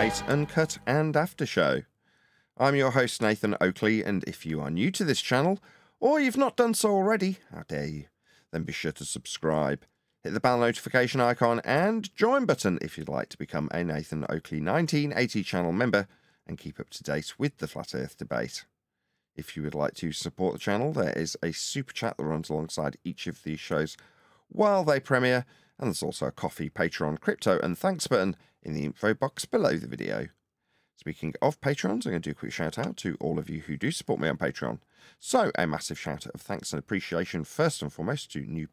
Debate, Uncut and After Show. I'm your host Nathan Oakley, and if you are new to this channel, or you've not done so already, how dare you, then be sure to subscribe. Hit the bell notification icon and join button if you'd like to become a Nathan Oakley 1980 channel member and keep up to date with the Flat Earth debate. If you would like to support the channel, there is a super chat that runs alongside each of these shows while they premiere, and there's also a coffee, Patreon, crypto and thanks button in the info box below the video. Speaking of Patrons, I'm going to do a quick shout out to all of you who do support me on Patreon. So a massive shout out of thanks and appreciation first and foremost to new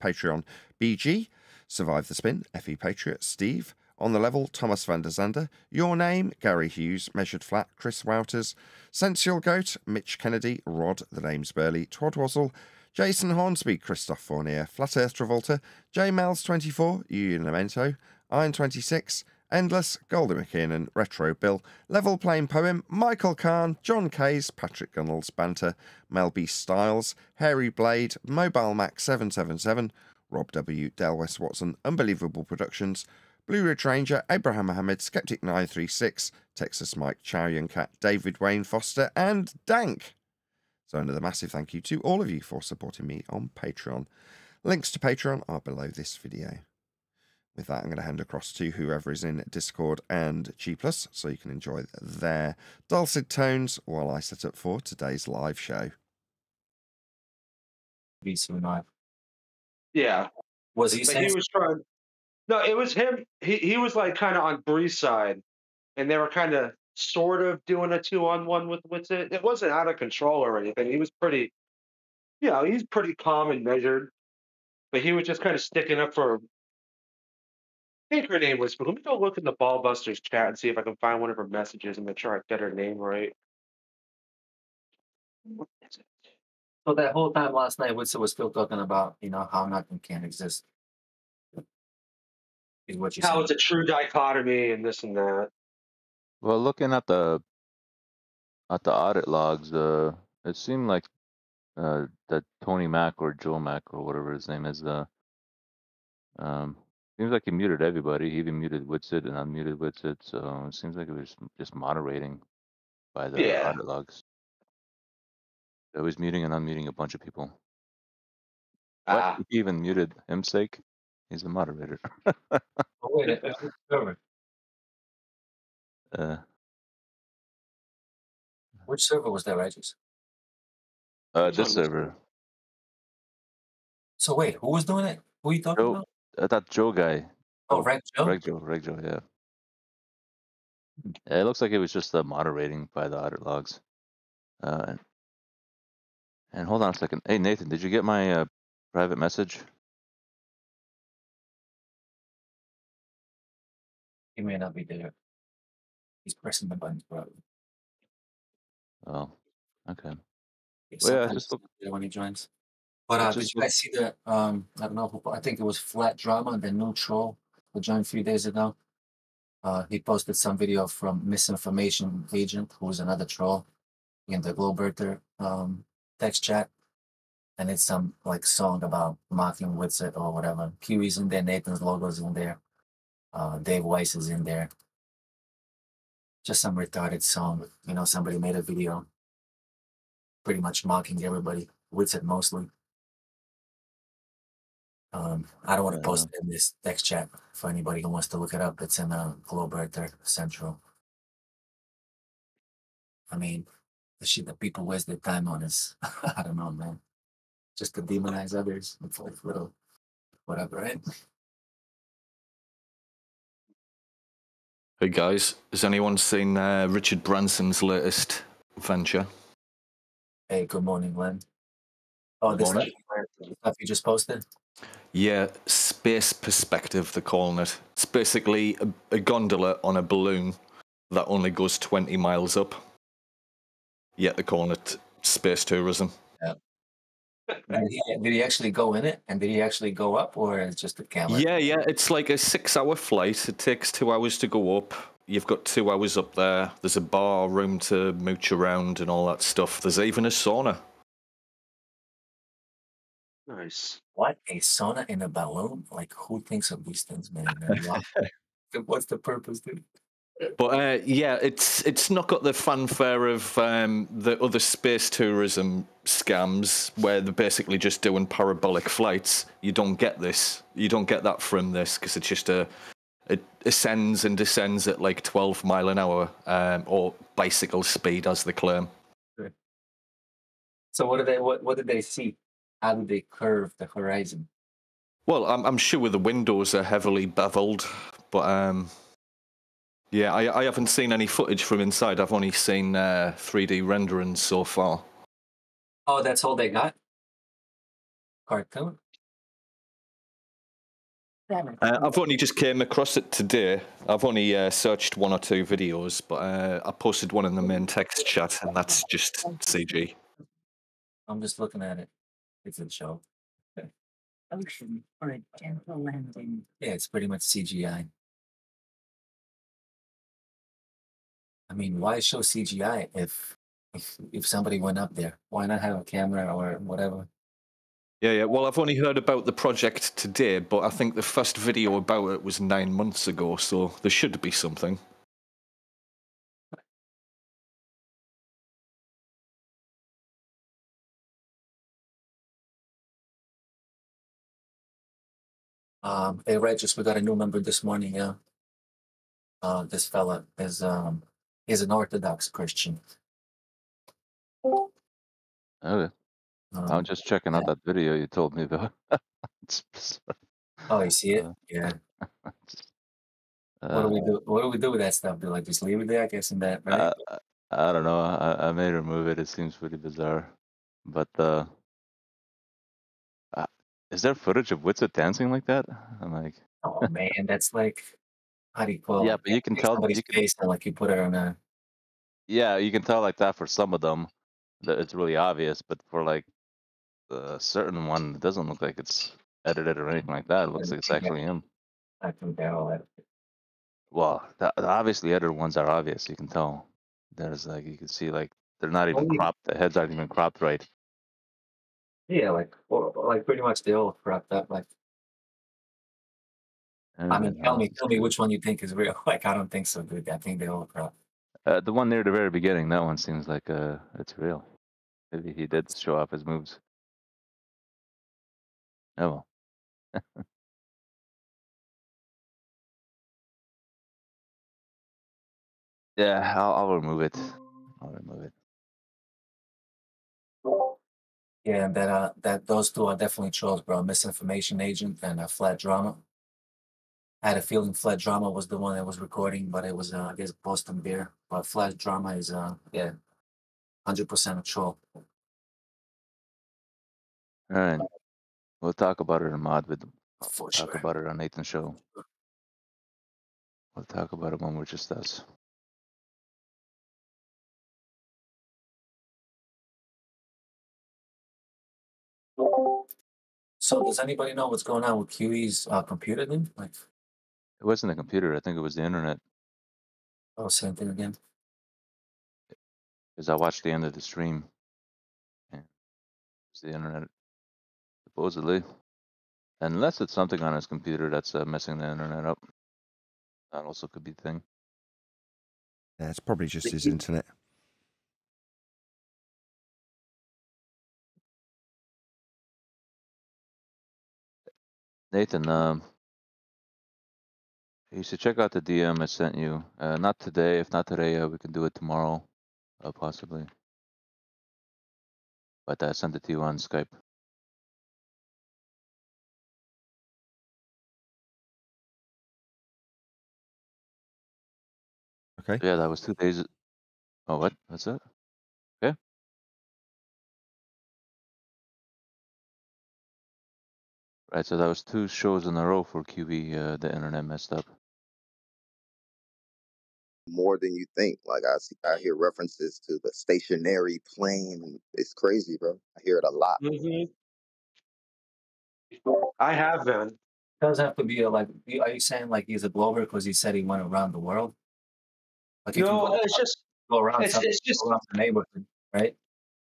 Patreon BG, Survive the Spin, FE Patriot, Steve, On the Level, Thomas van der Zander, Your Name, Gary Hughes, Measured Flat, Chris Wouters, Sensual Goat, Mitch Kennedy, Rod, The Name's Burley, Twodwazzle, Jason Hornsby, Christoph Fournier, Flat Earth Travolta, J Mels 24, Union Lamento, Iron 26, Endless, Golden McKinnon, Retro Bill, Level Plain Poem, Michael Kahn, John Kays, Patrick Gunnels, Banter, Mel B. Styles, Hairy Blade, Mobile Mac 777, Rob W, Del West Watson, Unbelievable Productions, Blue Ridge Ranger, Abraham Mohammed, Skeptic 936, Texas Mike, Chow Young Cat, David Wayne Foster, and Dank. So another massive thank you to all of you for supporting me on Patreon. Links to Patreon are below this video. With that, I'm going to hand across to whoever is in Discord and G+, so you can enjoy their dulcet tones while I set up for today's live show. Be so live. Yeah. Was he saying? He was trying. No, it was him. He was like kind of on Bree's side, and they were kind of sort of doing a 2-on-1 with it. It wasn't out of control or anything. He was pretty, he's pretty calm and measured, but he was just kind of sticking up for. I think her name was. But let me go look in the Ballbusters chat and see if I can find one of her messages and make sure I get her name right. What is it? So that whole time last night, Witzer was still talking about, how nothing can exist. Is what you How said. it's a true dichotomy and this and that. Well, looking at the audit logs, it seemed like that Tony Mac or Joe Mac or whatever his name is, seems like he muted everybody. He even muted Witsit and unmuted Witsit, so it seems like it was just moderating by the audit logs. It was muting and unmuting a bunch of people. What? He even muted himsake? He's the moderator. Oh, wait, which server was that, Regis? This server. So wait, who was doing it? Who are you talking about? That Joe guy. Oh, Reg Joe? Reg Joe, yeah. Yeah, it looks like it was just moderating by the audit logs. And hold on a second. Hey, Nathan, did you get my private message? He may not be there. He's pressing the buttons, probably. Oh, okay. Well, yeah, just look when he joins. But did you guys see the I don't know who, I think it was Flat Drama, the new troll who joined a few days ago. He posted some video from Misinformation Agent, who's another troll, in the Globerter text chat. And it's some like song about mocking Witsit or whatever. Kiwi's in there, Nathan's logo's in there, Dave Weiss is in there. Just some retarded song. Somebody made a video pretty much mocking everybody, Witsit mostly. I don't want to post it in this text chat for anybody who wants to look it up. It's in Globerter Central. I mean, the shit that people waste their time on is, I don't know, man. Just to demonize others. It's like little, whatever, right? Hey guys, has anyone seen Richard Branson's latest venture? Hey, good morning, Glenn. Oh, this stuff you just posted? Yeah, Space Perspective, they're calling it. It's basically a gondola on a balloon that only goes 20 miles up. Yet they're calling it space tourism. Yeah. Did he actually go in it? And did he actually go up, or it's just a camera? Yeah. It's like a 6-hour flight. It takes 2 hours to go up. You've got 2 hours up there. There's a bar, room to mooch around and all that stuff. There's even a sauna. Nice. What? A sauna in a balloon? Like, who thinks of these things, man? What's the purpose, dude? But yeah, it's not got the fanfare of the other space tourism scams where they're basically just doing parabolic flights. You don't get this. You don't get that from this because it's just it ascends and descends at like 12 mile an hour or bicycle speed, as they claim. So what did they see? How did they curve the horizon? Well, I'm sure the windows are heavily beveled, but yeah, I haven't seen any footage from inside. I've only seen 3D renderings so far. Oh, that's all they got? Cartoon? I've only just came across it today. I've only searched 1 or 2 videos, but I posted one in the main text chat, and that's just CG. I'm just looking at it. It's a show. Ocean for a gentle landing. Yeah, it's pretty much CGI. I mean, why show CGI if somebody went up there? Why not have a camera or whatever? Yeah. Well, I've only heard about the project today, but I think the first video about it was 9 months ago, so there should be something. Hey, Regis, we got a new member this morning. Yeah. This fella is an Orthodox Christian. Okay. I'm just checking out that video you told me about. Oh, you see it? Yeah. What do we do? What do we do with that stuff? Do like just leave it there? I guess in that, right? I don't know. I may remove it. It seems pretty bizarre. But is there footage of Witsit dancing like that? I'm like, oh man, that's like, how do you call it? Yeah, but you can tell somebody's face and like you put it on a. Yeah, you can tell like that for some of them that it's really obvious, but for like the certain one, it doesn't look like it's edited or anything like that. It looks like it's actually him. I think they're all edited. Well, the obviously edited ones are obvious. You can tell. There's like you can see like they're not even cropped. The heads aren't even cropped right. Yeah, like pretty much they all cropped up. Like, I mean, tell me which one you think is real. Like, I don't think so, dude. I think they all cropped. The one near the very beginning, that one seems like it's real. Maybe he did show off his moves. Oh well. Yeah, I'll remove it. I'll remove it. Yeah, and that those two are definitely trolls, bro. Misinformation agent and Flat Drama. I had a feeling Flat Drama was the one that was recording, but it was I guess Boston Beer. But Flat Drama is yeah, 100% a troll. All right, we'll talk about it in mod with them. For Talk sure. about it on Nathan's show. We'll talk about it when we're just us. So does anybody know what's going on with QE's computer then? Like, it wasn't a computer. I think it was the internet. oh, same thing again. Because I watched the end of the stream. And it was the internet, supposedly. Unless it's something on his computer that's messing the internet up. That also could be the thing. Yeah, it's probably just his internet. Nathan, you should check out the DM I sent you. Not today. If not today, we can do it tomorrow, possibly. But I sent it to you on Skype. Okay. Yeah, that was 2 days. Oh, what? What's that? Okay. Right, so that was 2 shows in a row for QB. The internet messed up. More than you think. Like I hear references to the stationary plane. It's crazy, bro. I hear it a lot. I have been. It does have to be like. Are you saying like he's a glober because he said he went around the world? Like No, it's just go around. it's just around the neighborhood, right?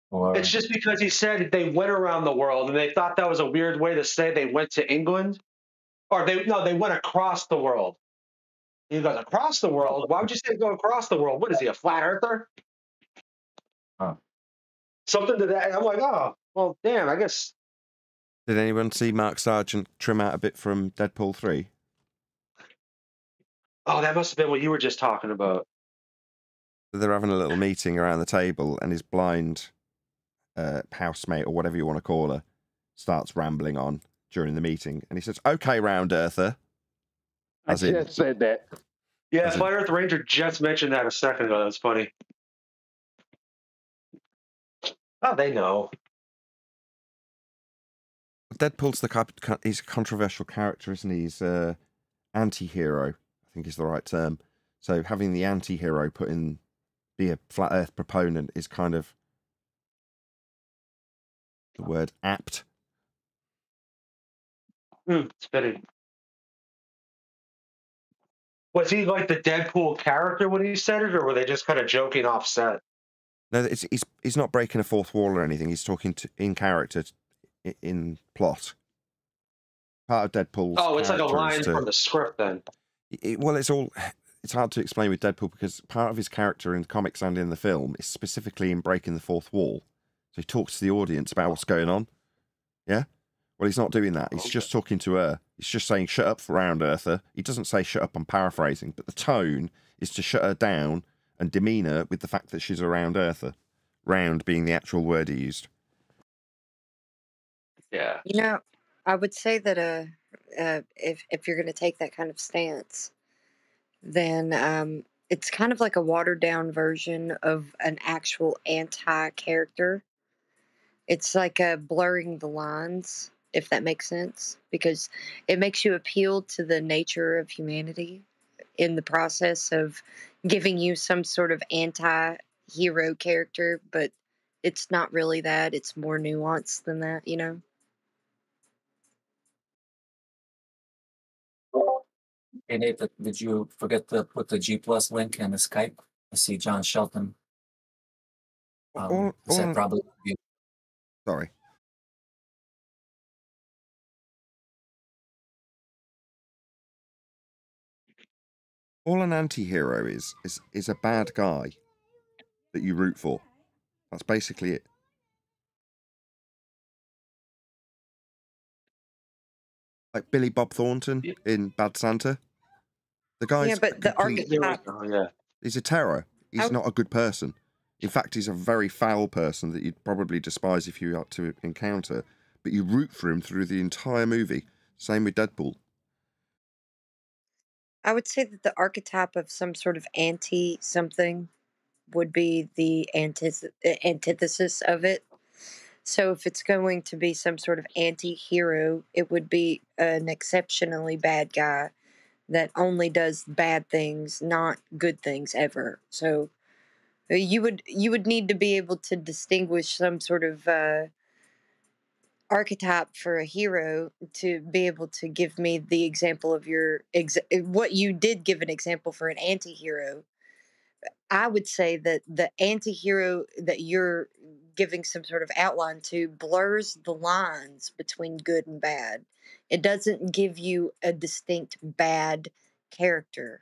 Or it's just because he said they went around the world and they thought that was a weird way to say they went to England, or they went across the world. He goes, across the world? Why would you say go across the world? What is he, a flat earther? Huh. Something to that. I'm like, oh, well, damn, I guess. Did anyone see Mark Sargent trim out a bit from Deadpool 3? Oh, that must have been what you were just talking about. They're having a little meeting around the table, and his blind housemate, or whatever you want to call her, starts rambling on during the meeting. And he says, okay, round earther. I just said that. Yeah, Fire Earth Ranger just mentioned that a second ago. That's funny. Oh, they know. Deadpool's he's a controversial character, isn't he? He's anti-hero, I think is the right term. So having the anti-hero be a flat Earth proponent is kind of the word apt. It's fitting. Was he like the Deadpool character when he said it, or were they just kind of joking off set? No, he's not breaking a fourth wall or anything. He's talking in character, in plot. Part of Deadpool's. Oh, it's like a line from the script then. It's hard to explain with Deadpool because part of his character in comics and in the film is specifically in breaking the fourth wall. So he talks to the audience about what's going on. Yeah? Well, he's not doing that. He's just talking to her. He's just saying, shut up, round earther. He doesn't say shut up, I'm paraphrasing, but the tone is to shut her down and demean her with the fact that she's a round earther. Round being the actual word he used. Yeah. You know, I would say that if you're going to take that kind of stance, then it's kind of like a watered down version of an actual anti-character. It's like blurring the lines, if that makes sense, because it makes you appeal to the nature of humanity in the process of giving you some sort of anti-hero character, but it's not really that. It's more nuanced than that, you know? Hey, Nathan, did you forget to put the G Plus link in the Skype? I see John Shelton. Probably. Sorry. All an anti-hero is a bad guy that you root for. That's basically it. Like Billy Bob Thornton in Bad Santa. The guy's the archetype. He's a terror. He's not a good person. In fact, he's a very foul person that you'd probably despise if you had to encounter. But you root for him through the entire movie. Same with Deadpool. I would say that the archetype of some sort of anti-something would be the antithesis of it. So if it's going to be some sort of anti-hero, it would be an exceptionally bad guy that only does bad things, not good things ever. So you would need to be able to distinguish some sort of archetype for a hero to be able to give me the example of what you did give an example for an anti-hero. I would say that the anti-hero that you're giving some sort of outline to blurs the lines between good and bad. It doesn't give you a distinct bad character.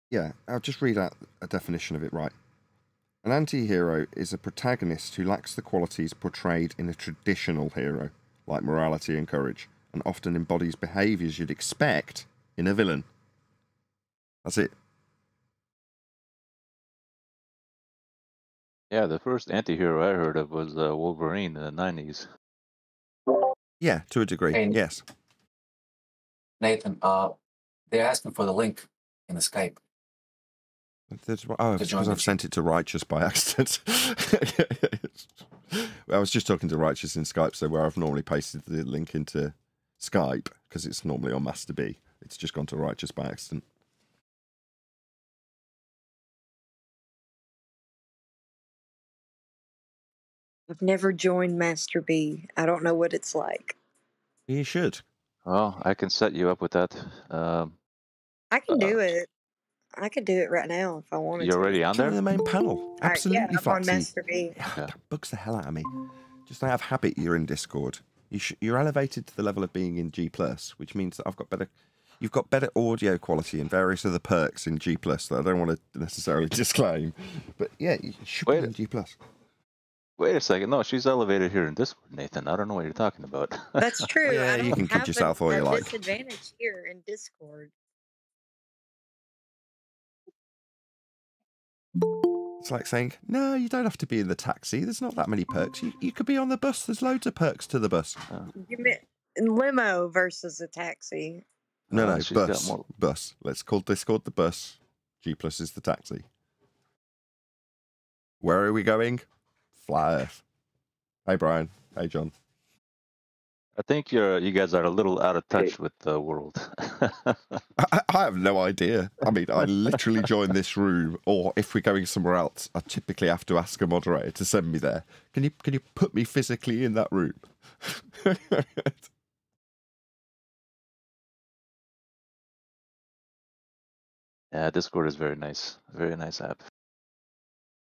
Yeah, I'll just read out a definition of it right. An anti-hero is a protagonist who lacks the qualities portrayed in a traditional hero, like morality and courage, and often embodies behaviours you'd expect in a villain. That's it. Yeah, the first anti-hero I heard of was Wolverine in the 90s. Yeah, to a degree, yes. Nathan, they're asking for the link in the Skype. Because I've sent it to Righteous by accident. I was just talking to Righteous in Skype, so where I've normally pasted the link into Skype, because it's normally on Master B, it's just gone to Righteous by accident. I've never joined Master B. I don't know what it's like. You should. Well, I can set you up with that. I can do it. I could do it right now if I wanted to. You're already on there? Join the main panel. Absolutely, yeah, I'm on Master B. That bugs the hell out of me. Just out of habit, you're in Discord. You're elevated to the level of being in G+, which means that I've got better you've got better audio quality and various other perks in G+ that I don't want to necessarily disclaim. But yeah, you should be in G+. Wait a second. No, she's elevated here in Discord, Nathan. I don't know what you're talking about. That's true. Yeah, I you don't can kid have yourself all a you like. disadvantage here in Discord. It's like saying, no, you don't have to be in the taxi. There's not that many perks. You could be on the bus. There's loads of perks to the bus. You mean limo versus a taxi. No, bus. Let's call Discord the bus. G+ is the taxi. Where are we going? Flat Earth. Hey, Brian. Hey, John. I think you guys are a little out of touch with the world. I have no idea. I mean, I literally joined this room, or if we're going somewhere else, I typically have to ask a moderator to send me there. Can you put me physically in that room? Yeah, Discord is very nice. Very nice app.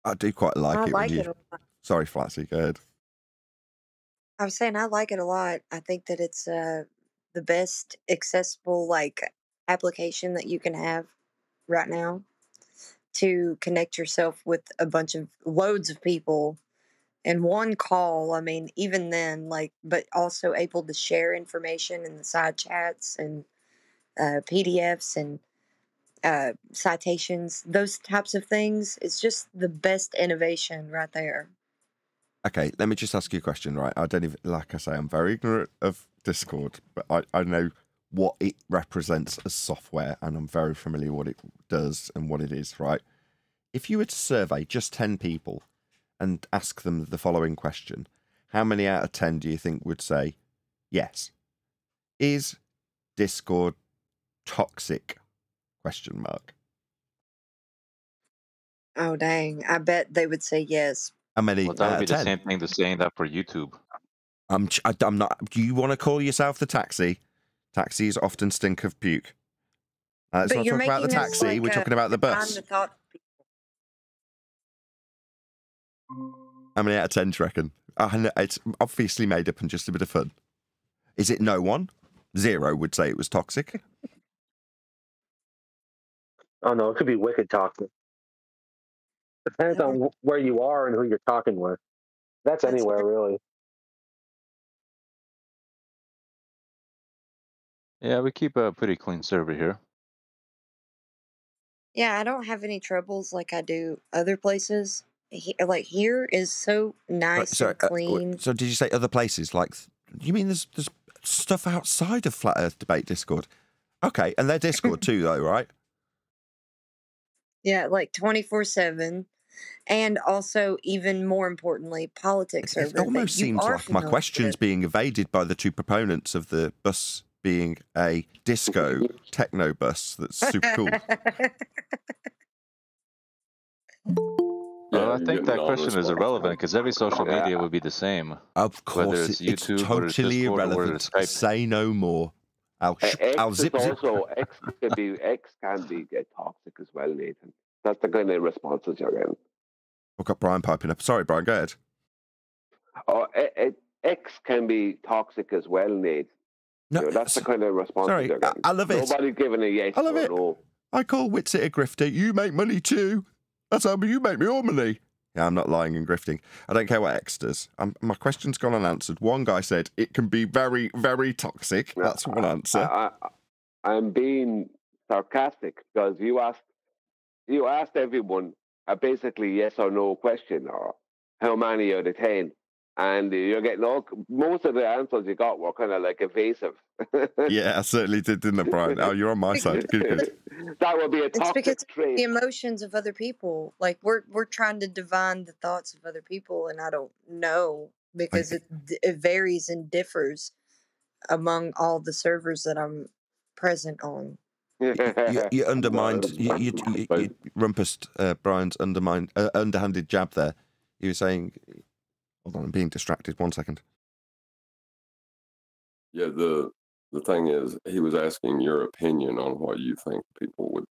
I do quite like it. Like it a lot. Sorry, Flatsy, go ahead. I was saying I like it a lot. I think that it's the best accessible application that you can have right now to connect yourself with loads of people in one call. I mean, even then, but also able to share information in the side chats and PDFs and citations, those types of things. It's just the best innovation right there. Okay, let me just ask you a question, right? I don't even, like I say, I'm very ignorant of Discord, but I know what it represents as software, and I'm very familiar what it does and what it is, right? If you were to survey just 10 people and ask them the following question, how many out of 10 do you think would say yes? Is Discord toxic? Question mark. Oh, dang. I bet they would say yes. How many? Well, that would be the same thing to saying that for YouTube. I'm not. Do you want to call yourself the taxi? Taxis often stink of puke. Let's not talk about the taxi. We're talking about the bus. How many out of 10 do you reckon? It's obviously made up and just a bit of fun. Is it no one? 0 would say it was toxic. Oh no, it could be wicked toxic. Depends on where you are and who you're talking with. That's anywhere, really. Yeah, we keep a pretty clean server here. Yeah, I don't have any troubles like I do other places. Here is so nice and clean. So did you say other places? You mean there's stuff outside of Flat Earth Debate Discord? Okay, and they're Discord too, though, right? Yeah, 24/7. And also, even more importantly, politics server. It almost seems like my question's being evaded by the two proponents of the bus being a disco techno bus that's super cool. Well, I think that question is irrelevant because every social media would be the same. Of course, whether it's YouTube, it's totally irrelevant. Say no more. I'll zip. X can be toxic as well, Nathan. That's the kind of responses you're getting. I've got Brian piping up. Sorry, Brian, go ahead. Oh, X can be toxic as well, Nate. No, that's the kind of response. Sorry, I love it. Nobody's giving a yes or a no. I call Witsit a grifter. You make money too. That's how you make me all money. Yeah, I'm not lying and grifting. I don't care what X does. My question's gone unanswered. One guy said it can be very, very toxic. That's one answer. I'm being sarcastic because you asked everyone a basically yes or no question, or how many out of 10, and you're getting most of the answers you got were kind of evasive. Yeah, I certainly did, didn't I, Brian? Oh, you're on my side. Good. That would be a toxic trait. The emotions of other people. We're trying to divine the thoughts of other people, and I don't know because it varies and differs among all the servers that I'm present on. You undermined, you rumpused Brian's underhanded jab there. You were saying, hold on, I'm being distracted. 1 second. Yeah, the thing is, he was asking your opinion on what you think people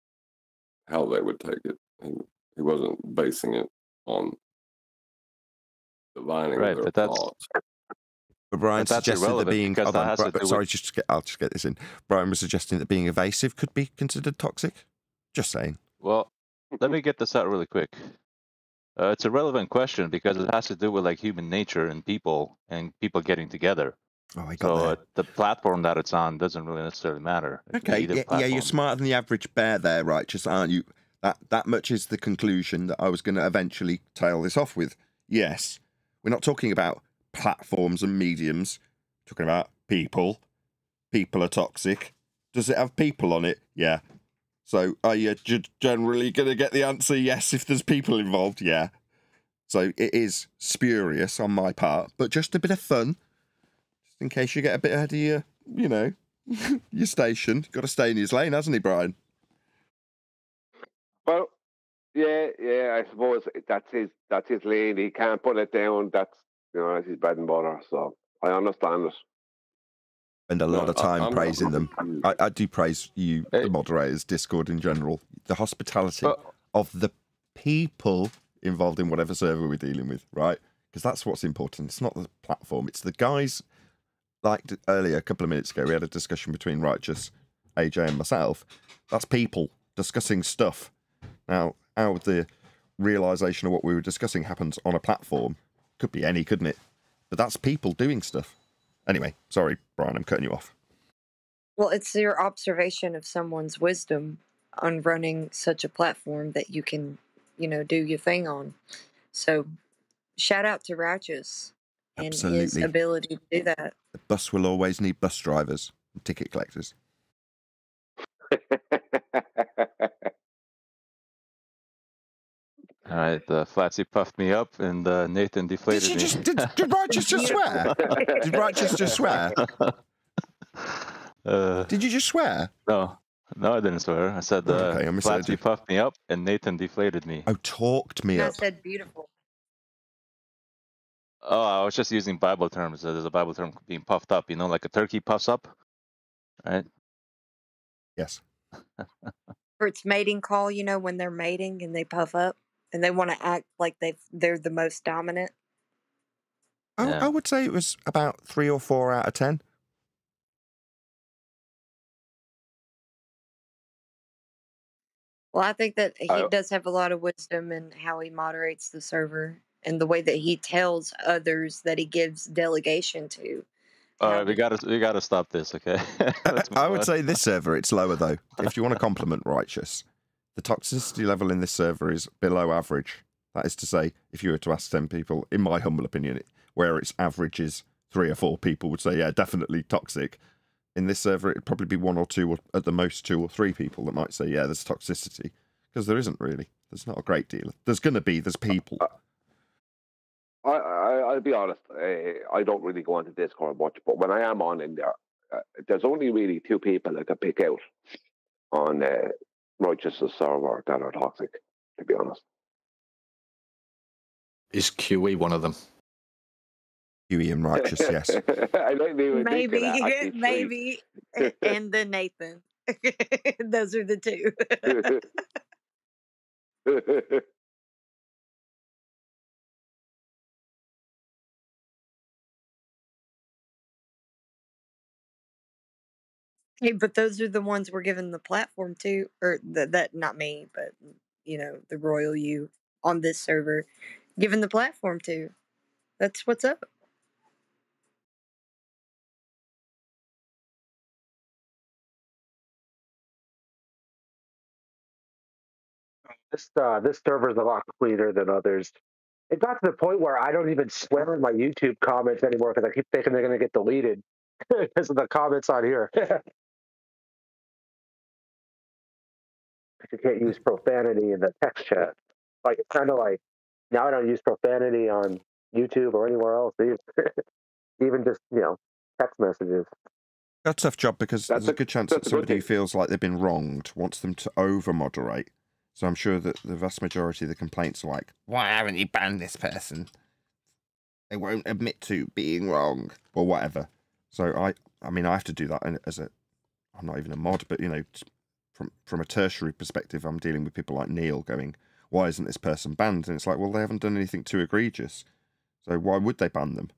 how they would take it. He wasn't basing it on divining their thoughts. But Brian suggested that being... Hold on, sorry, I'll just get this in. Brian was suggesting that being evasive could be considered toxic. Just saying. Well, let me get this out really quick. It's a relevant question because it has to do with like human nature and people getting together. Oh, I got that. The platform that it's on doesn't really necessarily matter. Okay, yeah, you're smarter than the average bear there, Righteous, aren't you? That much is the conclusion that I was going to eventually tail this off with. Yes, we're not talking about platforms and mediums. We're talking about people. People are toxic. Does it have people on it? Yeah. So are you generally going to get the answer yes if there's people involved? Yeah. So it is spurious on my part, but just a bit of fun. Just in case you get a bit ahead of your, your station. You've got to stay in his lane, hasn't he, Brian? Well, yeah, I suppose that's his lane. He can't put it down. That's his bread and butter. So I understand it. Spend a lot of time praising them. I do praise you, the moderators, Discord in general. The hospitality of the people involved in whatever server we're dealing with, right? Because that's what's important. It's not the platform. It's the guys, like earlier, a couple of minutes ago, we had a discussion between Righteous, AJ and myself. That's people discussing stuff. Now, how the realisation of what we were discussing happens on a platform, could be any, couldn't it? But that's people doing stuff. Anyway, sorry, Brian, I'm cutting you off. Well, it's your observation of someone's wisdom on running such a platform that you can, do your thing on. So, shout out to Righteous and his ability to do that. The bus will always need bus drivers and ticket collectors. All right, Flatsy puffed me up, and Nathan deflated me. Did Righteous just swear? Did Righteous just swear? Did you just swear? No, I didn't swear. I said Flatsy puffed me up, and Nathan deflated me. Oh, talked me up. I said beautiful. Oh, I was just using Bible terms. There's a Bible term being puffed up, like a turkey puffs up, right? Yes. For its mating call, when they're mating and they puff up. And they want to act like they're the most dominant. I would say it was about 3 or 4 out of 10. Well, I think that he does have a lot of wisdom in how he moderates the server and the way that he tells others that he gives delegation to. All right, we gotta stop this, okay? I would say this server, it's lower though. If you want to compliment Righteous. The toxicity level in this server is below average. That is to say, if you were to ask 10 people, in my humble opinion, where its average is 3 or 4 people would say, yeah, definitely toxic. In this server, it'd probably be 1 or 2, or at the most 2 or 3 people that might say, yeah, there's toxicity. Because there isn't really. There's not a great deal. There's people. I'll be honest. I don't really go onto Discord much, but when I am on in there, there's only really 2 people I can pick out on Righteous' server that are toxic, to be honest. Is QE one of them? QE and Righteous, yes. I don't even maybe, think of that. maybe, and then Nathan. Those are the 2. Hey, but those are the ones we're giving the platform to, or that not me, but the royal you on this server, giving the platform to. That's what's up. This server is a lot cleaner than others. It got to the point where I don't even swear in my YouTube comments anymore because I keep thinking they're going to get deleted because of the comments on here. You can't use profanity in the text chat. Like, it's kind of like, now I don't use profanity on YouTube or anywhere else. Even just, text messages. That's a tough job because there's a good chance that somebody who feels like they've been wronged wants them to over-moderate. So I'm sure that the vast majority of the complaints are like, why haven't you banned this person? They won't admit to being wrong or whatever. So I mean, I have to do that I'm not even a mod, but, from a tertiary perspective, I'm dealing with people like Neil going, why isn't this person banned? And it's like, well, they haven't done anything too egregious. So why would they ban them?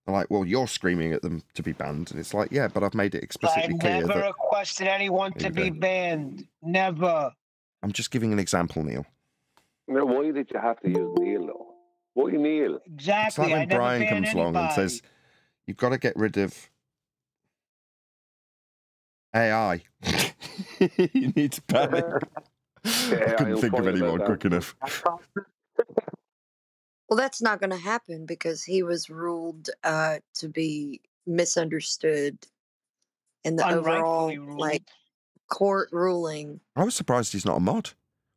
They're like, well, you're screaming at them to be banned. And it's like, yeah, but I've made it explicitly clear I never that... requested anyone to be banned. Never. I'm just giving an example, Neil. Now, why did you have to use Neil, though? Why Neil? Exactly. It's like when Brian comes along and says, you've got to get rid of AI. You need to panic. I couldn't think of any more quick enough. Well, that's not going to happen because he was ruled to be misunderstood in the overall like court ruling. I was surprised he's not a mod.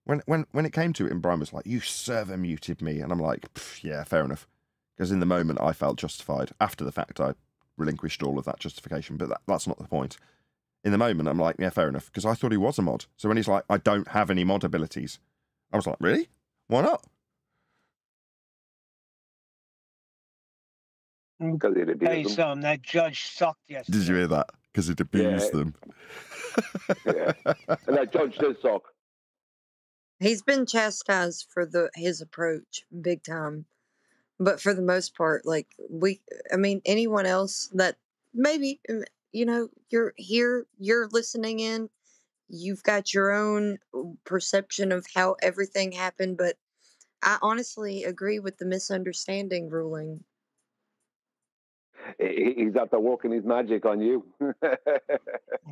When it came to it, and Brian was like, "You server muted me," and I'm like, "Yeah, fair enough." Because in the moment, I felt justified. After the fact, I relinquished all of that justification, but that's not the point. In the moment, I'm like, "Yeah, fair enough," because I thought he was a mod. So when he's like, "I don't have any mod abilities," I was like, "Really? Why not?" Tell you something, that judge sucked yesterday. Did you hear that? Because it abused them. Yeah, and that judge did suck. He's been chastised for his approach, big time. But for the most part, like I mean, anyone else that maybe, you know, you're here, you're listening in, you've got your own perception of how everything happened, but I honestly agree with the misunderstanding ruling. He's after working his magic on you.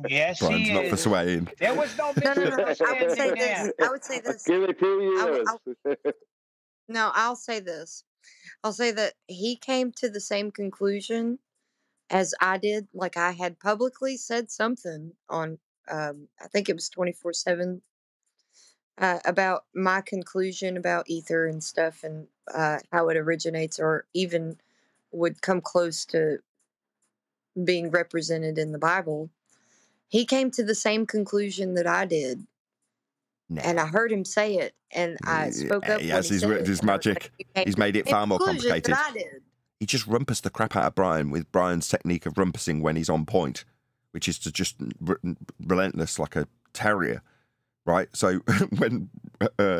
Yes, Brian's he not is. for swaying. There was no No. misunderstanding. I would say this. Give it 2 years. No, I'll say this. I'll say that he came to the same conclusion as I did. Like I had publicly said something on, I think it was 24/7, about my conclusion about ether and stuff and how it originates or even would come close to being represented in the Bible. He came to the same conclusion that I did. Nah. And I heard him say it, and I spoke up. Yes, he's worked his magic. He's made it far more complicated. I did. He just rumpus the crap out of Brian with Brian's technique of rumpusing when he's on point, which is to just relentless like a terrier, right? So when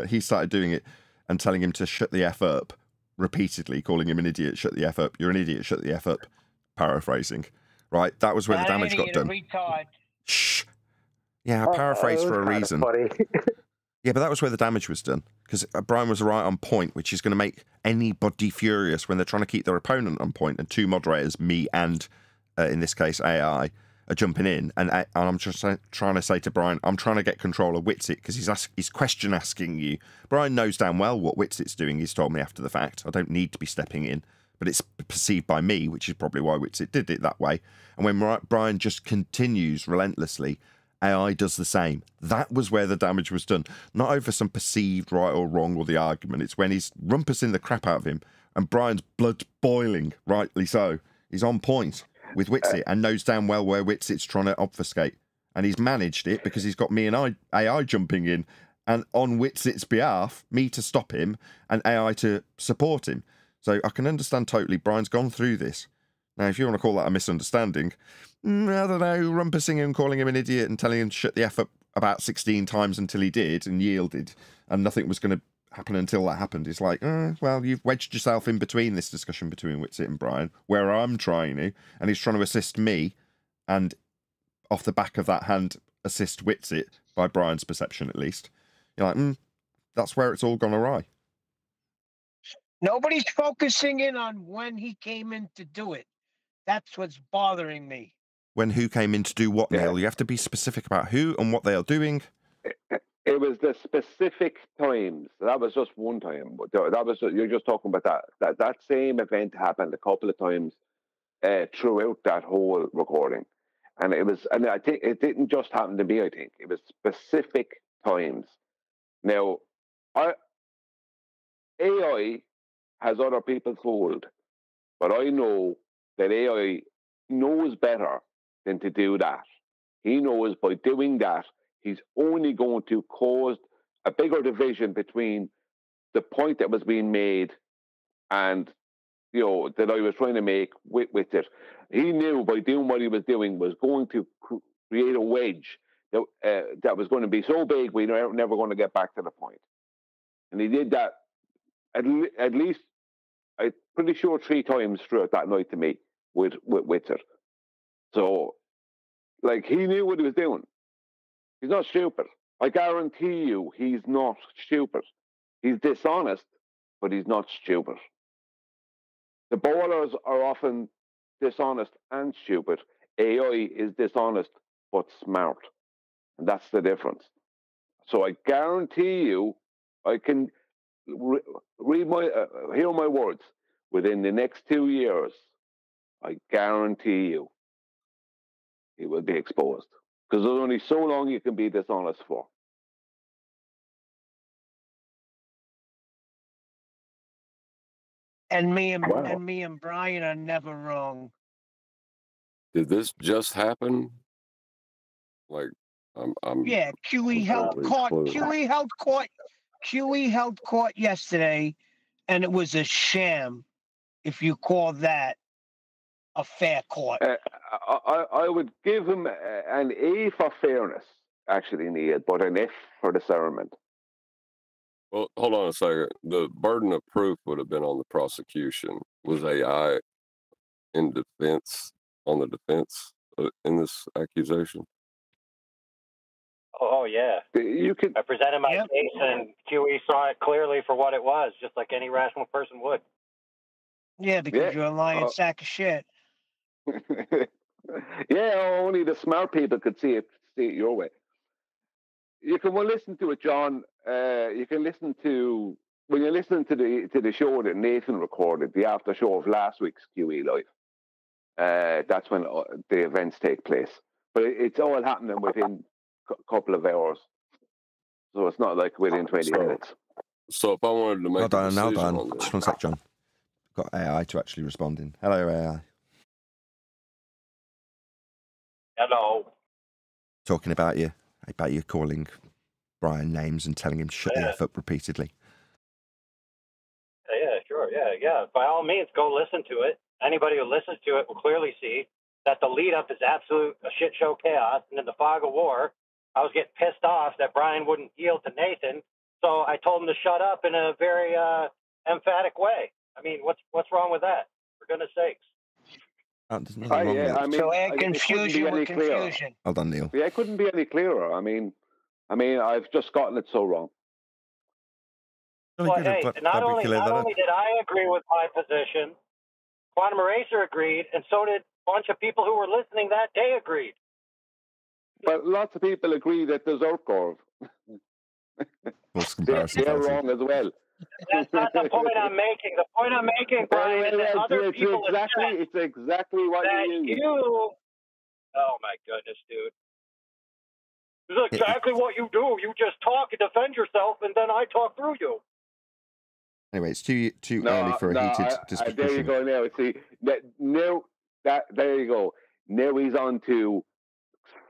he started doing it and telling him to shut the F up repeatedly, calling him an idiot, shut the F up, you're an idiot, shut the F up, paraphrasing, right? That was where the damage got done. Shh. Yeah, I paraphrased for a reason. Yeah, but that was where the damage was done. Because Brian was right on point, which is going to make anybody furious when they're trying to keep their opponent on point. And two moderators, me and, in this case, AI, are jumping in. And I'm just trying to say to Brian, I'm trying to get control of Witsit because he's question asking you. Brian knows damn well what Witsit's doing. He's told me after the fact. I don't need to be stepping in. But it's perceived by me, which is probably why Witsit did it that way. And when Brian just continues relentlessly, AI does the same. That was where the damage was done. Not over some perceived right or wrong or the argument. It's when he's rumpusing the crap out of him and Brian's blood boiling, rightly so. He's on point with Witsit and knows damn well where Witsit's trying to obfuscate. And he's managed it because he's got me and AI jumping in and on Witsit's behalf, me to stop him and AI to support him. So I can understand totally Brian's gone through this. Now, if you want to call that a misunderstanding, I don't know, rumpusing him, calling him an idiot and telling him to shut the F up about 16 times until he did and yielded and nothing was going to happen until that happened. It's like, well, you've wedged yourself in between this discussion between Witsit and Brian, where I'm trying to, and he's trying to assist me and off the back of that hand, assist Witsit by Brian's perception at least. You're like, that's where it's all gone awry. Nobody's focusing in on when he came in to do it. That's what's bothering me. When who came in to do what, Neil? You have to be specific about who and what they are doing. It was the specific times. That was just one time. That was you're just talking about that. That same event happened a couple of times throughout that whole recording, and I think it didn't just happen to me. I think it was specific times. Now, AI has other people's hold, but I know that AI knows better than to do that. He knows by doing that, he's only going to cause a bigger division between the point that was being made and, that I was trying to make with it. He knew by doing what he was doing was going to create a wedge that was going to be so big we were never going to get back to the point. And he did that at least, I'm pretty sure 3 times throughout that night to me. with it. So, like, he knew what he was doing. He's not stupid. I guarantee you he's not stupid. He's dishonest, but he's not stupid. The ballers are often dishonest and stupid. AI is dishonest but smart. And that's the difference. So I guarantee you, I can hear my words. Within the next 2 years, I guarantee you, he will be exposed. Because there's only so long you can be dishonest for. And me and Brian are never wrong. Did this just happen? Like, yeah, QE held court. QE held court yesterday, and it was a sham. If you call that a fair court, I would give him an A for fairness, actually, Neil, but an F for discernment. Well, hold on a second. The burden of proof would have been on the prosecution. Was AI in defense, on the defense in this accusation? Oh yeah. I presented my case, and QE saw it clearly for what it was, just like any rational person would. Yeah, because you're a lying sack of shit. Yeah, only the smart people could see it your way. You can listen to it, John. You can listen to when you're listening to the show that Nathan recorded, the after show of last week's QE Live. That's when the events take place. But it's all happening within a couple of hours, so it's not like within 20 minutes. So if I wanted to make a decision on this, just one sec, John. Got AI to actually respond in. Hello, AI. Hello. Talking about you calling Brian names and telling him to shut the F up repeatedly. Yeah, sure. Yeah. By all means, go listen to it. Anybody who listens to it will clearly see that the lead up is absolute a shit show chaos. And in the fog of war, I was getting pissed off that Brian wouldn't yield to Nathan. So I told him to shut up in a very emphatic way. I mean, what's wrong with that? For goodness sakes. So add confusion with confusion. Well done, Neil. Yeah, it couldn't be any clearer. I mean, I've just gotten it so wrong. Well, hey, not only did I agree with my position, Quantum Eraser agreed, and so did a bunch of people who were listening that day agreed. But lots of people agree that there's Urkov. They're wrong as well. That's not the point I'm making. The point I'm making, Brian, is that other people it's exactly what you. Oh my goodness, dude! This is exactly what you do. You just talk and defend yourself, and then I talk through you. Anyway, it's too early for a heated discussion. There you go. Now, see, there you go. Now he's on to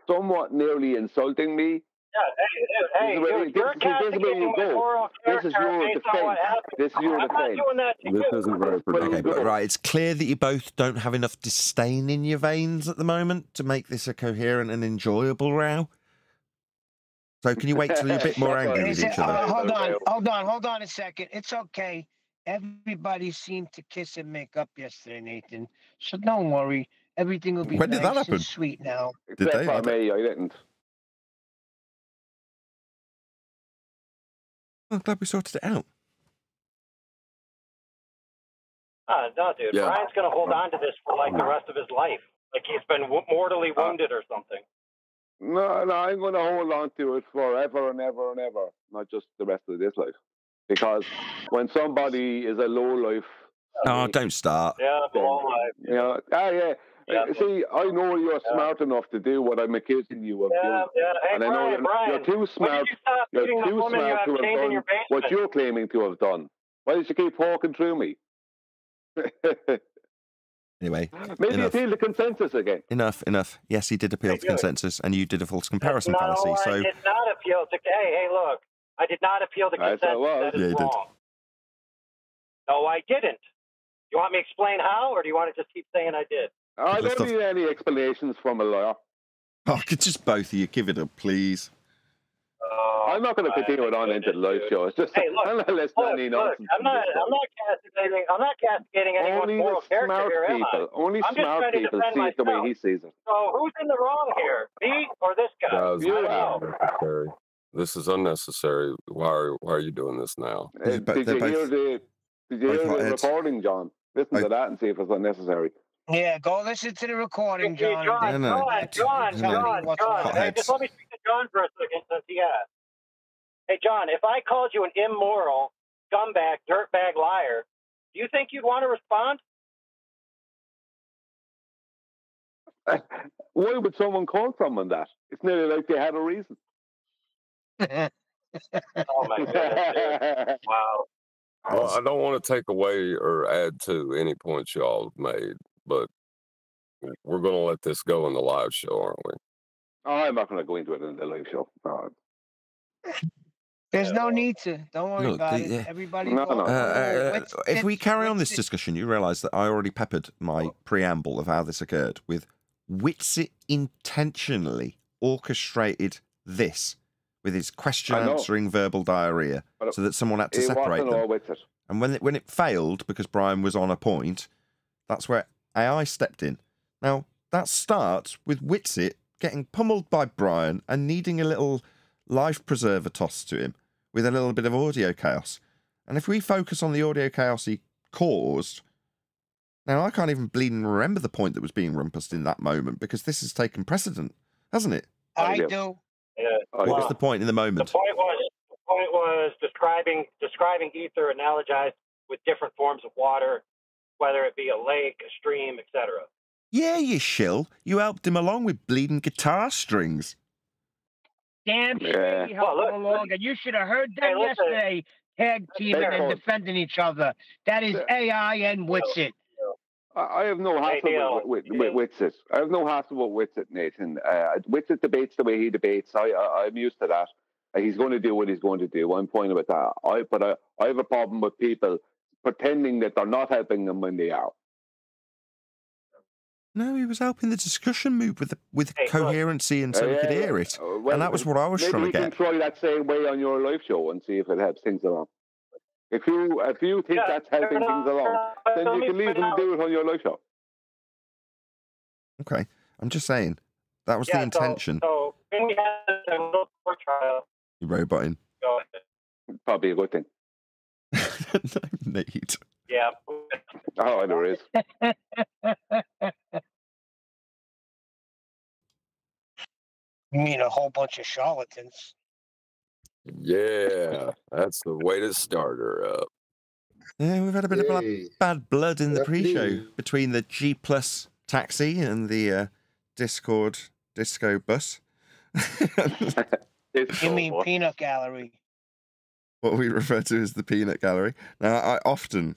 somewhat nearly insulting me. Yeah, hey, dude, you're castigating my moral character based on what happened. This is your defense. I'm not doing that to you. This isn't very productive. Okay, but right, it's clear that you both don't have enough disdain in your veins at the moment to make this a coherent and enjoyable row. So can you wait till you're a bit more angry with each other? Hold on a second. It's okay. Everybody seemed to kiss and make up yesterday, Nathan. So don't worry. Everything will be when did that happen? And sweet now. Except for me, I didn't. I'm glad we sorted it out. No, dude. Yeah. Brian's going to hold on to this for like the rest of his life. Like he's been mortally wounded or something. No, I'm going to hold on to it forever and ever and ever, not just the rest of this life. Because when somebody is a low life... Oh, don't start. Yeah, low life. Yeah. See, I know you're smart enough to do what I'm accusing you of doing. Yeah. Hey, and I know you're too smart. You're too smart to have done what you're claiming to have done. Why did you keep walking through me? Anyway, maybe appeal to consensus again. Enough. Yes, he did appeal to consensus, and you did a false comparison fallacy. No, I did not appeal to. Hey, look, I did not appeal to consensus. That is wrong. No, I didn't. You want me to explain how, or do you want to just keep saying I did? I don't need any explanations from a lawyer. Oh, just both of you. Give it up, please. I I'm not going to continue it on into the live show. It's just Hey, look, I'm not listening to any nonsense. I'm not castigating anyone's Only moral the character smart here, am I? people, only I'm just smart trying to people defend see it the way myself. he sees it. So who's in the wrong here, me or this guy? Guys, You I don't know. unnecessary. This is unnecessary. Why are you doing this now? Did you hear the recording, John? Listen to that and see if it's unnecessary. Yeah, go listen to the recording, John. John. Hey, just let me speak to John for a second since he asked. Hey, John, if I called you an immoral, scumbag, dirtbag liar, do you think you'd want to respond? Why would someone call someone that? It's nearly like they had a reason. Oh, my goodness, dude. Wow. Well, I don't want to take away or add to any points y'all made, but we're going to let this go in the live show, aren't we? Oh, I'm not going to go into it in the live show. No. There's no need to. Don't worry about it. Everybody if we carry on this discussion, you realise that I already peppered my preamble of how this occurred with Witsit intentionally orchestrated this with his question-answering verbal diarrhea so that someone had to separate them. And when it failed because Brian was on a point, that's where AI stepped in. Now, that starts with Witsit getting pummeled by Brian and needing a little life preserver tossed to him with a little bit of audio chaos. And if we focus on the audio chaos he caused... Now, I can't even bleeding remember the point that was being rumpused in that moment because this has taken precedent, hasn't it? I do. Yeah. What was the point in the moment? The point was describing ether analogized with different forms of water, whether it be a lake, a stream, etc. Yeah, you shill. You helped him along with bleeding guitar strings. Damn straight he helped him along, and you should have heard them yesterday, tag teaming and defending each other. That is AI and Witsit. I have no hassle with Witsit. I have no hassle with Witsit, Nathan. Witsit debates the way he debates. I'm used to that. He's going to do what he's going to do. I'm fine with that. But I have a problem with people pretending that they're not helping them when they are. No, he was helping the discussion move with coherency and so we could hear it. And that was what I was trying to get. Maybe you can try that same way on your live show and see if it helps things along. If you think that's helping things along, then you can leave them do it on your live show. Okay, I'm just saying that was the intention. So when we had a little court trial, you roboting. Go ahead. Probably a good thing. No need. Yeah. Oh, there is. You mean a whole bunch of charlatans? Yeah, that's the way to start her up. Yeah, we've had a bit of bad blood in the pre-show between the G Plus taxi and the Discord disco bus. You mean peanut gallery? What we refer to as the peanut gallery. Now, I often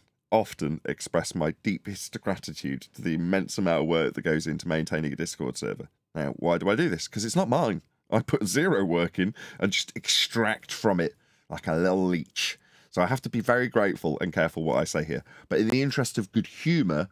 express my deepest gratitude to the immense amount of work that goes into maintaining a Discord server. Now, why do I do this? Because it's not mine. I put zero work in and just extract from it like a little leech. So I have to be very grateful and careful what I say here. But in the interest of good humour,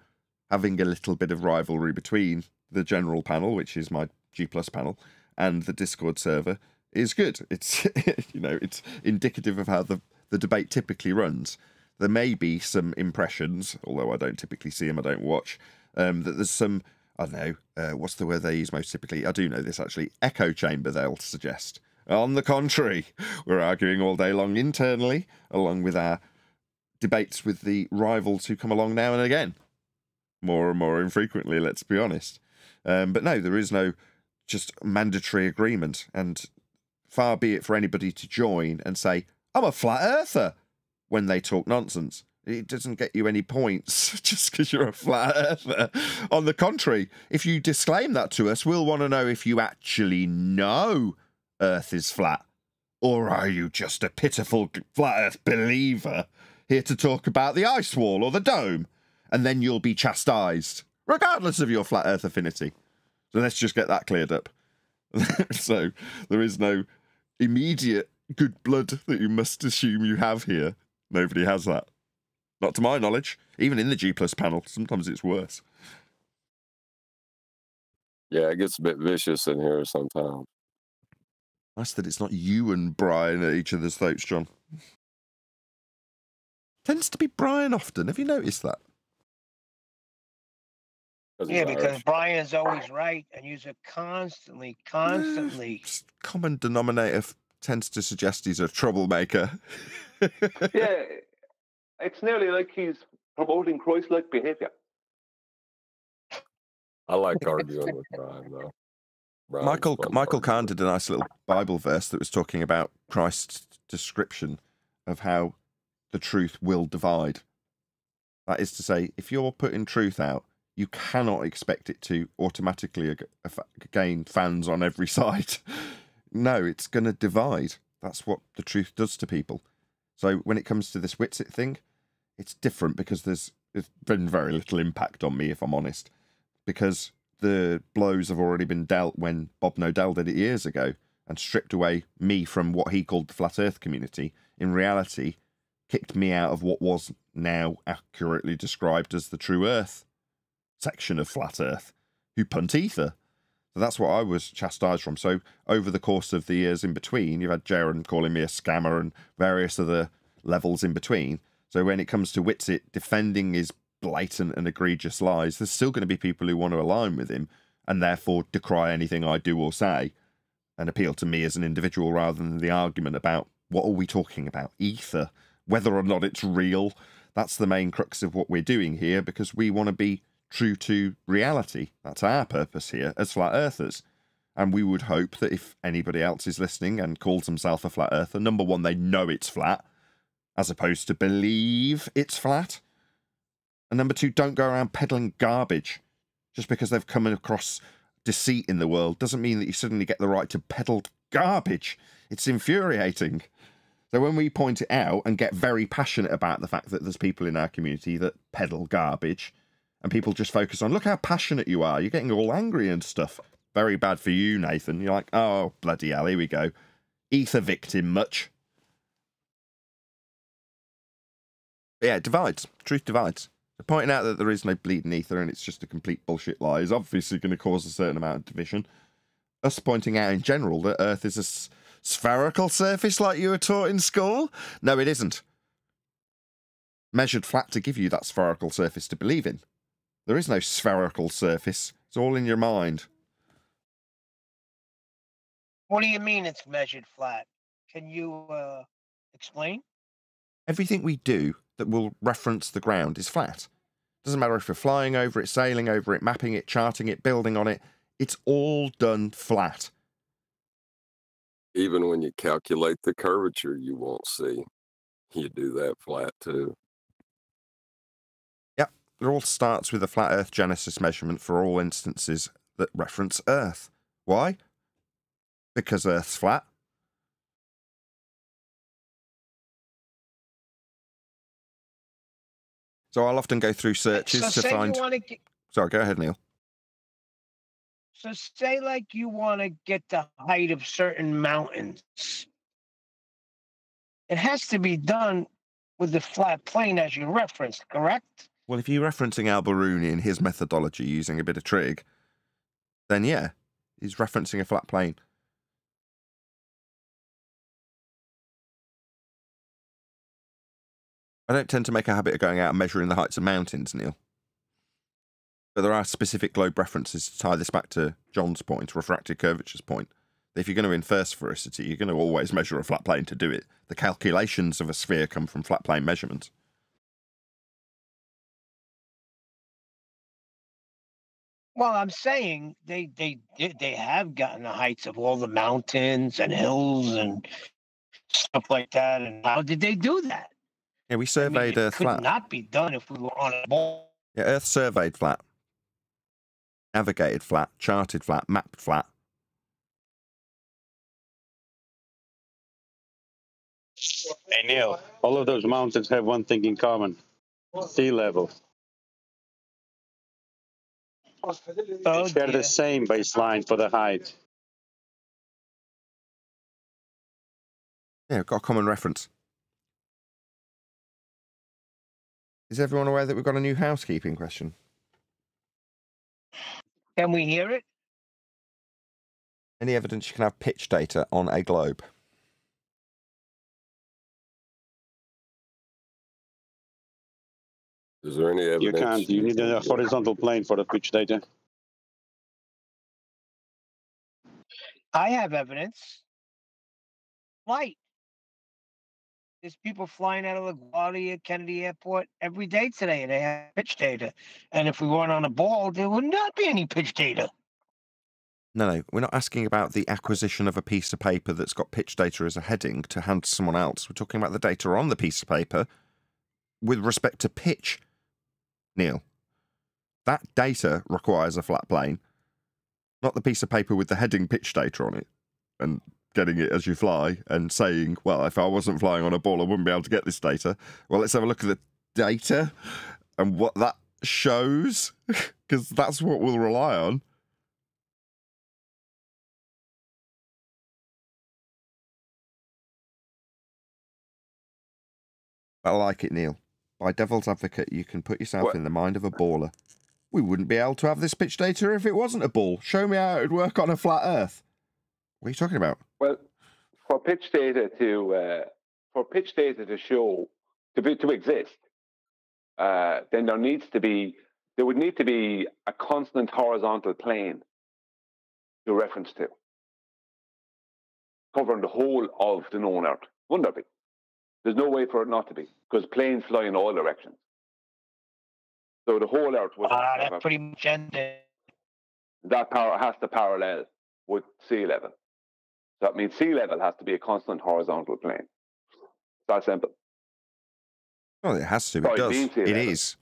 having a little bit of rivalry between the general panel, which is my G Plus panel, and the Discord server is good. It's it's indicative of how the debate typically runs. There may be some impressions, although I don't typically see them, I don't watch, that there's some, I don't know, what's the word they use most typically? I do know this actually, echo chamber they'll suggest. On the contrary, we're arguing all day long internally, along with our debates with the rivals who come along now and again. More and more infrequently, let's be honest. But no, there is no just mandatory agreement, and far be it for anybody to join and say, I'm a flat earther, when they talk nonsense. It doesn't get you any points just because you're a flat earther. On the contrary, if you disclaim that to us, we'll want to know if you actually know Earth is flat. Or are you just a pitiful flat Earth believer here to talk about the ice wall or the dome? And then you'll be chastised, regardless of your flat Earth affinity. So let's just get that cleared up. So there is no immediate good blood that you must assume you have here. Nobody has that. Not to my knowledge. Even in the G Plus panel, sometimes it's worse. Yeah, it gets a bit vicious in here sometimes. Nice that it's not you and Brian at each other's throats, John. Tends to be Brian often. Have you noticed that? Yeah, because Brian's always right, and you're constantly. Common denominator tends to suggest he's a troublemaker. Yeah, it's nearly like he's promoting Christ-like behavior. I like arguing with Brian, though. Michael Kahn did a nice little Bible verse that was talking about Christ's description of how the truth will divide. That is to say, if you're putting truth out, you cannot expect it to automatically gain fans on every side. No, it's going to divide. That's what the truth does to people. So when it comes to this Witsit thing, it's different because there's been very little impact on me, if I'm honest, because the blows have already been dealt when Bob Nodell did it years ago and stripped away me from what he called the Flat Earth community. In reality, kicked me out of what was now accurately described as the True Earth section of Flat Earth, who punt ether. So that's what I was chastised from. So over the course of the years in between, you've had Jaron calling me a scammer and various other levels in between. So when it comes to Witsit defending his blatant and egregious lies, there's still going to be people who want to align with him and therefore decry anything I do or say and appeal to me as an individual rather than the argument about what are we talking about? Ether, whether or not it's real. That's the main crux of what we're doing here, because we want to be true to reality. That's our purpose here as flat earthers. And we would hope that if anybody else is listening and calls himself a flat earther, number one, they know it's flat, as opposed to believe it's flat. And number two, don't go around peddling garbage. Just because they've come across deceit in the world doesn't mean that you suddenly get the right to peddle garbage. It's infuriating. So when we point it out and get very passionate about the fact that there's people in our community that peddle garbage, and people just focus on, look how passionate you are, you're getting all angry and stuff. Very bad for you, Nathan. You're like, oh, bloody hell, here we go. Ether victim much. But yeah, it divides. Truth divides. So pointing out that there is no bleeding ether and it's just a complete bullshit lie is obviously going to cause a certain amount of division. Us pointing out in general that Earth is a spherical surface like you were taught in school? No, it isn't. Measured flat to give you that spherical surface to believe in. There is no spherical surface. It's all in your mind. What do you mean it's measured flat? Can you explain? Everything we do that will reference the ground is flat. Doesn't matter if you're flying over it, sailing over it, mapping it, charting it, building on it. It's all done flat. Even when you calculate the curvature you won't see, you do that flat too. Yep, it all starts with a flat Earth genesis measurement for all instances that reference Earth. Why? Because Earth's flat. So I'll often go through searches to find... Sorry, go ahead, Neil. So say like you want to get the height of certain mountains. It has to be done with the flat plane as you referenced, correct? Well, if you're referencing Al-Biruni and his methodology using a bit of trig, then yeah, he's referencing a flat plane. I don't tend to make a habit of going out and measuring the heights of mountains, Neil. But there are specific globe references to tie this back to John's point, refracted curvature's point. That if you're going to infer sphericity, you're going to always measure a flat plane to do it. The calculations of a sphere come from flat plane measurements. Well, I'm saying they have gotten the heights of all the mountains and hills and stuff like that. And how did they do that? Yeah, we surveyed Earth flat. It could not be done if we were on a ball. Yeah, Earth surveyed flat. Navigated flat, charted flat, mapped flat. Hey Neil, all of those mountains have one thing in common: sea level. They share the same baseline for the height. Yeah, we've got a common reference. Is everyone aware that we've got a new housekeeping question? Can we hear it? Any evidence you can have pitch data on a globe? Is there any evidence? You can't. You need a horizontal plane for the pitch data. I have evidence. Light. There's people flying out of LaGuardia, Kennedy Airport every day today, and they have pitch data. And if we weren't on a ball, there would not be any pitch data. No, we're not asking about the acquisition of a piece of paper that's got pitch data as a heading to hand to someone else. We're talking about the data on the piece of paper with respect to pitch, Neil. That data requires a flat plane, not the piece of paper with the heading pitch data on it and getting it as you fly and saying, well, if I wasn't flying on a ball, I wouldn't be able to get this data. Well, let's have a look at the data and what that shows, because that's what we'll rely on. I like it, Neil. By devil's advocate, you can put yourself in the mind of a baller. We wouldn't be able to have this pitch data if it wasn't a ball. Show me how it would work on a flat Earth. What are you talking about? Well, for pitch data to show to exist, then there would need to be a constant horizontal plane to reference to, covering the whole of the known Earth. Wouldn't there be? There's no way for it not to be, because planes fly in all directions. So the whole Earth would have That pretty much ended. That power has to parallel with sea level. So that means sea level has to be a constant horizontal plane. It's that simple. Well, it has to. Sorry, it does. mean sea It level. is.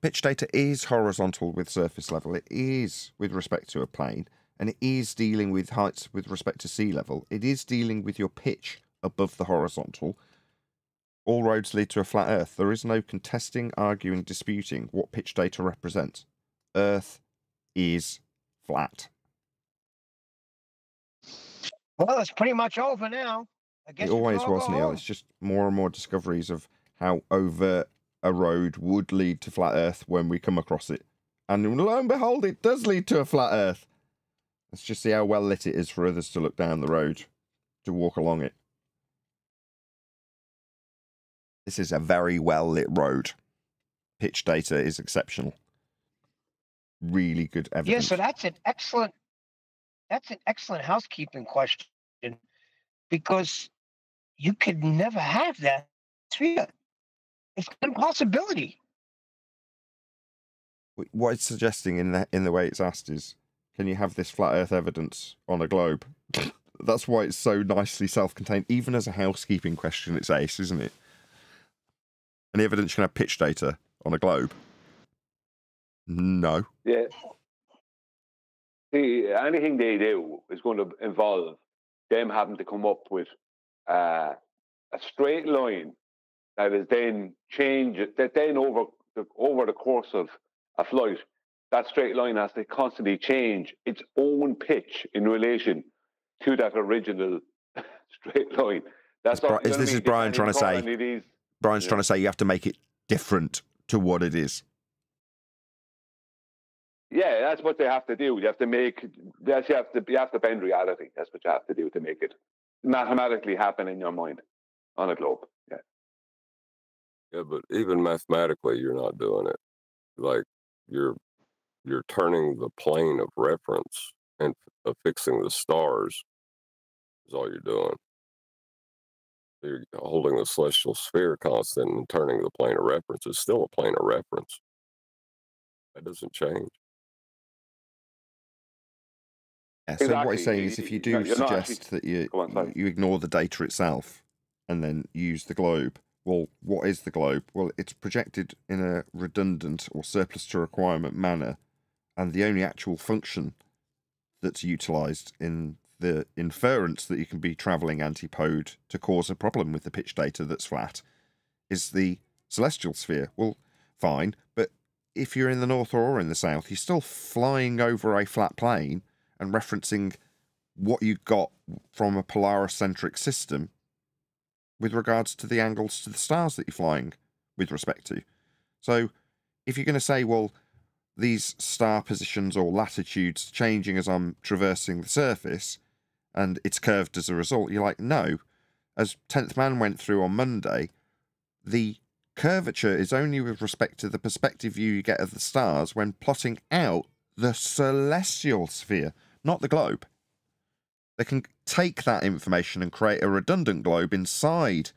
Pitch data is horizontal with surface level. It is with respect to a plane. And it is dealing with heights with respect to sea level. It is dealing with your pitch above the horizontal. All roads lead to a flat Earth. There is no contesting, arguing, disputing what pitch data represents. Earth is flat. Well, it's pretty much over now. I guess It always was, Neil. It's just more and more discoveries of how over a road would lead to flat Earth when we come across it. And lo and behold, it does lead to a flat Earth. Let's just see how well lit it is for others to look down the road, to walk along it. This is a very well lit road. Pitch data is exceptional. Really good evidence. Yeah, so that's an excellent housekeeping question, because you could never have that sphere. It's an impossibility. What it's suggesting in the way it's asked is, can you have this flat Earth evidence on a globe? That's why it's so nicely self-contained. Even as a housekeeping question, it's ace, isn't it? Any evidence you can have pitch data on a globe? No. Yeah. See, anything they do is going to involve them having to come up with a straight line that is then changed, that then over the course of a flight, that straight line has to constantly change its own pitch in relation to that original straight line. That's this is Brian trying to say. Brian's trying to say you have to make it different to what it is. Yeah, that's what they have to do. You have to bend reality. That's what you have to do to make it mathematically happen in your mind on a globe. Yeah. Yeah, but even mathematically, you're not doing it. Like you're turning the plane of reference and affixing the stars is all you're doing. You're holding the celestial sphere constant and turning the plane of reference. It's still a plane of reference. That doesn't change. Yeah, so what he's saying is if you do suggest that you ignore the data itself and then use the globe, well, what is the globe? Well, it's projected in a redundant or surplus to requirement manner, and the only actual function that's utilised in the inference that you can be travelling antipode to cause a problem with the pitch data that's flat is the celestial sphere. Well, fine, but if you're in the north or in the south, you're still flying over a flat plane and referencing what you got from a Polaris-centric system with regards to the angles to the stars that you're flying with respect to. So if you're going to say, well, these star positions or latitudes changing as I'm traversing the surface, and it's curved as a result. You're like, no. As 10th Man went through on Monday, the curvature is only with respect to the perspective view you get of the stars when plotting out the celestial sphere, not the globe. They can take that information and create a redundant globe inside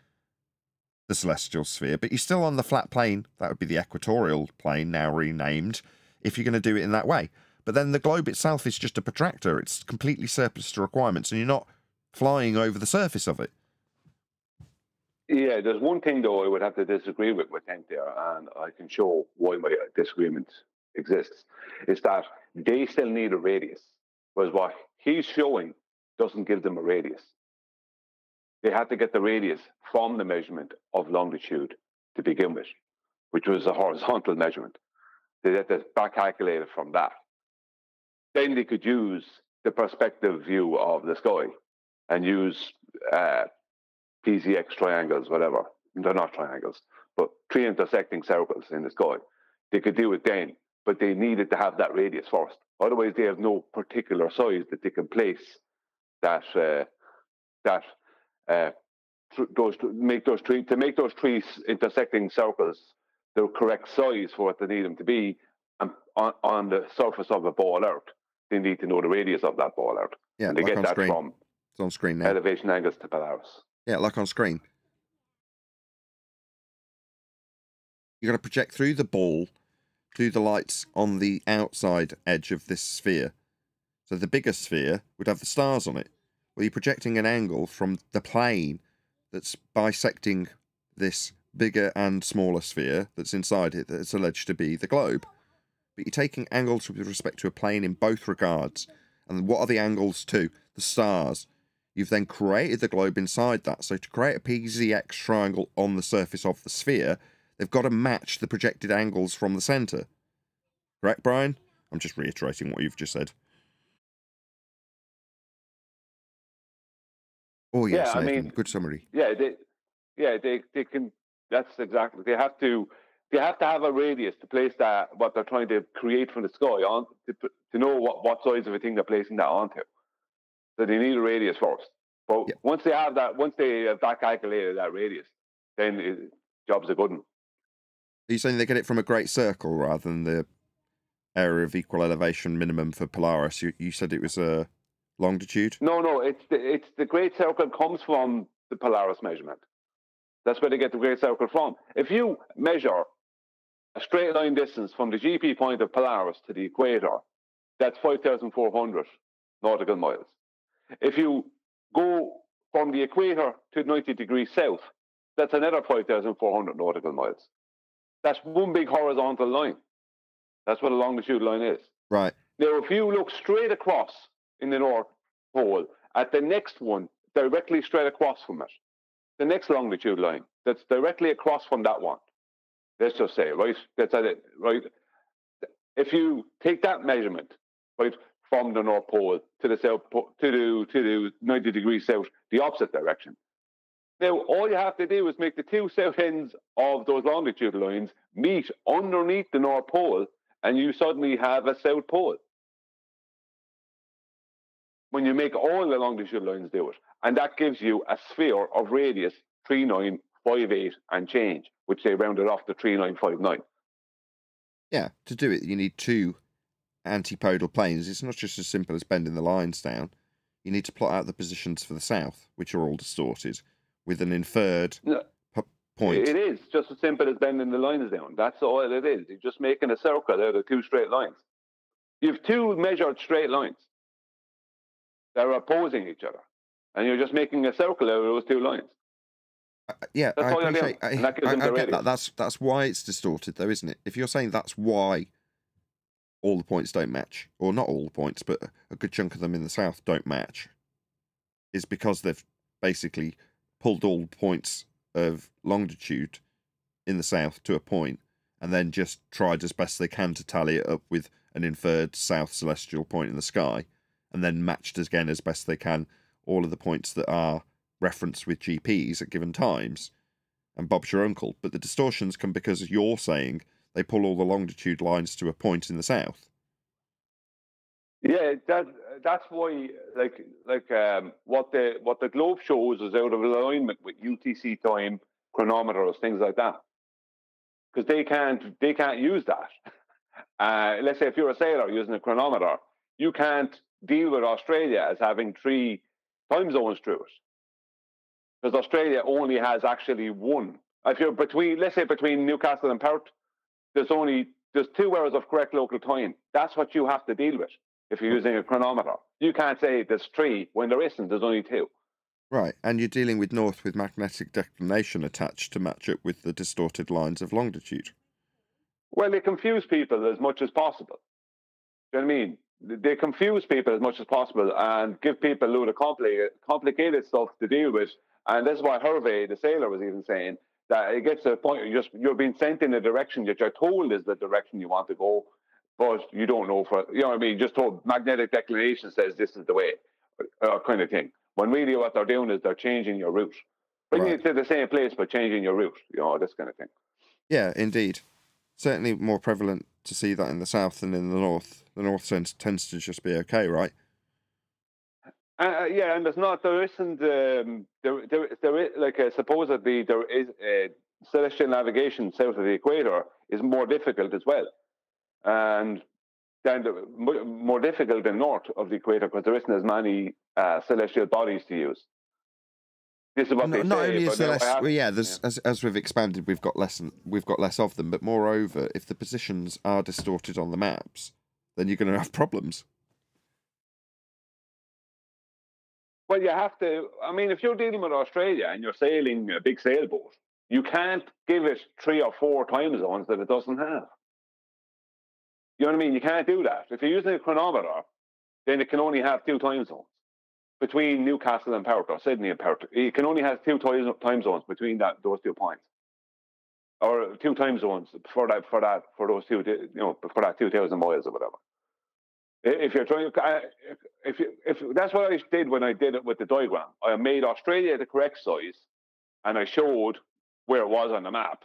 the celestial sphere, but you're still on the flat plane. That would be the equatorial plane, now renamed, if you're going to do it in that way. But then the globe itself is just a protractor. It's completely surplus to requirements, and you're not flying over the surface of it. Yeah, there's one thing, though, I would have to disagree with Tent there, and I can show why my disagreement exists, is that they still need a radius, whereas what he's showing doesn't give them a radius. They had to get the radius from the measurement of longitude to begin with, which was a horizontal measurement. They had to back calculate it from that. Then they could use the perspective view of the sky and use PZX triangles, whatever. They're not triangles, but three intersecting circles in the sky. They could do it then, but they needed to have that radius first. Otherwise, they have no particular size that they can place make those three intersecting circles the correct size for what they need them to be, and on the surface of a ball Earth, they need to know the radius of that ball Earth. Yeah, and they like get on that screen. from It's on screen now. elevation angles to Polaris. Yeah, like on screen. You've got to project through the ball to the lights on the outside edge of this sphere. So the bigger sphere would have the stars on it. Well, you're projecting an angle from the plane that's bisecting this bigger and smaller sphere that's inside it that's alleged to be the globe. But you're taking angles with respect to a plane in both regards. And what are the angles to? The stars. You've then created the globe inside that. So to create a PZX triangle on the surface of the sphere, they've got to match the projected angles from the centre. Correct, Brian? I'm just reiterating what you've just said. Oh, yes, Yeah, Nathan. I mean, Good summary. Yeah, they can. That's exactly. They have to have a radius to place that what they're trying to create from the sky on to know what size of a thing they're placing that onto. So they need a radius first. But once they have back calculated that radius, then job's a good one. Are you saying they get it from a great circle rather than the area of equal elevation minimum for Polaris? You said it was a longitude? No, it's the great circle comes from the Polaris measurement. That's where they get the great circle from. If you measure a straight line distance from the GP point of Polaris to the equator, that's 5,400 nautical miles. If you go from the equator to 90 degrees south, that's another 5,400 nautical miles. That's one big horizontal line. That's what a longitude line is. Right. Now, if you look straight across in the North Pole at the next one, directly straight across from it, the next longitude line that's directly across from that one, let's just say, right? That's it, right? If you take that measurement, right, from the North Pole to the South Pole, to the 90 degrees south, the opposite direction. Now, all you have to do is make the two south ends of those longitude lines meet underneath the North Pole, and you suddenly have a South Pole. When you make all the longitude lines do it. And that gives you a sphere of radius 3958 and change, which they rounded off to 3959. Yeah, to do it, you need two antipodal planes. It's not just as simple as bending the lines down. You need to plot out the positions for the south, which are all distorted, with an inferred point. It is just as simple as bending the lines down. That's all it is. You're just making a circle out of two straight lines. You have two measured straight lines that are opposing each other, and you're just making a circle out of those two lines. Yeah, that's I appreciate. I get that. That's why it's distorted, though, isn't it? If you're saying that's why all the points don't match, or not all the points, but a good chunk of them in the south don't match, is because they've basically pulled all the points of longitude in the south to a point, and then just tried as best they can to tally it up with an inferred south celestial point in the sky, and then matched again as best they can all of the points that are referenced with GPs at given times, and Bob's your uncle. But the distortions come because you're saying they pull all the longitude lines to a point in the south. Yeah, that's why what the globe shows is out of alignment with UTC time, chronometers, things like that, because they can't use that. Let's say if you're a sailor using a chronometer, you can't deal with Australia as having 3 time zones through it, because Australia only has actually one. If you're let's say between Newcastle and Perth, there's 2 hours of correct local time. That's what you have to deal with if you're using a chronometer. You can't say there's 3 when there isn't. There's only 2. Right, and you're dealing with north with magnetic declination attached to match up with the distorted lines of longitude. Well, they confuse people as much as possible. Do you know what I mean? They confuse people as much as possible and give people a load of complicated stuff to deal with. And this is why Hervé, the sailor, was even saying that it gets to a point where you're being sent in a direction that you're told is the direction you want to go, but you don't know you know what I mean? Just told magnetic declination says this is the way, kind of thing. When really what they're doing is they're changing your route. Bringing it to the same place, but changing your route, you know, this kind of thing. Yeah, indeed. Certainly more prevalent to see that in the south than in the north. The north tends to just be okay, right? Yeah, and there isn't, supposedly there is celestial navigation south of the equator is more difficult as well. And then more difficult than north of the equator because there isn't as many celestial bodies to use. This is what they say. Not only is there less, well, yeah, as we've expanded, we've got less of them. But moreover, if the positions are distorted on the maps, then you're going to have problems. Well, you have to. I mean, if you're dealing with Australia and you're sailing a big sailboat, you can't give it 3 or 4 time zones that it doesn't have. You know what I mean? You can't do that. If you're using a chronometer, then it can only have 2 time zones between Newcastle and Perth or Sydney and Perth. You can only have 2 time zones between those 2 points, or 2 time zones for those 2, you know, for that 2,000 miles or whatever. If you're trying, if that's what I did when I did it with the diagram, I made Australia the correct size, and I showed where it was on the map,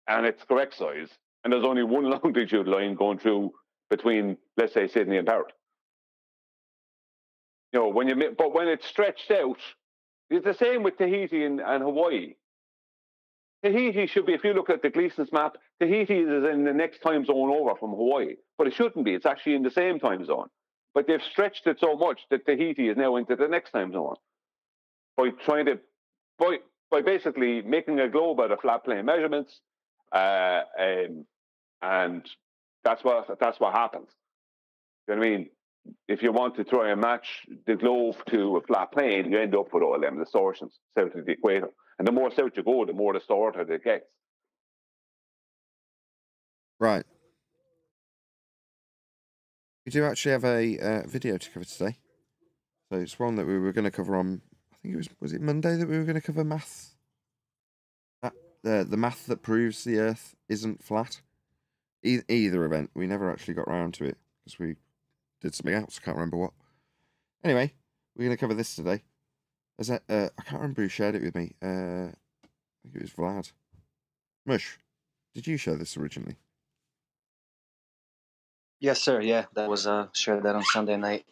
and it's correct size, and there's only one longitude line going through between, let's say, Sydney and Perth. You know, but when it's stretched out, it's the same with Tahiti and Hawaii. Tahiti should be, if you look at the Gleason's map, Tahiti is in the next time zone over from Hawaii, but it shouldn't be. It's actually in the same time zone. But they've stretched it so much that Tahiti is now into the next time zone by basically making a globe out of flat plane measurements, and that's what happens. You know what I mean? If you want to try and match the globe to a flat plane, you end up with all them distortions south of the equator. And the more south you go, the more distorted it gets. Right. We do actually have a video to cover today. So it's one that we were going to cover on, I think it was it Monday that we were going to cover math? The math that proves the Earth isn't flat. Either event. We never actually got around to it because we did something else. I can't remember what. Anyway, we're going to cover this today. I can't remember who shared it with me. I think it was Vlad. Mush, did you share this originally? Yes, sir. Yeah, that was shared that on Sunday night.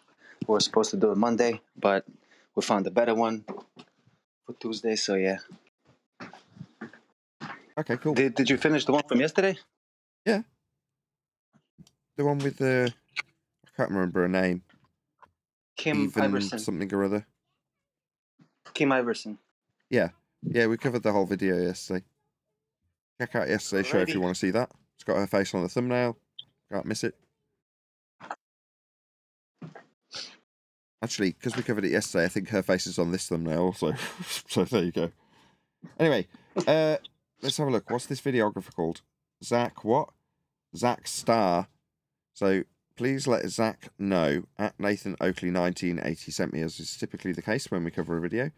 We were supposed to do it Monday, but we found a better one for Tuesday. So yeah. Okay, cool. Did you finish the one from yesterday? Yeah. The one with the I can't remember her name. Kim Iverson. Something or other. Kim Iverson. Yeah. Yeah, we covered the whole video yesterday. Check out yesterday's show if you want to see that. It's got her face on the thumbnail. Can't miss it. Actually, because we covered it yesterday, I think her face is on this thumbnail also. So there you go. Anyway, let's have a look. What's this videographer called? Zach what? Zach Star. So please let Zach know at Nathan Oakley 1980 sent me, as is typically the case when we cover a video.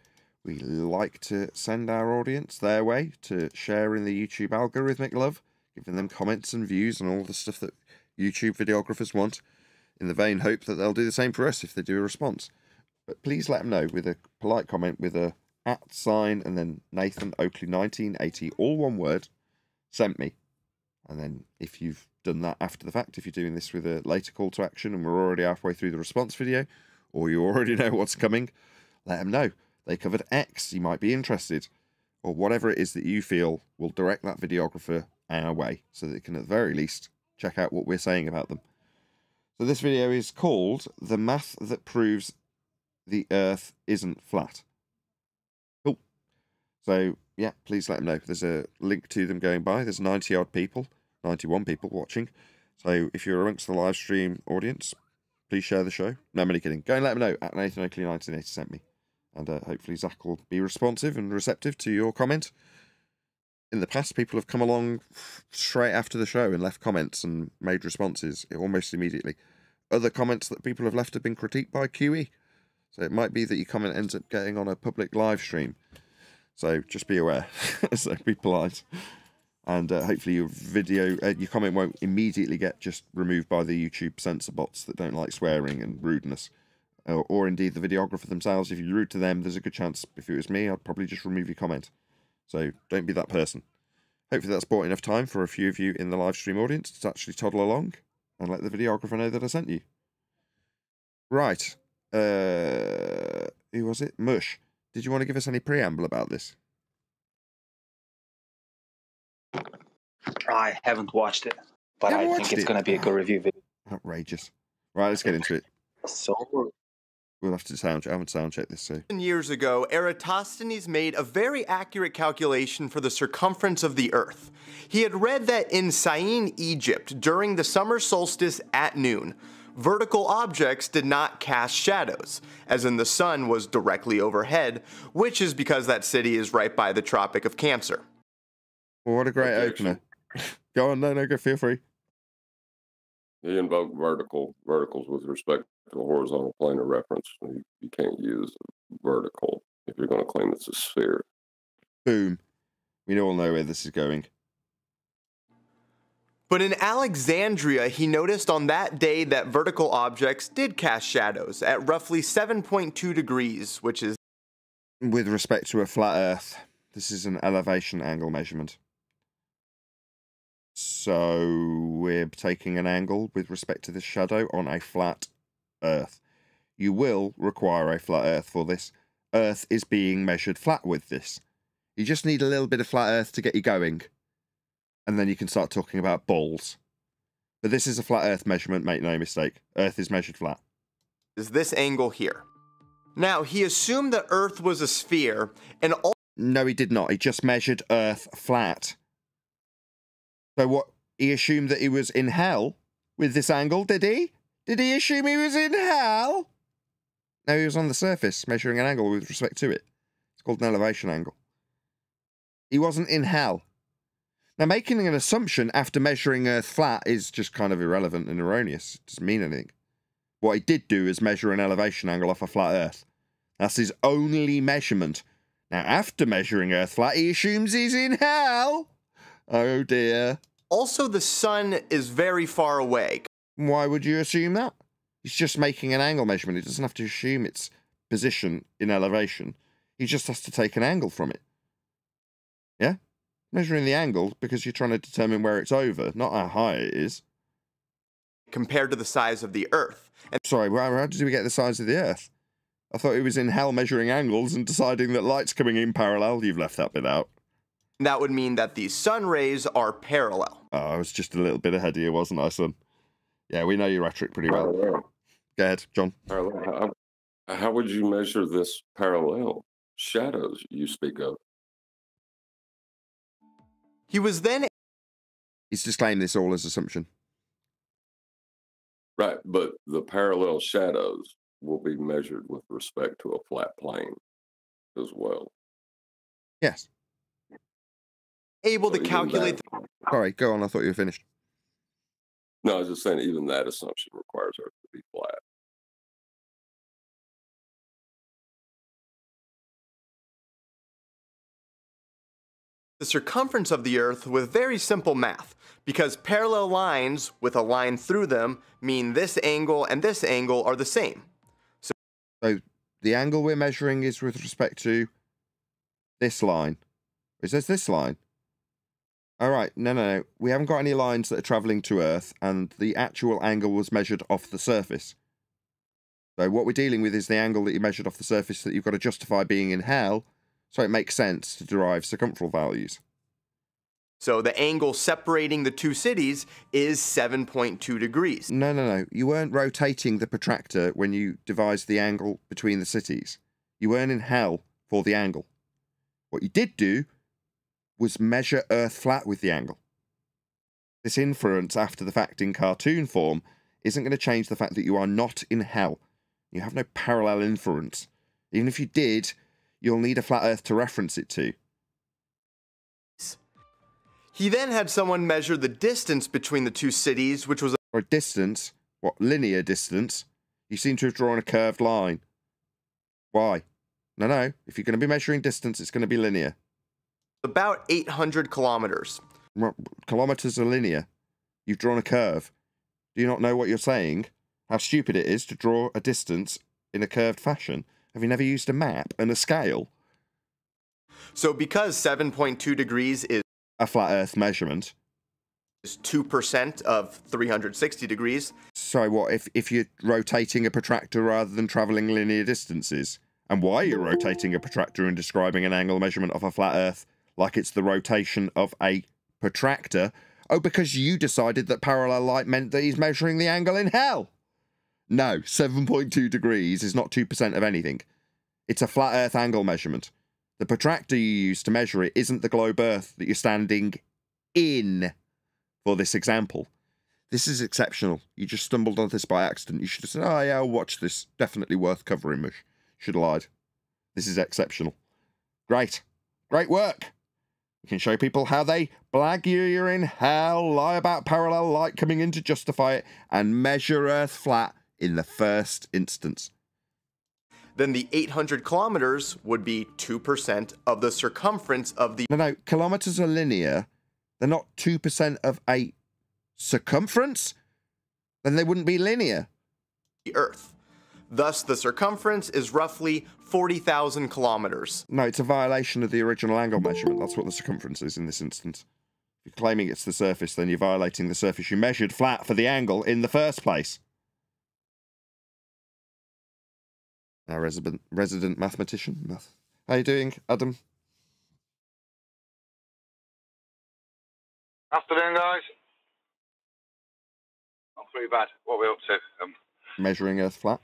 We like to send our audience their way to share in the YouTube algorithmic love, giving them comments and views and all the stuff that YouTube videographers want, in the vain hope that they'll do the same for us if they do a response. But please let them know with a polite comment with a @ and then Nathan Oakley 1980, all one word, sent me And then if you've done that after the fact, if you're doing this with a later call to action and we're already halfway through the response video, or you already know what's coming, let them know. They covered X, you might be interested, or whatever it is that you feel will direct that videographer our way, so that they can at the very least check out what we're saying about them. So this video is called The Math That Proves the Earth Isn't Flat. Cool. So, yeah, please let them know. There's a link to them going by. There's 90-odd people, 91 people watching. So if you're amongst the live stream audience, please share the show. No, I'm only kidding. Go and let them know at Nathan Oakley 1980 sent me. And hopefully Zach will be responsive and receptive to your comment. In the past, people have come along straight after the show and left comments and made responses almost immediately. Other comments that people have left have been critiqued by QE. So it might be that your comment ends up getting on a public live stream. So just be aware. So be polite. And hopefully your video, your comment won't immediately get just removed by the YouTube censor bots that don't like swearing and rudeness. Or indeed the videographer themselves. If you're rude to them, there's a good chance, if it was me, I'd probably just remove your comment. So don't be that person. Hopefully that's bought enough time for a few of you in the live stream audience to actually toddle along and let the videographer know that I sent you. Right. Who was it? Mush. Did you want to give us any preamble about this? I haven't watched it, but I think it's going to be a good review video. Outrageous. Right, let's get into it. So we'll have to I haven't sound checked this, so. Years ago, Eratosthenes made a very accurate calculation for the circumference of the Earth. He had read that in Syene, Egypt, during the summer solstice at noon, vertical objects did not cast shadows, as in the sun was directly overhead, which is because that city is right by the Tropic of Cancer. Well, what a great opener. Go on, no, go, feel free. He invoked verticals with respect to a horizontal plane of reference. You can't use vertical if you're going to claim it's a sphere. Boom. We all know where this is going. But in Alexandria, he noticed on that day that vertical objects did cast shadows at roughly 7.2 degrees, which is... With respect to a flat Earth, this is an elevation angle measurement. So we're taking an angle with respect to this shadow on a flat Earth. You will require a flat Earth for this. Earth is being measured flat with this. You just need a little bit of flat Earth to get you going. And then you can start talking about balls. But this is a flat Earth measurement, make no mistake. Earth is measured flat. Is this angle here. Now, he assumed that Earth was a sphere, and all... No, he did not. He just measured Earth flat. So what, he assumed that he was in hell with this angle, did he? Did he assume he was in hell? No, he was on the surface, measuring an angle with respect to it. It's called an elevation angle. He wasn't in hell. Now, making an assumption after measuring Earth flat is just kind of irrelevant and erroneous. It doesn't mean anything. What he did do is measure an elevation angle off a flat Earth. That's his only measurement. Now, after measuring Earth flat, he assumes he's in hell. Oh, dear. Also, the sun is very far away. Why would you assume that? He's just making an angle measurement. He doesn't have to assume its position in elevation. He just has to take an angle from it. Yeah? Measuring the angle because you're trying to determine where it's over, not how high it is. Compared to the size of the Earth. And sorry, how did we get the size of the Earth? I thought he was in hell measuring angles and deciding that light's coming in parallel. You've left that bit out. That would mean that the sun rays are parallel. Oh, I was just a little bit ahead of you, wasn't I, son? Yeah, we know your rhetoric pretty well. Go ahead, John. How would you measure this parallel? Shadows you speak of. He was then... He's disclaimed this all as assumption. Right, but the parallel shadows will be measured with respect to a flat plane as well. Yes. Able to calculate... Sorry, go on, I thought you were finished. No, I was just saying even that assumption requires Earth to be flat. The circumference of the Earth with very simple math, because parallel lines with a line through them mean this angle and this angle are the same. So the angle we're measuring is with respect to this line. It says this line. All right, no. We haven't got any lines that are travelling to Earth, and the actual angle was measured off the surface. So what we're dealing with is the angle that you measured off the surface that you've got to justify being in hell, so it makes sense to derive circumferential values. So the angle separating the two cities is 7.2 degrees. No. You weren't rotating the protractor when you devised the angle between the cities. You weren't in hell for the angle. What you did do was measure Earth flat with the angle. This inference after the fact in cartoon form isn't going to change the fact that you are not in hell. You have no parallel inference. Even if you did, you'll need a flat Earth to reference it to. He then had someone measure the distance between the two cities, which was a distance? What, linear distance? You seem to have drawn a curved line. Why? No. If you're going to be measuring distance, it's going to be linear. About 800 kilometers. Kilometers are linear. You've drawn a curve. Do you not know what you're saying? How stupid it is to draw a distance in a curved fashion? Have you never used a map and a scale? So because 7.2 degrees is a flat Earth measurement, is 2% of 360 degrees. So what, if you're rotating a protractor rather than travelling linear distances? And why you're rotating a protractor and describing an angle measurement of a flat Earth like it's the rotation of a protractor? Oh, because you decided that parallel light meant that he's measuring the angle in hell. No, 7.2 degrees is not 2% of anything. It's a flat Earth angle measurement. The protractor you use to measure it isn't the globe Earth that you're standing in for this example. This is exceptional. You just stumbled on this by accident. You should have said, oh yeah, I'll watch this. Definitely worth covering, Mush. Should have lied. This is exceptional. Great. Great work. You can show people how they blag you're in hell, lie about parallel light coming in to justify it, and measure Earth flat in the first instance. Then the 800 kilometers would be 2% of the circumference of the... No, kilometers are linear. They're not 2% of a circumference? Then they wouldn't be linear. The Earth. Thus, the circumference is roughly 40,000 kilometers. No, it's a violation of the original angle measurement. That's what the circumference is in this instance. If you're claiming it's the surface, then you're violating the surface you measured flat for the angle in the first place. Our resident mathematician. How you doing, Adam? Afternoon, guys. Not pretty bad. What are we up to? Measuring Earth flat.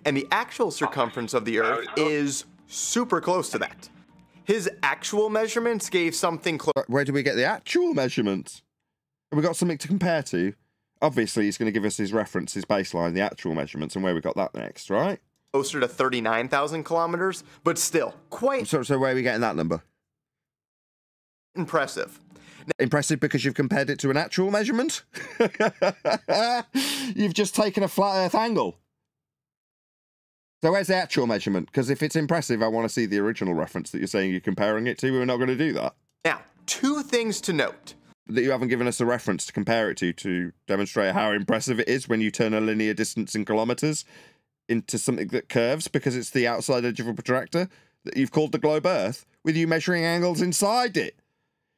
And the actual circumference of the Earth is super close to that. His actual measurements gave something close. Where do we get the actual measurements? Have we got something to compare to? Obviously, he's going to give us his reference, his baseline, the actual measurements, and where we got that next, right? Closer to 39,000 kilometers, but still quite... So where are we getting that number? Impressive. Impressive because you've compared it to an actual measurement? You've just taken a flat Earth angle. So where's the actual measurement? Because if it's impressive, I want to see the original reference that you're saying you're comparing it to. We're not going to do that. Now, two things to note. That you haven't given us a reference to compare it to demonstrate how impressive it is when you turn a linear distance in kilometers into something that curves because it's the outside edge of a protractor that you've called the globe Earth, with you measuring angles inside it.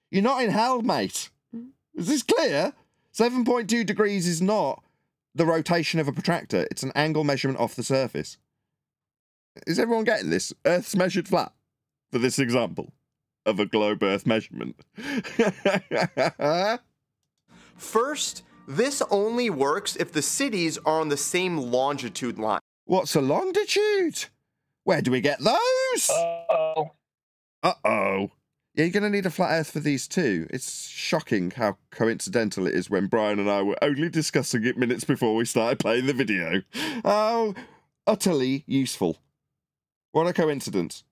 You're not in hell, mate. Is this clear? 7.2 degrees is not the rotation of a protractor. It's an angle measurement off the surface. Is everyone getting this? Earth's measured flat for this example of a globe Earth measurement. First, this only works if the cities are on the same longitude line. What's a longitude? Where do we get those? Uh-oh. Uh-oh. Yeah, you're going to need a flat Earth for these too. It's shocking how coincidental it is when Brian and I were only discussing it minutes before we started playing the video. How utterly useful. What a coincidence.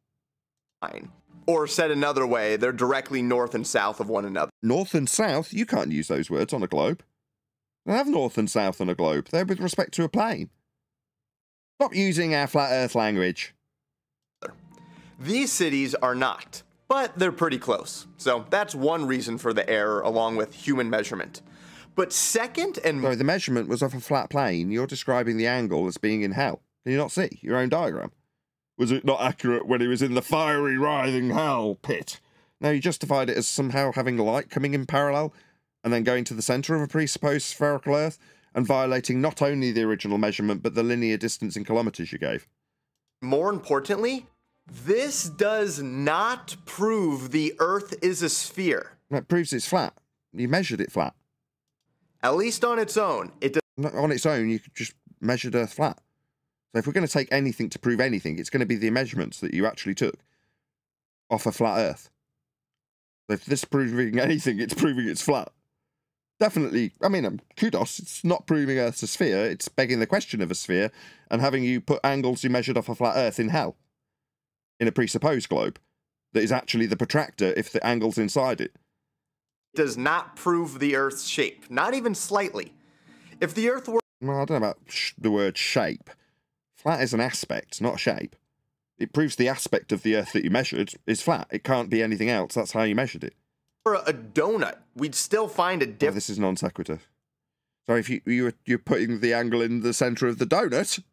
Fine. Or said another way, they're directly north and south of one another. North and south? You can't use those words on a globe. They have north and south on a globe. They're with respect to a plane. Stop using our flat Earth language. These cities are not, but they're pretty close. So that's one reason for the error, along with human measurement. But second and... Sorry, the measurement was off a flat plane. You're describing the angle as being in hell. Can you not see your own diagram? Was it not accurate when he was in the fiery, writhing hell pit? No, you justified it as somehow having light coming in parallel and then going to the centre of a presupposed spherical Earth and violating not only the original measurement but the linear distance in kilometres you gave. More importantly, this does not prove the Earth is a sphere. It proves it's flat. You measured it flat. At least on its own. On its own, you could just measure Earth flat. So if we're going to take anything to prove anything, it's going to be the measurements that you actually took off a flat Earth. So if this is proving anything, it's proving it's flat. Definitely, I mean, kudos. It's not proving Earth's a sphere. It's begging the question of a sphere and having you put angles you measured off a flat Earth in hell. In a presupposed globe. That is actually the protractor if the angle's inside it. Does not prove the Earth's shape. Not even slightly. If the Earth were... Well, I don't know about the word shape. Flat is an aspect, not a shape. It proves the aspect of the Earth that you measured is flat. It can't be anything else. That's how you measured it. For a donut, we'd still find a difference. This is non sequitur. So if you're putting the angle in the centre of the donut,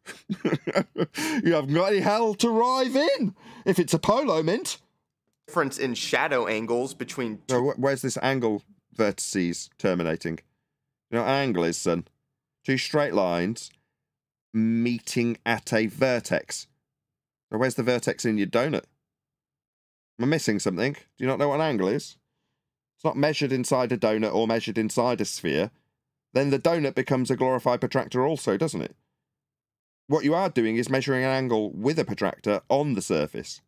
you haven't got any hell to rive in. If it's a polo mint. Difference in shadow angles between... So where's this angle vertices terminating? You know what an angle is, son? Two straight lines meeting at a vertex. So where's the vertex in your donut? Am I missing something? Do you not know what an angle is? It's not measured inside a donut or measured inside a sphere. Then the donut becomes a glorified protractor also, doesn't it? What you are doing is measuring an angle with a protractor on the surface.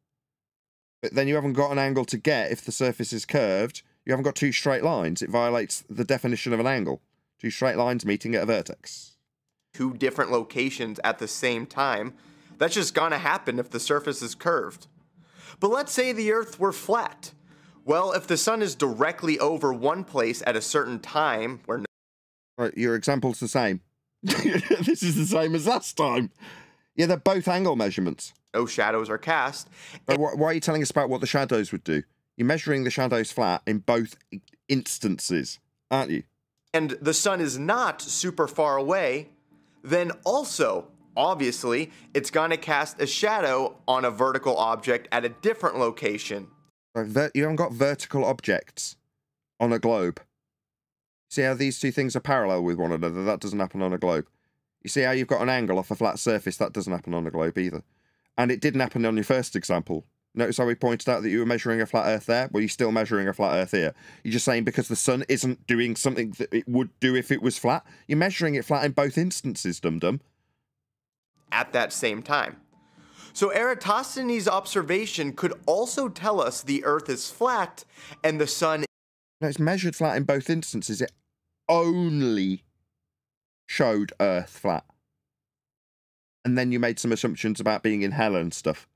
But then you haven't got an angle to get if the surface is curved. You haven't got two straight lines. It violates the definition of an angle. Two straight lines meeting at a vertex. Two different locations at the same time. That's just gonna happen if the surface is curved. But let's say the Earth were flat. Well, if the sun is directly over one place at a certain time where... Right, your example's the same. This is the same as last time. Yeah, they're both angle measurements. No shadows are cast. Why are you telling us about what the shadows would do? You're measuring the shadows flat in both instances, aren't you? And the sun is not super far away, then also, obviously, it's going to cast a shadow on a vertical object at a different location. You haven't got vertical objects on a globe. See how these two things are parallel with one another? That doesn't happen on a globe. You see how you've got an angle off a flat surface? That doesn't happen on a globe either. And it didn't happen on your first example. Notice how we pointed out that you were measuring a flat Earth there? Well, you're still measuring a flat Earth here. You're just saying because the sun isn't doing something that it would do if it was flat. You're measuring it flat in both instances, dum-dum. At that same time. So Eratosthenes' observation could also tell us the Earth is flat and the sun... No, it's measured flat in both instances. It only showed Earth flat. And then you made some assumptions about being in hell and stuff.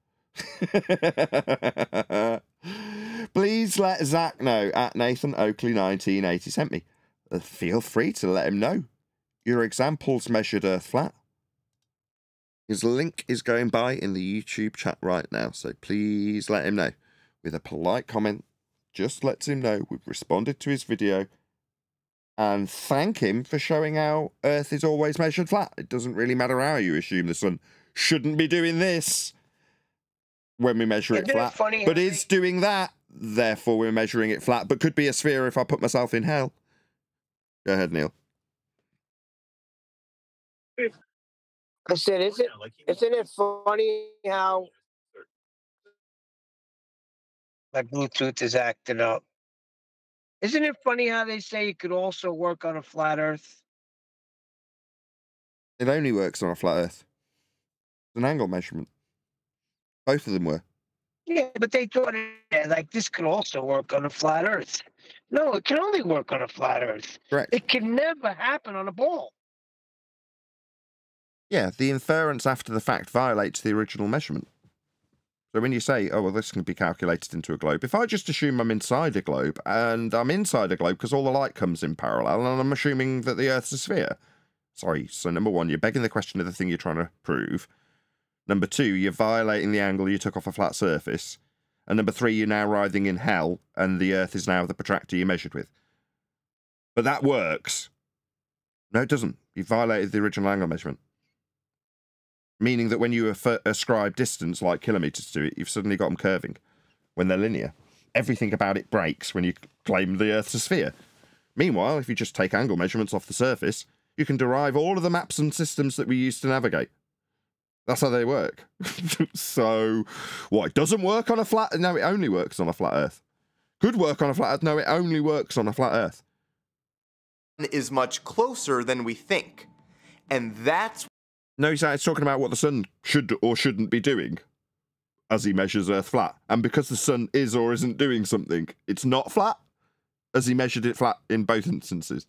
Please let Zach know at Nathan Oakley 1980 sent me. Feel free to let him know. Your examples measured Earth flat. His link is going by in the YouTube chat right now, so please let him know. With a polite comment, just lets him know we've responded to his video and thank him for showing how Earth is always measured flat. It doesn't really matter how you assume the sun shouldn't be doing this when we measure it flat, but is doing that, therefore we're measuring it flat, but could be a sphere if I put myself in hell. Go ahead, Neil. I said, isn't it funny how my Bluetooth is acting up? Isn't it funny how they say you could also work on a flat Earth? It only works on a flat Earth. It's an angle measurement. Both of them were. Yeah, but they thought like this could also work on a flat Earth. No, it can only work on a flat Earth. Correct. It can never happen on a ball. Yeah, the inference after the fact violates the original measurement. So when you say, oh, well, this can be calculated into a globe, if I just assume I'm inside a globe, and I'm inside a globe because all the light comes in parallel, and I'm assuming that the Earth's a sphere. Sorry, so number one, you're begging the question of the thing you're trying to prove. Number two, you're violating the angle you took off a flat surface. And number three, you're now writhing in hell, and the Earth is now the protractor you measured with. But that works. No, it doesn't. You violated the original angle measurement. Meaning that when you ascribe distance like kilometres to it, you've suddenly got them curving when they're linear. everything about it breaks when you claim the Earth's a sphere. Meanwhile, if you just take angle measurements off the surface, you can derive all of the maps and systems that we use to navigate. That's how they work. So, what, it doesn't work on a flat? No, it only works on a flat Earth. Could work on a flat Earth? No, it only works on a flat Earth. Is much closer than we think. And that's... No, he's talking about what the sun should or shouldn't be doing as he measures Earth flat. And because the sun is or isn't doing something, it's not flat, as he measured it flat in both instances.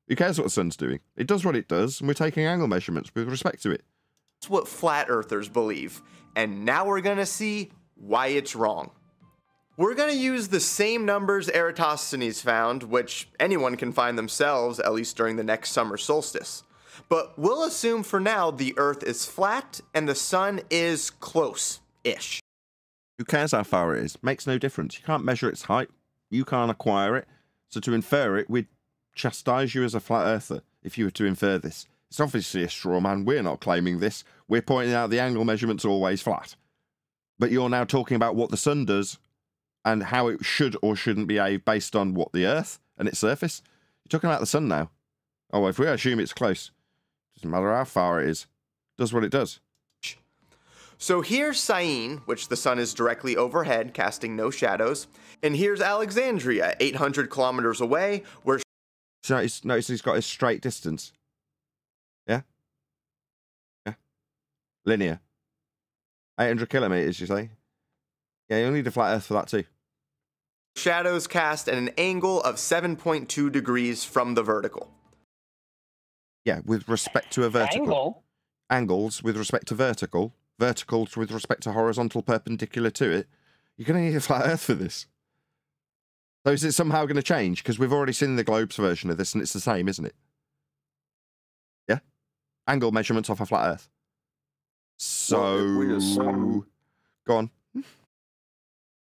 Who cares what the sun's doing? It does what it does, and we're taking angle measurements with respect to it. That's what flat earthers believe. And now we're going to see why it's wrong. We're going to use the same numbers Eratosthenes found, which anyone can find themselves, at least during the next summer solstice. But we'll assume for now the Earth is flat and the sun is close-ish. Who cares how far it is? Makes no difference. You can't measure its height. You can't acquire it. So to infer it, we'd chastise you as a flat earther if you were to infer this. It's obviously a straw man. We're not claiming this. We're pointing out the angle measurement's always flat. But you're now talking about what the sun does and how it should or shouldn't behave based on what the Earth and its surface. You're talking about the sun now. Oh, if we assume it's close, doesn't matter how far it is, it does what it does. So here's Syene, which the sun is directly overhead, casting no shadows. And here's Alexandria, 800 kilometers away, where... So notice he's got his straight distance. Yeah? Yeah. Linear. 800 kilometers, you say? Yeah, you'll need a flat Earth for that too. Shadows cast at an angle of 7.2 degrees from the vertical. Yeah, with respect to a vertical. Angles with respect to vertical. Verticals with respect to horizontal perpendicular to it. You're going to need a flat Earth for this. So is it somehow going to change? Because we've already seen the globe's version of this and it's the same, isn't it? Yeah? Angle measurements off a flat Earth. So... Well, if we assume... Go on.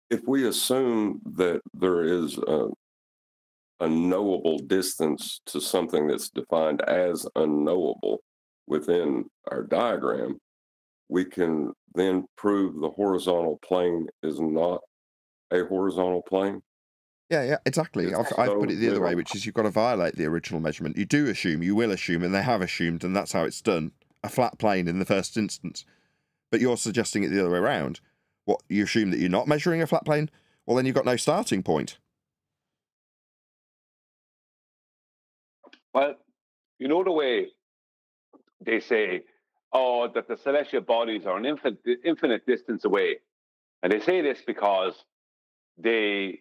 If we assume that there is a knowable distance to something that's defined as unknowable within our diagram, we can then prove the horizontal plane is not a horizontal plane. Yeah, exactly. I've put it the other way, which is you've got to violate the original measurement. You do assume, you will assume, and they have assumed, and that's how it's done, a flat plane in the first instance. But you're suggesting it the other way around. What, you assume that you're not measuring a flat plane? Well, then you've got no starting point. Well, you know the way they say, oh, that the celestial bodies are an infinite distance away. And they say this because they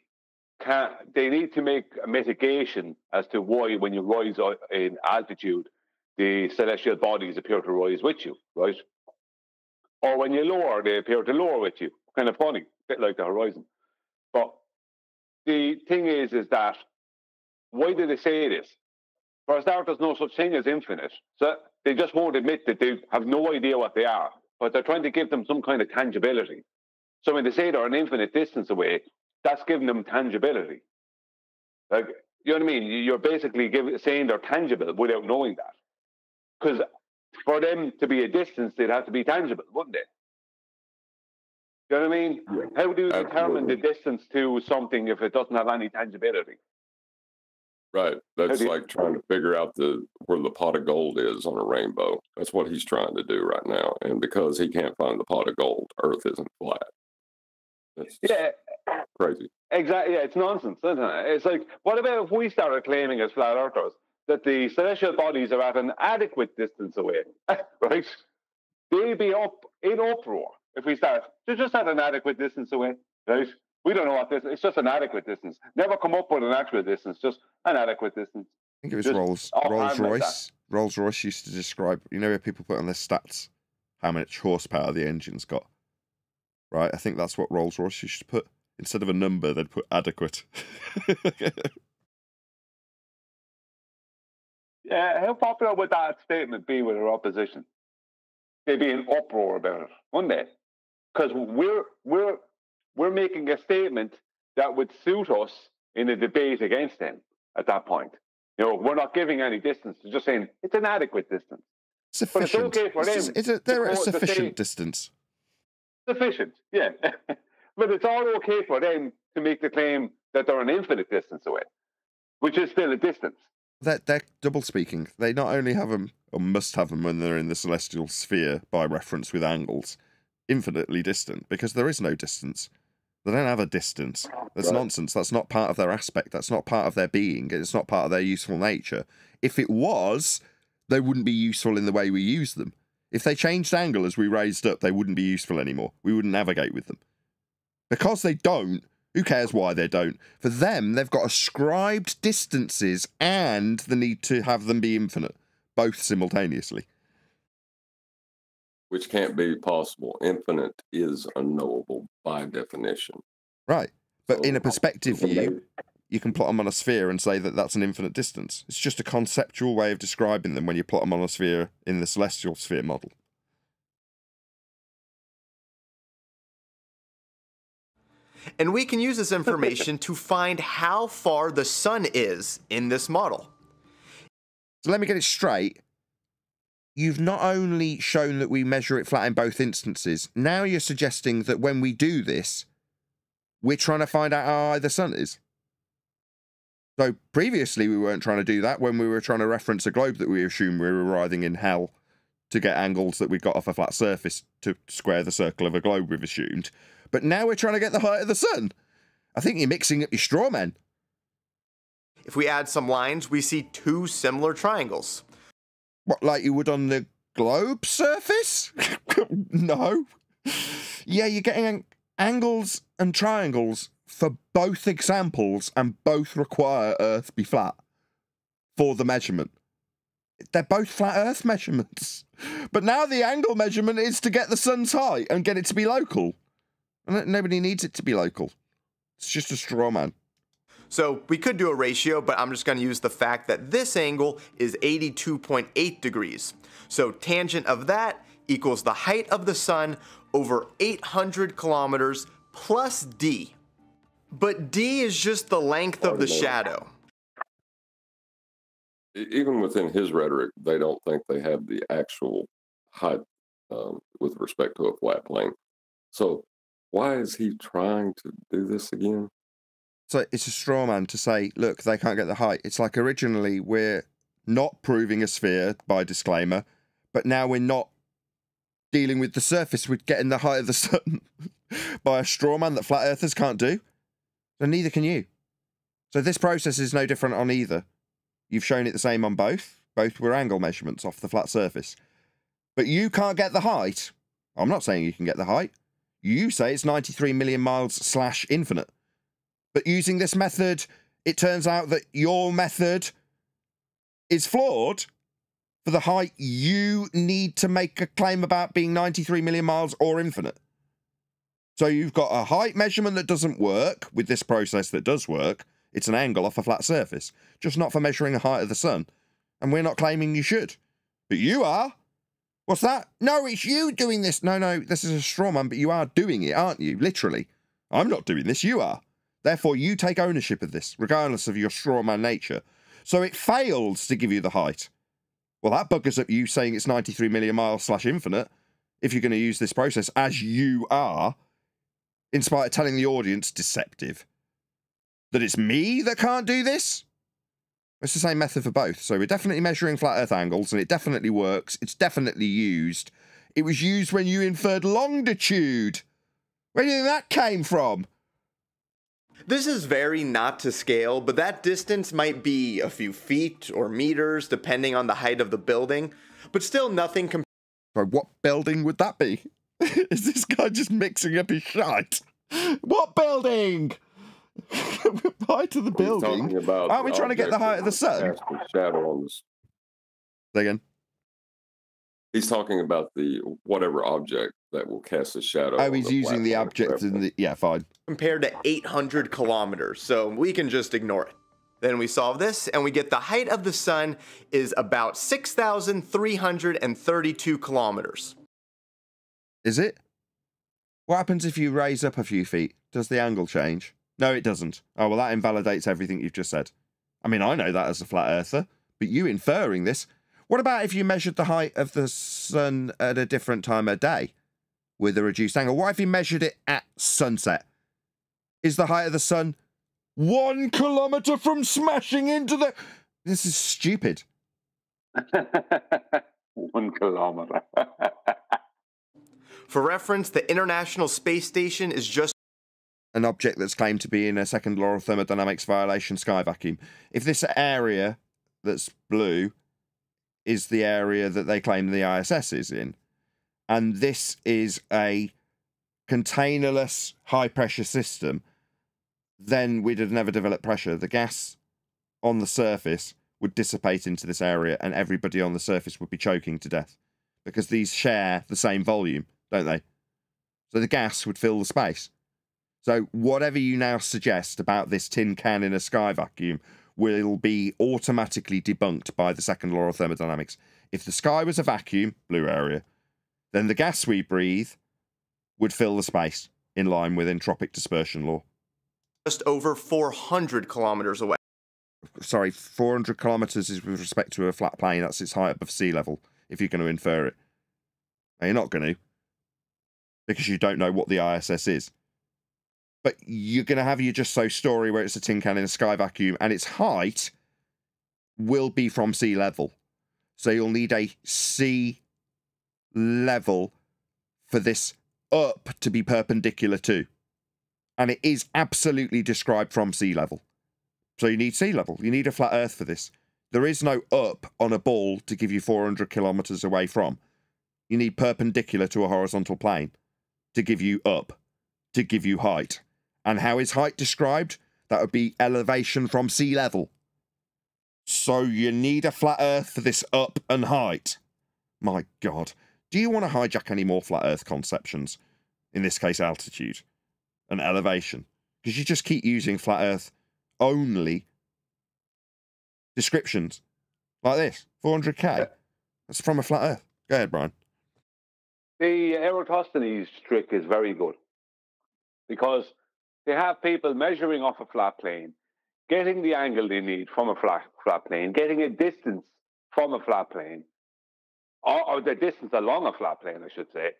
need to make a mitigation as to why when you rise in altitude, the celestial bodies appear to rise with you, right? Or when you lower, they appear to lower with you. Kind of funny, a bit like the horizon. But the thing is that, why do they say this? For a start, there's no such thing as infinite. So they just won't admit that they have no idea what they are. But they're trying to give them some kind of tangibility. So when they say they're an infinite distance away, that's giving them tangibility. Like, you know what I mean? You're basically saying they're tangible without knowing that. Because for them to be a distance, they'd have to be tangible, wouldn't they? You know what I mean? Yeah, how do you determine the distance to something if it doesn't have any tangibility? Right. That's like trying to figure out where the pot of gold is on a rainbow. That's what he's trying to do right now. And because he can't find the pot of gold, Earth isn't flat. That's crazy. Exactly. Yeah, it's nonsense, isn't it? It's like, what about if we started claiming as flat earthers that the celestial bodies are at an adequate distance away, right? They'd be up in uproar if we start. They're just at an adequate distance away, right? We don't know what this is. It's just an adequate distance. Never come up with an actual distance, just an adequate distance. I think it was Rolls-Royce. Rolls-Royce used to describe, you know, where people put on their stats how much horsepower the engine's got. Right? I think that's what Rolls-Royce used to put. Instead of a number, they'd put adequate. Yeah, how popular would that statement be with our opposition? They'd be in uproar about it, wouldn't they? Because we're making a statement that would suit us in a debate against them at that point. You know, we're not giving any distance. We're just saying it's an adequate distance. Sufficient. But it's okay for them. They're at a sufficient distance. Sufficient, yeah. But it's all okay for them to make the claim that they're an infinite distance away, which is still a distance. They're double speaking. They not only have them, or must have them when they're in the celestial sphere by reference with angles, infinitely distant, because there is no distance. They don't have a distance. That's nonsense. That's not part of their aspect. That's not part of their being. It's not part of their useful nature. If it was, they wouldn't be useful in the way we use them. If they changed angle as we raised up, they wouldn't be useful anymore. We wouldn't navigate with them. Because they don't, who cares why they don't? For them, they've got ascribed distances and the need to have them be infinite, both simultaneously. Which can't be possible. Infinite is unknowable by definition. Right. But in a perspective view, you can plot them on a sphere and say that that's an infinite distance. It's just a conceptual way of describing them when you plot them on a sphere in the celestial sphere model. And we can use this information to find how far the sun is in this model. So let me get it straight. You've not only shown that we measure it flat in both instances, now you're suggesting that when we do this, we're trying to find out how high the sun is. So previously we weren't trying to do that when we were trying to reference a globe that we assumed we were riding in hell to get angles that we got off a flat surface to square the circle of a globe we've assumed. But now we're trying to get the height of the sun. I think you're mixing up your straw men. If we add some lines, we see two similar triangles. What, like you would on the globe surface? No. Yeah, you're getting angles and triangles for both examples, and both require Earth be flat for the measurement. They're both flat Earth measurements. But now the angle measurement is to get the sun's height and get it to be local. And nobody needs it to be local. It's just a straw man. So we could do a ratio, but I'm just going to use the fact that this angle is 82.8 degrees. So tangent of that equals the height of the sun over 800 kilometers plus d. But d is just the length of the shadow. Even within his rhetoric, they don't think they have the actual height with respect to a flat plane. So why is he trying to do this again? So it's a straw man to say, look, they can't get the height. It's like originally we're not proving a sphere by disclaimer, but now we're not dealing with the surface. We're getting the height of the sun by a straw man that flat earthers can't do. So neither can you. So this process is no different on either. You've shown it the same on both. Both were angle measurements off the flat surface. But you can't get the height. I'm not saying you can get the height. You say it's 93 million miles / infinite. But using this method, it turns out that your method is flawed for the height you need to make a claim about being 93 million miles or infinite. So you've got a height measurement that doesn't work with this process that does work. It's an angle off a flat surface, just not for measuring the height of the sun. And we're not claiming you should. But you are. What's that? No, it's you doing this. No, this is a straw man, but you are doing it, aren't you? Literally. I'm not doing this, you are. Therefore, you take ownership of this, regardless of your straw man nature. So it fails to give you the height. Well, that buggers up you saying it's 93 million miles / infinite, if you're going to use this process as you are, in spite of telling the audience, deceptive, that it's me that can't do this? It's the same method for both. So we're definitely measuring flat earth angles, and it definitely works. It's definitely used. It was used when you inferred longitude. Where do you think that came from? This is very not to scale, but that distance might be a few feet or meters, depending on the height of the building, but still nothing compared. So what building would that be? Is this guy just mixing up his shite? What building? Height of the building? Aren't we trying to get the height of the sun? Shadow on this. Say again. He's talking about the whatever object that will cast a shadow. Oh, he's using the object in the... Yeah, fine. Compared to 800 kilometers, so we can just ignore it. Then we solve this, and we get the height of the sun is about 6,332 kilometers. Is it? What happens if you raise up a few feet? Does the angle change? No, it doesn't. Oh, well, that invalidates everything you've just said. I mean, I know that as a flat earther, but you inferring this... What about if you measured the height of the sun at a different time of day with a reduced angle? What if you measured it at sunset? is the height of the sun 1 kilometre from smashing into the... This is stupid. 1 kilometre. For reference, the International Space Station is just an object that's claimed to be in a second law of thermodynamics violation sky vacuum. If this area that's blue is the area that they claim the ISS is in, and this is a containerless high-pressure system, then we'd have never developed pressure. The gas on the surface would dissipate into this area, and everybody on the surface would be choking to death, because these share the same volume, don't they? So the gas would fill the space. So whatever you now suggest about this tin can in a sky vacuum will be automatically debunked by the second law of thermodynamics. If the sky was a vacuum, blue area, then the gas we breathe would fill the space in line with entropic dispersion law. Just over 400 kilometers away. Sorry, 400 kilometers is with respect to a flat plane. That's its height above sea level, if you're going to infer it. Now, you're not going to, because you don't know what the ISS is. But you're going to have your just so story where it's a tin can in a sky vacuum, and its height will be from sea level. So you'll need a sea level for this up to be perpendicular to. And it is absolutely described from sea level. So you need sea level. You need a flat earth for this. There is no up on a ball to give you 400 kilometers away from. You need perpendicular to a horizontal plane to give you up, to give you height. And how is height described? That would be elevation from sea level. So you need a flat earth for this up and height. My God. Do you want to hijack any more flat earth conceptions? In this case, altitude and elevation. Because you just keep using flat earth only descriptions. Like this. 400k. That's from a flat earth. Go ahead, Brian. The Eratosthenes trick is very good. Because they have people measuring off a flat plane, getting the angle they need from a flat plane, getting a distance from a flat plane, or the distance along a flat plane, I should say.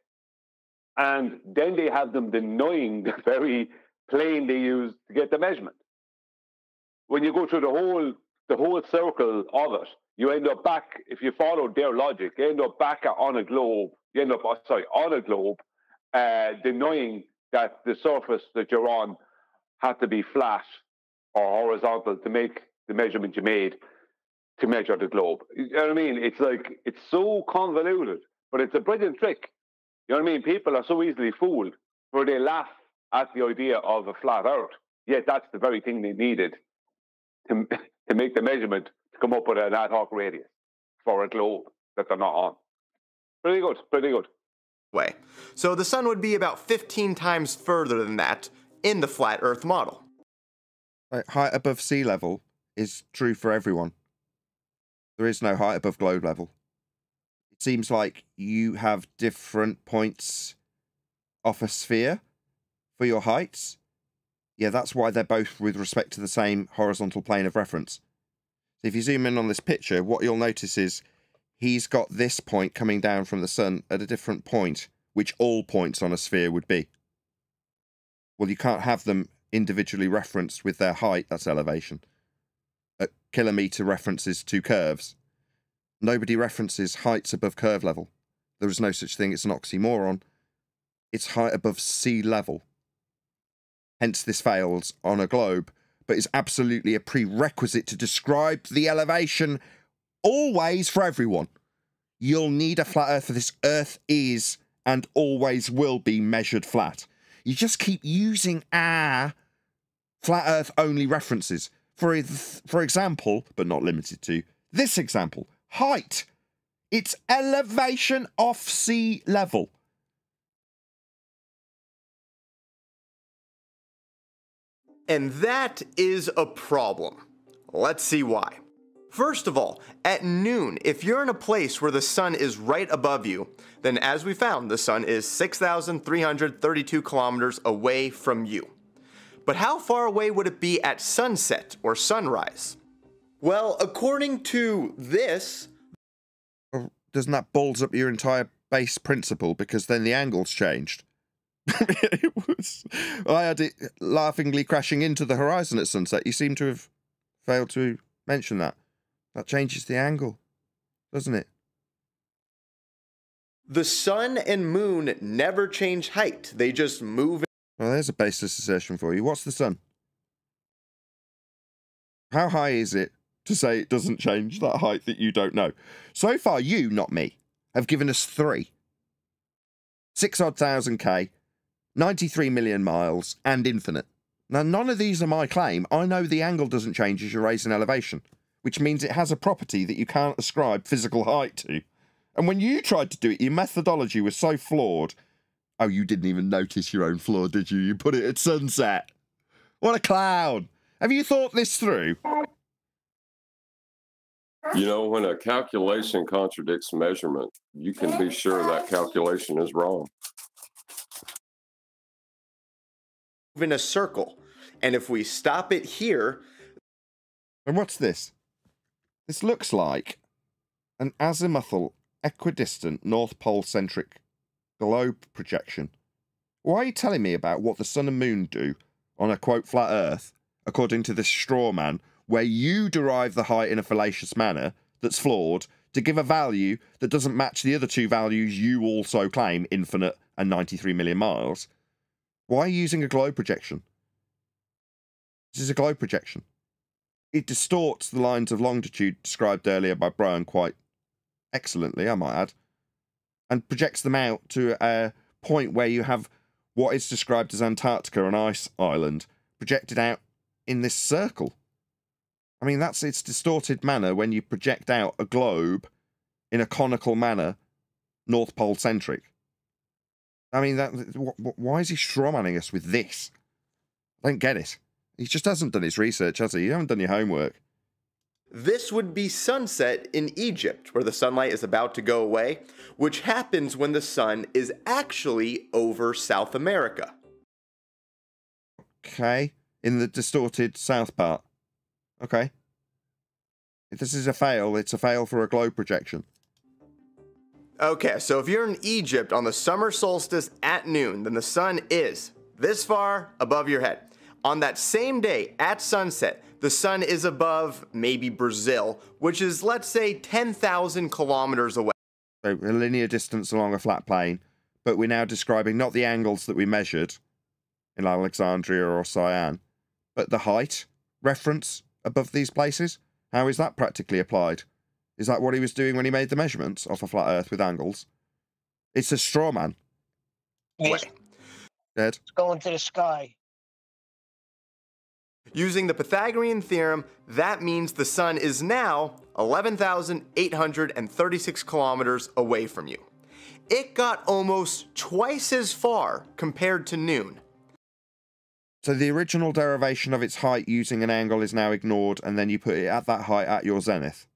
And then they have them denying the very plane they use to get the measurement. When you go through the whole circle of it, you end up back, if you follow their logic, you end up back on a globe, denying that the surface that you're on had to be flat or horizontal to make the measurement you made to measure the globe. You know what I mean? It's like, it's so convoluted, but it's a brilliant trick. You know what I mean? People are so easily fooled, where they laugh at the idea of a flat earth. Yet that's the very thing they needed to make the measurement to come up with an ad hoc radius for a globe that they're not on. Pretty good, pretty good. Way. So the sun would be about 15 times further than that in the flat earth model. Height above sea level is true for everyone. There is no height above globe level. It seems like you have different points off a sphere for your heights. Yeah, that's why they're both with respect to the same horizontal plane of reference. So if you zoom in on this picture, what you'll notice is he's got this point coming down from the sun at a different point, which all points on a sphere would be. Well, you can't have them individually referenced with their height, that's elevation. A kilometre references two curves. Nobody references heights above curve level. There is no such thing, it's an oxymoron. It's height above sea level. Hence this fails on a globe, but is absolutely a prerequisite to describe the elevation always for everyone. You'll need a flat earth for this. Earth is and always will be measured flat. You just keep using our flat earth only references. For example, but not limited to, this example, height. It's elevation off sea level. And that is a problem. Let's see why. First of all, at noon, if you're in a place where the sun is right above you, then as we found, the sun is 6,332 kilometers away from you. But how far away would it be at sunset or sunrise? Well, according to this... Doesn't that balls up your entire base principle, because then the angle's changed? It was. I had it laughingly crashing into the horizon at sunset. You seem to have failed to mention that. That changes the angle, doesn't it? The sun and moon never change height. They just move. Well, there's a baseless assertion for you. What's the sun? How high is it to say it doesn't change that height that you don't know? So far, you, not me, have given us 3. 6,000 odd K, 93 million miles, and infinite. Now, none of these are my claim. I know the angle doesn't change as you raise in elevation, which means it has a property that you can't ascribe physical height to. And when you tried to do it, your methodology was so flawed. Oh, you didn't even notice your own flaw, did you? You put it at sunset. What a clown. Have you thought this through? You know, when a calculation contradicts measurement, you can be sure that calculation is wrong. In a circle. And if we stop it here. And what's this? This looks like an azimuthal, equidistant, North Pole centric globe projection. Why are you telling me about what the sun and moon do on a quote flat earth, according to this straw man, where you derive the height in a fallacious manner that's flawed to give a value that doesn't match the other 2 values you also claim, infinite and 93 million miles? Why are you using a globe projection? This is a globe projection. It distorts the lines of longitude described earlier by Brian quite excellently, I might add, and projects them out to a point where you have what is described as Antarctica, an ice island, projected out in this circle. I mean, that's its distorted manner when you project out a globe in a conical manner, North Pole centric. I mean, why is he strawmanning us with this? I don't get it. He just hasn't done his research, has he? You haven't done your homework. This would be sunset in Egypt, where the sunlight is about to go away, which happens when the sun is actually over South America. Okay, in the distorted south part. Okay. If this is a fail, it's a fail for a globe projection. Okay, so if you're in Egypt on the summer solstice at noon, then the sun is this far above your head. On that same day, at sunset, the sun is above maybe Brazil, which is, let's say, 10,000 kilometers away. So a linear distance along a flat plane, but we're now describing not the angles that we measured in Alexandria or Cyan, but the height reference above these places. How is that practically applied? Is that what he was doing when he made the measurements off a flat Earth with angles? It's a straw man. Yes. Dead. It's going to the sky. Using the Pythagorean theorem, that means the sun is now 11,836 kilometers away from you. It got almost twice as far compared to noon. So the original derivation of its height using an angle is now ignored, and then you put it at that height at your zenith.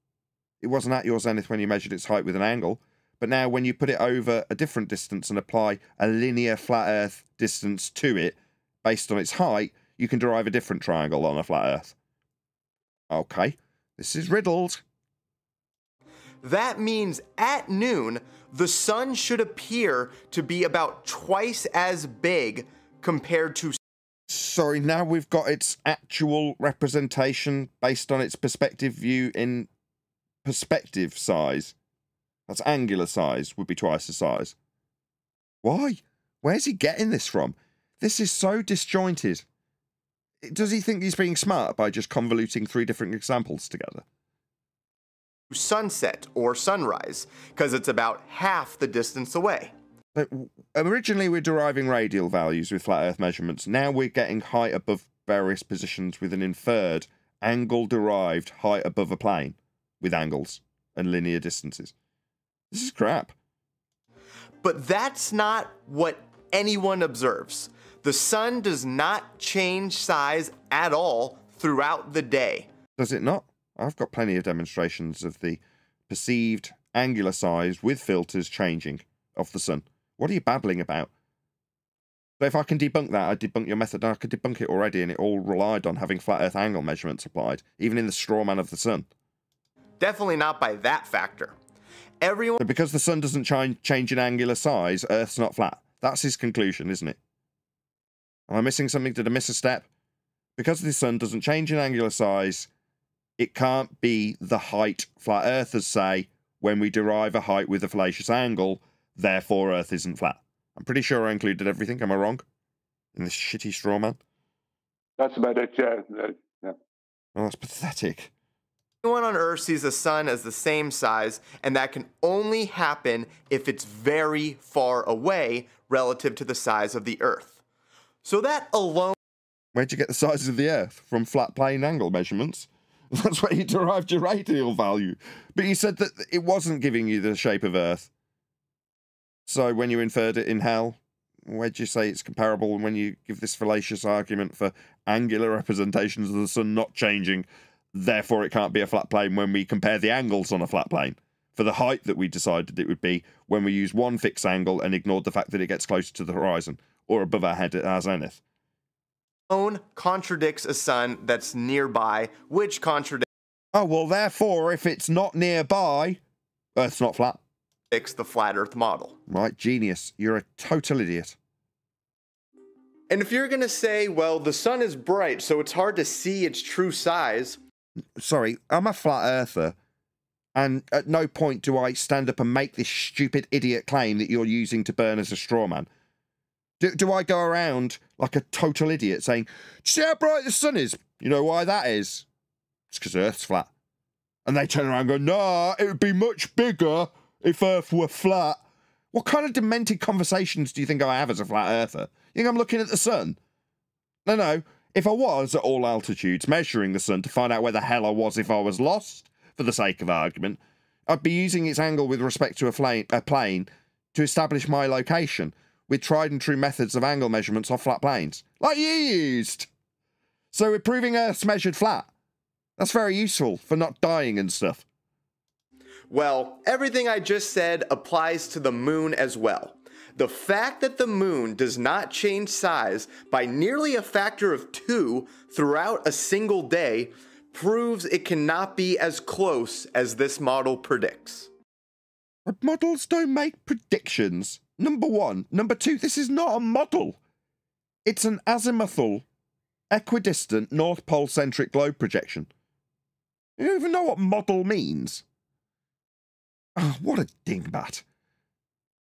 It wasn't at your zenith when you measured its height with an angle, but now when you put it over a different distance and apply a linear flat Earth distance to it based on its height, you can derive a different triangle on a flat Earth. Okay, this is riddled. That means at noon, the sun should appear to be about twice as big compared to... Sorry, now we've got its actual representation based on its perspective view in perspective size. That's angular size, would be twice the size. Why? Where's he getting this from? This is so disjointed. Does he think he's being smart by just convoluting 3 different examples together? Sunset or sunrise, because it's about half the distance away. But originally we're deriving radial values with flat Earth measurements. Now we're getting height above various positions with an inferred angle-derived height above a plane with angles and linear distances. This is crap. But that's not what anyone observes. The sun does not change size at all throughout the day. Does it not? I've got plenty of demonstrations of the perceived angular size with filters changing of the sun. What are you babbling about? But if I can debunk that, I debunk your method. I could debunk it already, and it all relied on having flat Earth angle measurements applied, even in the straw man of the sun. Definitely not by that factor. But because the sun doesn't change in angular size, Earth's not flat. That's his conclusion, isn't it? Am I missing something? Did I miss a step? Because the sun doesn't change in angular size, it can't be the height flat earthers say when we derive a height with a fallacious angle, therefore Earth isn't flat. I'm pretty sure I included everything. Am I wrong? In this shitty straw man? That's about it, yeah. Yeah. Oh, that's pathetic. Everyone on Earth sees the sun as the same size, and that can only happen if it's very far away relative to the size of the Earth. So that alone... Where'd you get the size of the Earth? From flat plane angle measurements? That's where you derived your radial value. But you said that it wasn't giving you the shape of Earth. So when you inferred it in hell, where'd you say it's comparable when you give this fallacious argument for angular representations of the sun not changing, therefore it can't be a flat plane when we compare the angles on a flat plane for the height that we decided it would be when we use one fixed angle and ignored the fact that it gets closer to the horizon or above our head at our zenith? Contradicts a sun that's nearby, which contradicts... Oh, well, therefore, if it's not nearby, Earth's not flat. ...the flat Earth model. Right, genius. You're a total idiot. And if you're going to say, well, the sun is bright, so it's hard to see its true size... Sorry, I'm a flat earther, and at no point do I stand up and make this stupid idiot claim that you're using to burn as a straw man. Do I go around like a total idiot saying, see how bright the sun is? You know why that is? It's because Earth's flat. And they turn around and go, nah, it would be much bigger if Earth were flat. What kind of demented conversations do you think I have as a flat earther? You think I'm looking at the sun? No. If I was at all altitudes measuring the sun to find out where the hell I was if I was lost, for the sake of argument, I'd be using its angle with respect to a plane to establish my location with tried and true methods of angle measurements off flat planes, like you used. So we're proving Earth's measured flat. That's very useful for not dying and stuff. Well, everything I just said applies to the moon as well. The fact that the moon does not change size by nearly a factor of 2 throughout a single day proves it cannot be as close as this model predicts. But models don't make predictions. Number one. Number two, this is not a model. It's an azimuthal, equidistant, North Pole-centric globe projection. You don't even know what model means. Oh, what a dingbat.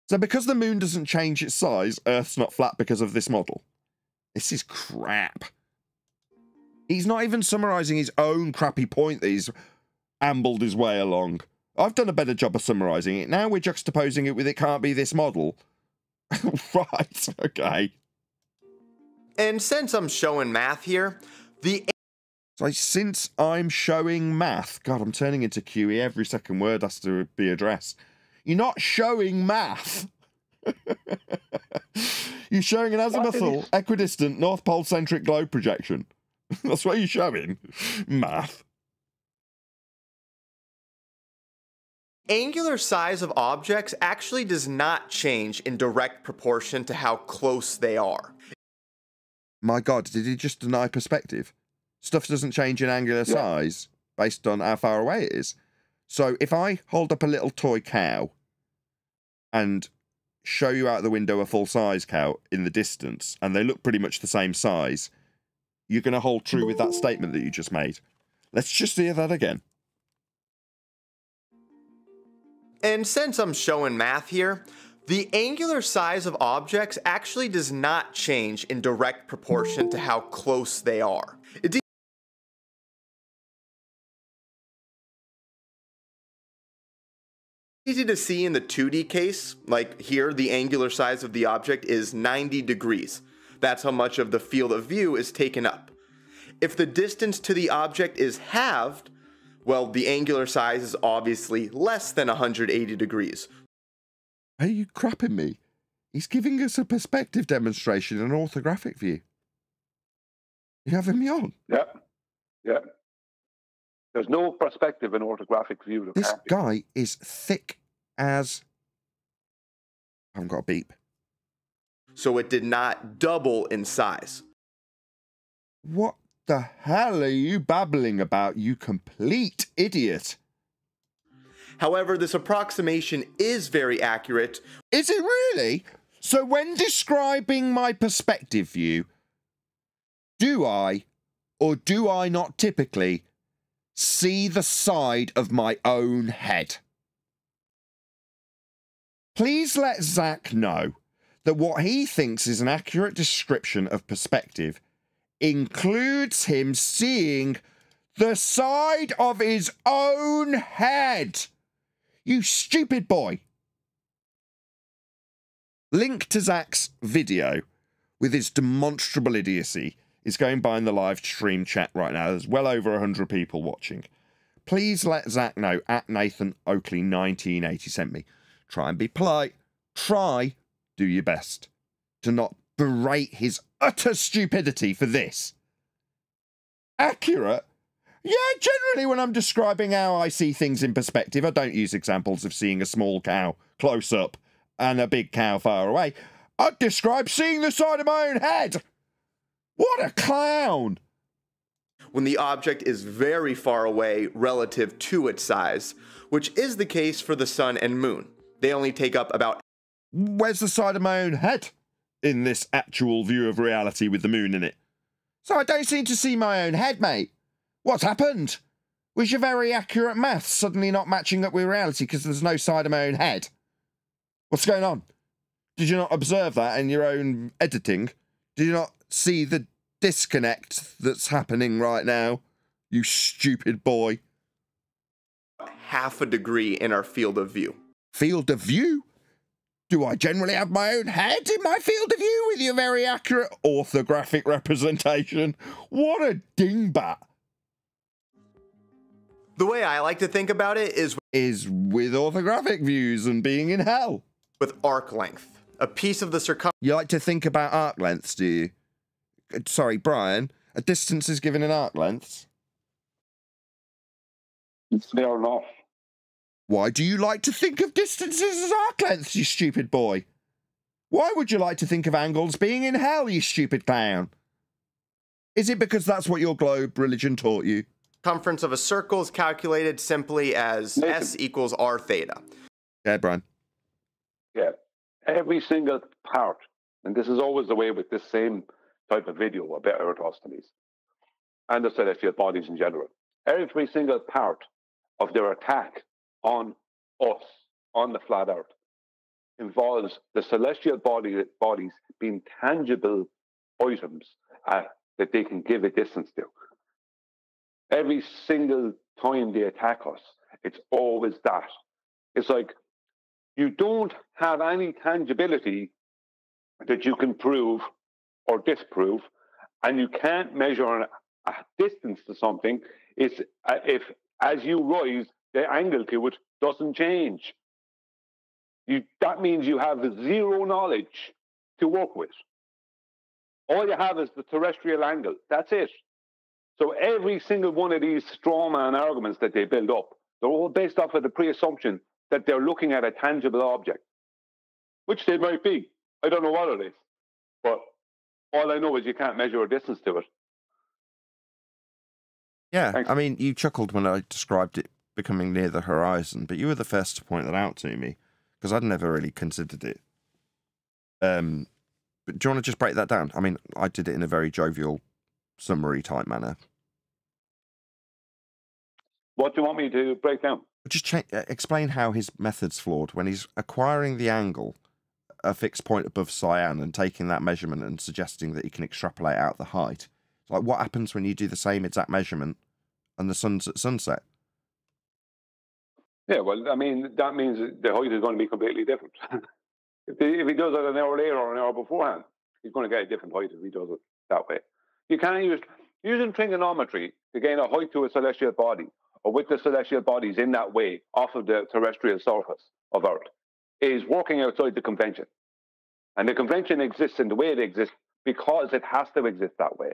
So because the moon doesn't change its size, Earth's not flat because of this model. This is crap. He's not even summarising his own crappy point that he's ambled his way along. I've done a better job of summarising it. Now we're juxtaposing it with it can't be this model. Right, okay. And since I'm showing math here, since I'm showing math... God, I'm turning into QE. Every second word has to be addressed. You're not showing math. You're showing an azimuthal, equidistant, North Pole-centric globe projection. That's what you're showing. Math. Angular size of objects actually does not change in direct proportion to how close they are. My God, did he just deny perspective? Stuff doesn't change in angular size based on how far away it is. So if I hold up a little toy cow and show you out the window a full-size cow in the distance, and they look pretty much the same size, you're going to hold true with that statement that you just made. Let's just hear that again. And since I'm showing math here, the angular size of objects actually does not change in direct proportion to how close they are. It's easy to see in the 2D case, like here the angular size of the object is 90 degrees. That's how much of the field of view is taken up. If the distance to the object is halved, well, the angular size is obviously less than 180 degrees. Are you crapping me? He's giving us a perspective demonstration in an orthographic view. You having me on? Yeah. There's no perspective in orthographic view. This guy is thick as... I haven't got a beep. So it did not double in size. What the hell are you babbling about, you complete idiot? However, this approximation is very accurate. Is it really? So when describing my perspective view, do I or do I not typically see the side of my own head? Please let Zach know that what he thinks is an accurate description of perspective includes him seeing the side of his own head. You stupid boy. Link to Zach's video with his demonstrable idiocy is going by in the live stream chat right now. There's well over 100 people watching. Please let Zach know at Nathan Oakley 1980 sent me. Try and be polite. Try, do your best to not berate his utter stupidity for this. Accurate? Yeah, generally when I'm describing how I see things in perspective, I don't use examples of seeing a small cow close up and a big cow far away. I'd describe seeing the side of my own head. What a clown! When the object is very far away relative to its size, which is the case for the sun and moon. They only take up about... Where's the side of my own head in this actual view of reality with the moon in it? So I don't seem to see my own head, mate. What's happened? Was your very accurate maths suddenly not matching up with reality because there's no side of my own head? What's going on? Did you not observe that in your own editing? Did you not see the disconnect that's happening right now? You stupid boy. Half a degree in our field of view. Field of view? Do I generally have my own head in my field of view with your very accurate orthographic representation? What a dingbat. The way I like to think about it is with orthographic views and being in hell. With arc length. A piece of the circumference. You like to think about arc lengths, do you? Sorry, Brian. A distance is given in arc lengths. Fair enough. Why do you like to think of distances as arc lengths, you stupid boy? Why would you like to think of angles being in hell, you stupid clown? Is it because that's what your globe religion taught you? Circumference of a circle is calculated simply as S equals R theta. Yeah, Brian. Yeah. Every single part, and this is always the way with this same type of video about Eratosthenes and the celestial bodies in general. Every single part of their attack on us, on the flat earth, involves the celestial bodies being tangible items that they can give a distance to. Every single time they attack us, it's always that. It's like you don't have any tangibility that you can prove or disprove, and you can't measure a distance to something. It's if as you rise, the angle to it doesn't change. That means you have zero knowledge to work with. All you have is the terrestrial angle. That's it. So every single one of these straw man arguments that they build up, they're all based off of the pre-assumption that they're looking at a tangible object, which they might be. I don't know what it is, but all I know is you can't measure a distance to it. Yeah, Thanks. I mean, you chuckled when I described it becoming near the horizon, but you were the first to point that out to me, because I'd never really considered it. But do you want to just break that down? I mean, I did it in a very jovial, summary type manner. What do you want me to break down? Just explain how his method's flawed when he's acquiring the angle, a fixed point above cyan, and taking that measurement and suggesting that he can extrapolate out the height. Like, what happens when you do the same exact measurement and the sun's at sunset? Yeah, well, I mean, that means the height is going to be completely different. If he does it an hour later or an hour beforehand, he's going to get a different height if he does it that way. You can't using trigonometry to gain a height to a celestial body, or with the celestial bodies in that way off of the terrestrial surface of Earth, is working outside the convention. And the convention exists in the way it exists because it has to exist that way.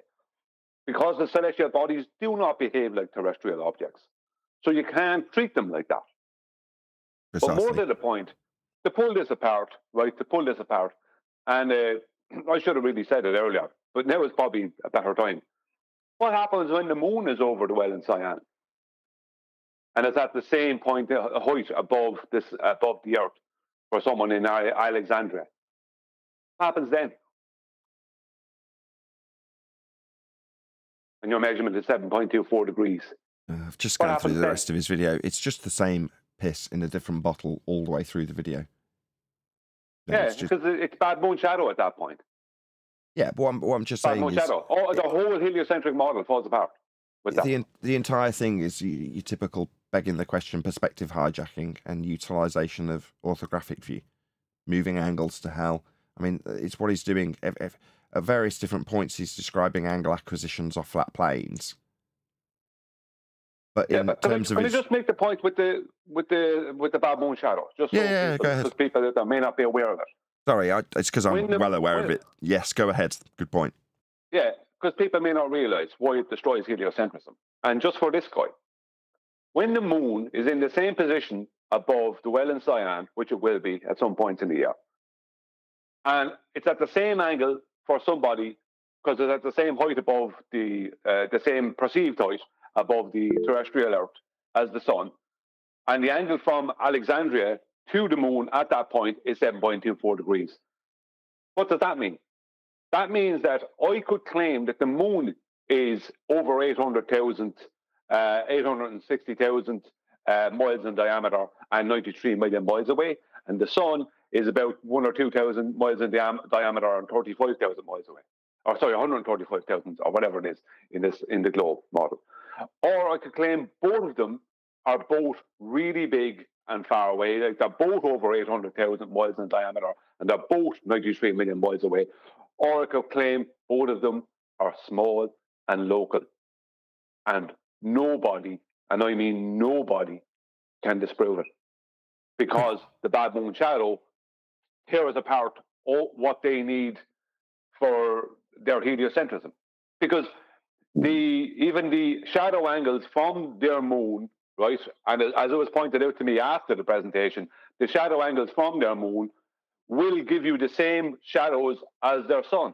Because the celestial bodies do not behave like terrestrial objects. So you can't treat them like that. Precisely. But more to the point, to pull this apart, and I should have really said it earlier, but now is probably a better time. What happens when the moon is over the well in Cyan? And it's at the same point, height above the Earth for someone in Alexandria. What happens then? And your measurement is 7.24 degrees. I've just gone through the rest of his video. It's just the same piss in a different bottle all the way through the video. Yeah, because it's bad moon shadow at that point. Yeah, but what I'm just saying bad moon is... shadow. The whole heliocentric model falls apart with that. The entire thing is your typical begging the question, perspective hijacking and utilization of orthographic view. Moving angles to hell. I mean, it's what he's doing. At various different points, he's describing angle acquisitions off flat planes. But in terms of... Can I just make the point with the bad moon shadow? Just so go ahead. People that may not be aware of it. Sorry, it's because I'm well aware of it. Yes, go ahead. Good point. Yeah, because people may not realize why it destroys heliocentrism. And just for this guy, when the moon is in the same position above the well in Cyan, which it will be at some point in the year, and it's at the same angle for somebody, because it's at the same height above the same perceived height above the terrestrial Earth as the sun, and the angle from Alexandria to the moon at that point is 7.24 degrees. What does that mean? That means that I could claim that the moon is over 860,000 miles in diameter and 93 million miles away, and the sun is about 1,000 or 2,000 miles in diameter and 35,000 miles away. Or sorry, 135,000 or whatever it is in the globe model. Or I could claim both of them are both really big and far away. Like they're both over 800,000 miles in diameter and they're both 93 million miles away. Or I could claim both of them are small and local. And nobody, and I mean nobody, can disprove it. Because the bad moon shadow tears apart what they need for their heliocentrism. Because even the shadow angles from their moon, right, and as it was pointed out to me after the presentation, the shadow angles from their moon will give you the same shadows as their sun.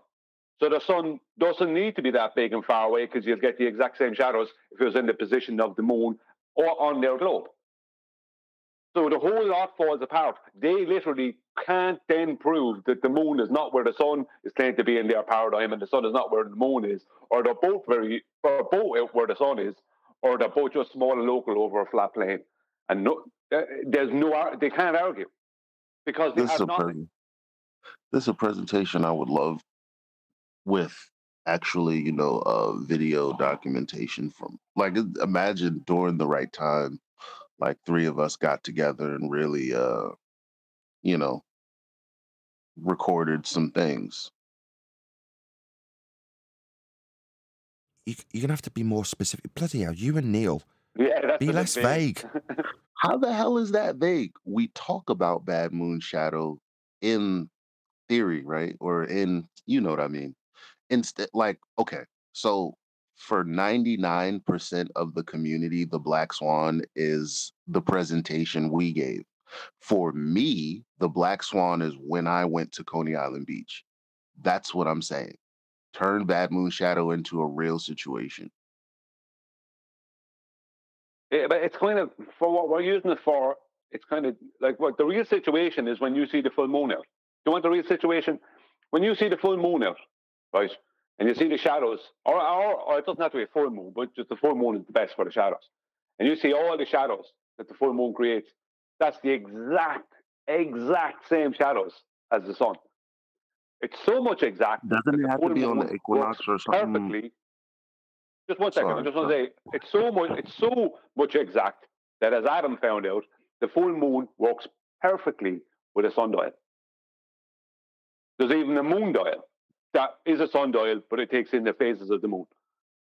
So the sun doesn't need to be that big and far away because you'll get the exact same shadows if it was in the position of the moon or on their globe. So the whole lot falls apart. They literally can't then prove that the moon is not where the sun is claimed to be in their paradigm and the sun is not where the moon is, or they're both where the sun is, or they're both just small and local over a flat plane. And they can't argue because they have nothing. This is a presentation I would love with actually, video documentation from, like, imagine during the right time, like three of us got together and really, recorded some things. You're going to have to be more specific. Bloody hell, you and Neil. Yeah, that's be less vague. How the hell is that vague? We talk about bad moon shadow in theory, right? Or in, you know what I mean? Instead, like, okay, so for 99% of the community, the Black Swan is the presentation we gave. For me, the Black Swan is when I went to Coney Island Beach. That's what I'm saying. Turn bad moon shadow into a real situation. Yeah, but it's kind of, for what we're using it for, it's kind of like what the real situation is when you see the full moon out. Do you want the real situation? When you see the full moon out, right, and you see the shadows, or it doesn't have to be a full moon, but just the full moon is the best for the shadows. And you see all the shadows that the full moon creates. That's the exact same shadows as the sun. It's so much exact. Doesn't it have to be on the equinox or something? Perfectly. Just one second. I just want to say it's so much exact that, as Adam found out, the full moon works perfectly with a sundial. There's even a moon dial that is a sundial, but it takes in the phases of the moon.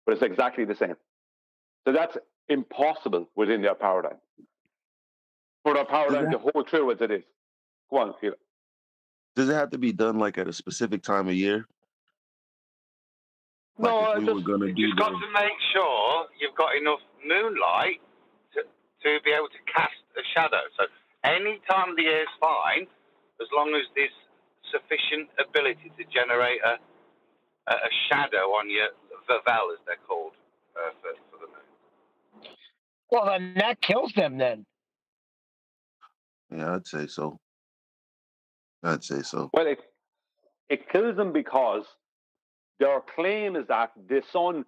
But it's exactly the same. So that's impossible within their paradigm. For their paradigm to hold true as it is. Go on, Sheila. Does it have to be done like at a specific time of year? Like no, if we were gonna do you've got to make sure you've got enough moonlight to be able to cast a shadow. So any time of the year is fine, as long as there's sufficient ability to generate a shadow on your Vavel, as they're called, for the moon. Well, then that kills them then. Yeah, I'd say so. I'd say so. Well, It kills them because their claim is that the sun,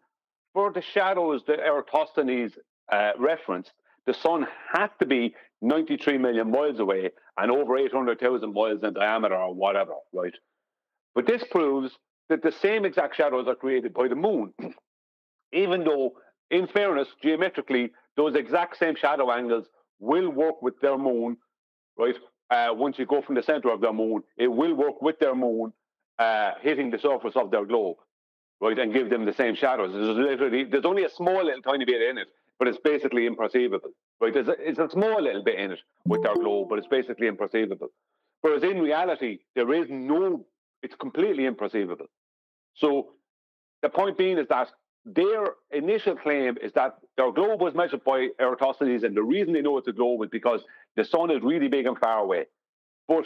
for the shadows that Eratosthenes referenced, the sun had to be 93 million miles away and over 800,000 miles in diameter or whatever, right? But this proves that the same exact shadows are created by the moon, even though, in fairness, geometrically, those exact same shadow angles will work with their moon, right? Once you go from the center of their moon, it will work with their moon hitting the surface of their globe, right, and give them the same shadows. There's only a small little tiny bit in it, but it's basically imperceivable, right? It's a small little bit in it with their globe, but it's basically imperceivable. Whereas in reality, there is no, it's completely imperceivable. So the point being is that their initial claim is that their globe was measured by Eratosthenes, and the reason they know it's a globe is because the sun is really big and far away. But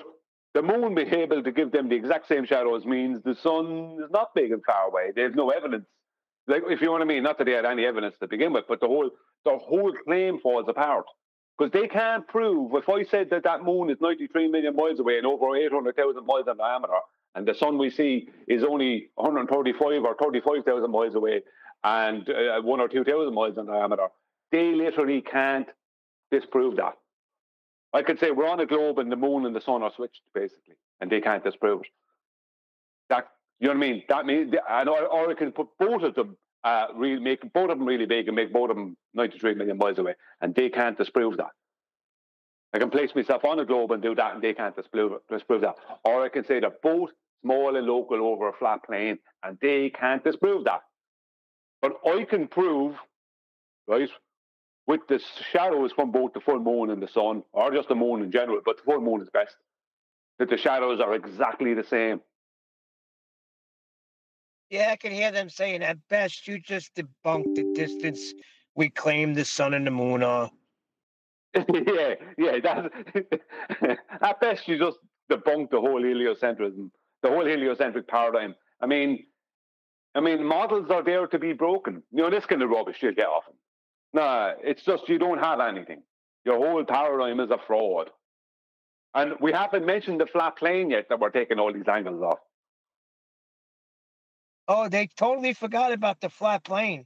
the moon being able to give them the exact same shadows means the sun is not big and far away. There's no evidence. Like, if you know what I mean, not that they had any evidence to begin with, but the whole claim falls apart. Because they can't prove, if I said that that moon is 93 million miles away and over 800,000 miles in diameter, and the sun we see is only 135 or 35,000 miles away and 1 or 2,000 miles in diameter, they literally can't disprove that. I could say we're on a globe and the moon and the sun are switched, basically, and they can't disprove it. That, you know what I mean? That means, or I can put both of them, make both of them really big and make both of them 93 million miles away, and they can't disprove that. I can place myself on a globe and do that, and they can't disprove that. Or I can say they're both small and local over a flat plane, and they can't disprove that. But I can prove, right, with the shadows from both the full moon and the sun, or just the moon in general, but the full moon is best, that the shadows are exactly the same. Yeah, I can hear them saying, at best, you just debunked the distance we claim the sun and the moon are. yeah, that's, at best, you just debunked the whole heliocentrism, the whole heliocentric paradigm. I mean, models are there to be broken. You know, this kind of rubbish you'll get often. No, it's just you don't have anything. Your whole paradigm is a fraud. And we haven't mentioned the flat plane yet that we're taking all these angles off. Oh, they totally forgot about the flat plane.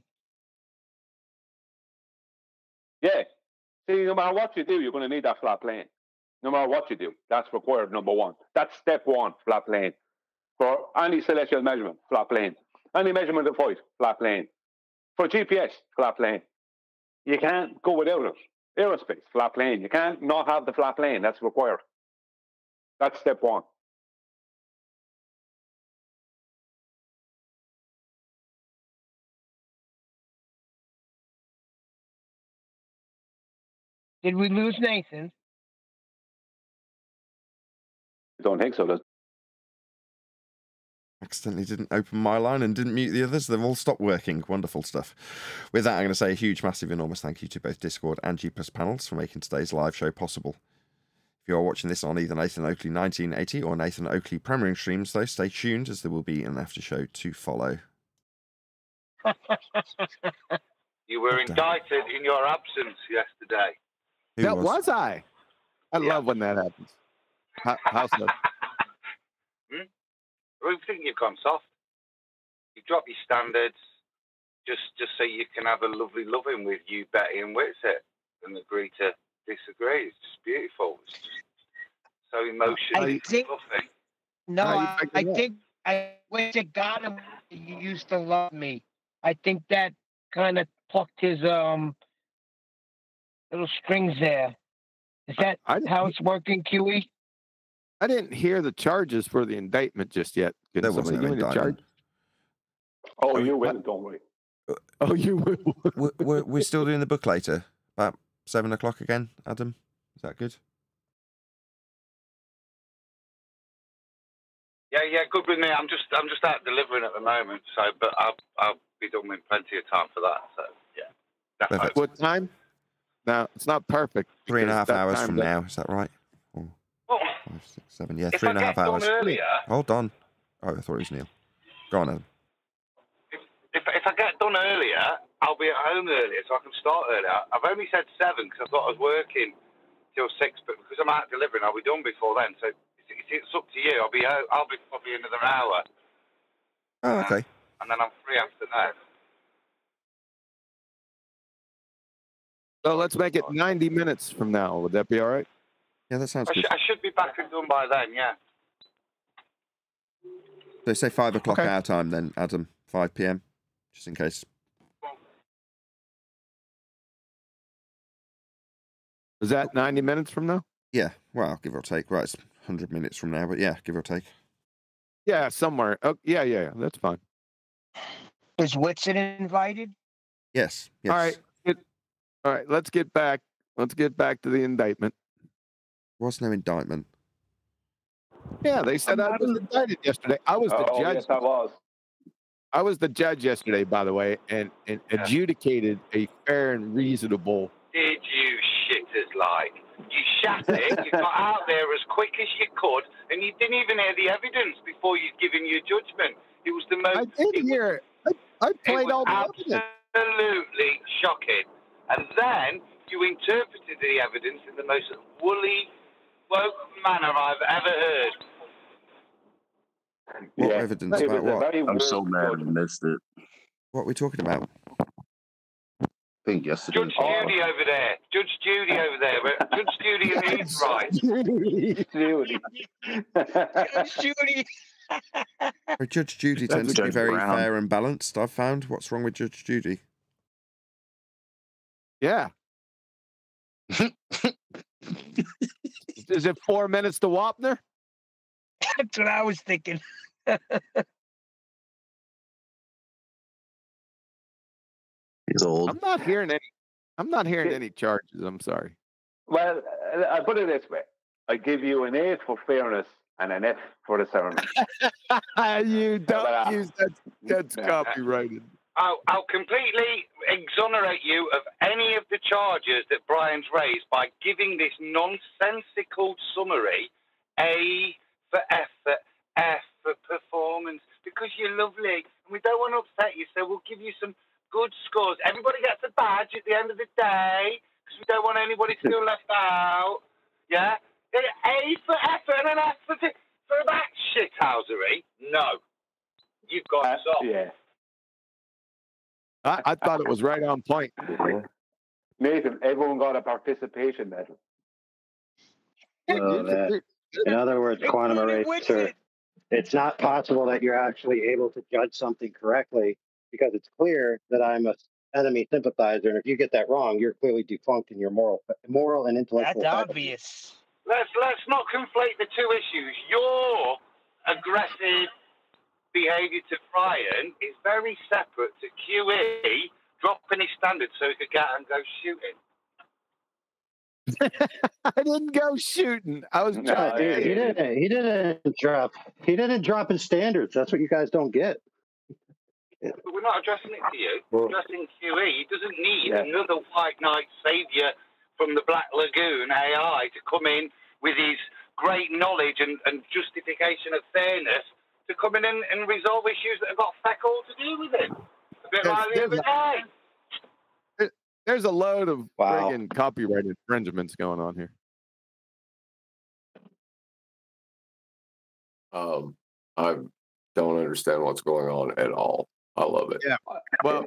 Yeah. See, no matter what you do, you're going to need that flat plane. No matter what you do, that's required, number one. That's step one, flat plane. For any celestial measurement, flat plane. Any measurement of height, flat plane. For GPS, flat plane. You can't go without it. Aerospace, flat plane. You can't not have the flat plane. That's required. That's step one. Did we lose Nathan? I don't think so. Does Accidentally didn't open my line and didn't mute the others. They've all stopped working. Wonderful stuff. With that, I'm going to say a huge, massive, enormous thank you to both Discord and G+ panels for making today's live show possible. If you are watching this on either Nathan Oakley 1980 or Nathan Oakley premiering streams, though, stay tuned as there will be an after show to follow. You were indicted in your absence yesterday. That was I. I love when that happens. How's that? I think you've gone soft. You drop your standards just so you can have a lovely loving with you, Betty and Whitsett, and agree to disagree. It's just beautiful. It's just so emotionally fluffy. No, I think Whitsett got him. He used to love me. I think that kind of plucked his little strings there. Is that how it's working, QE? I didn't hear the charges for the indictment just yet. Did somebody give me the charge? Oh, you will, don't worry. Oh, you will. We're still doing the book later, about 7 o'clock again, Adam. Is that good? Yeah, good with me. I'm just out delivering at the moment, so but I'll be done with plenty of time for that. So yeah. Perfect. What time? Now it's not perfect. 3.5 hours from now. Is that right? 5, 6, 7. Yeah, 3.5 hours. Earlier, hold on. Oh, I thought it was Neil. Go on, Adam. If I get done earlier, I'll be at home earlier, so I can start earlier. I've only said 7 because I thought I was working till 6, but because I'm out delivering, I'll be done before then. So it's it's up to you. I'll be probably another hour, Oh, okay. and then I'm free after that. So let's make it 90 minutes from now. Would that be all right? Yeah, that sounds good. I should be back and done by then. Yeah. So say 5 o'clock Okay. our time then, Adam. 5 p.m. Just in case. Is that 90 minutes from now? Yeah, well, give or take. Right, it's 100 minutes from now, but yeah, give or take. Yeah, somewhere. Oh, yeah. That's fine. Is Whitson invited? Yes. All right. All right. Let's get back to the indictment. There was no indictment. Yeah, they said I was indicted yesterday. I was the judge. Yes, I was. I was the judge yesterday, by the way, and adjudicated a fair and reasonable. Did you shitters like? You shat it, you got out there as quick as you could, and you didn't even hear the evidence before you'd given your judgment. It was the most. I did hear it. I played all the evidence. Absolutely shocking. And then you interpreted the evidence in the most woolly, woke manner I've ever heard. What evidence it about was a what? very I'm so woke mad I judge. missed it. What are we talking about? I think yesterday. Judge Judy over there. Judge Judy over there. But Judge Judy and he's right. Judy. Judge Judy. Well, Judge Judy That's tends to be Judge very Brown. fair and balanced, I've found. What's wrong with Judge Judy? Yeah. Is it 4 minutes to Wapner? That's what I was thinking. He's old. I'm not hearing any charges. I'm sorry. Well, I'll put it this way. I give you an 8 for fairness and an F for the ceremony. You don't use that. That's copyrighted. I'll completely exonerate you of any of the charges that Brian's raised by giving this nonsensical summary A for effort, F for performance, because you're lovely and we don't want to upset you, so we'll give you some good scores. Everybody gets a badge at the end of the day because we don't want anybody to feel left out. Yeah? A for effort and an F for that shithousery? No. You've got soft. Yeah. I thought it was right on point. Nathan, everyone got a participation medal. In other words, quantum eraser, it's not possible that you're actually able to judge something correctly because it's clear that I'm a enemy sympathizer, and if you get that wrong, you're clearly defunct in your moral and intellectual. That's faculties. obvious. Let's not conflate the two issues. Your aggressive behaviour to Brian is very separate to QE dropping his standards so he could get out and go shooting. I didn't go shooting. I was trying. He didn't drop his standards. That's what you guys don't get. But we're not addressing it to you. We're addressing QE. He doesn't need another white knight saviour from the Black Lagoon AI to come in with his great knowledge and justification of fairness to come in and resolve issues that have got feck all to do with it. A bit like the other day. There's a load of friggin' copyright infringements going on here. I don't understand what's going on at all. I love it. Yeah. Well,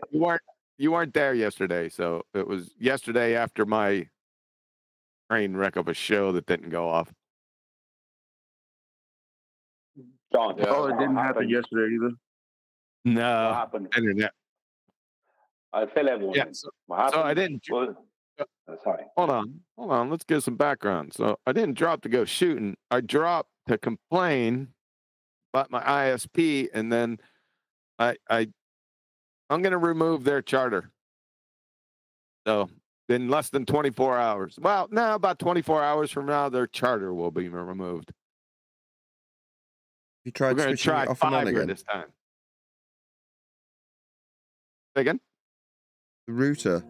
you weren't there yesterday, so it was yesterday after my train wreck of a show that didn't go off. John, Oh, it didn't happen yesterday either. No. What happened? Internet. I'll tell everyone. Yeah, What happened? So I didn't. Sorry. Hold on. Let's get some background. So I didn't drop to go shooting. I dropped to complain about my ISP, and then I'm going to remove their charter. So in less than 24 hours. Well, no, about 24 hours from now, their charter will be removed. You tried We're going to switching try it off and on fiber again. this time. Say again? The router.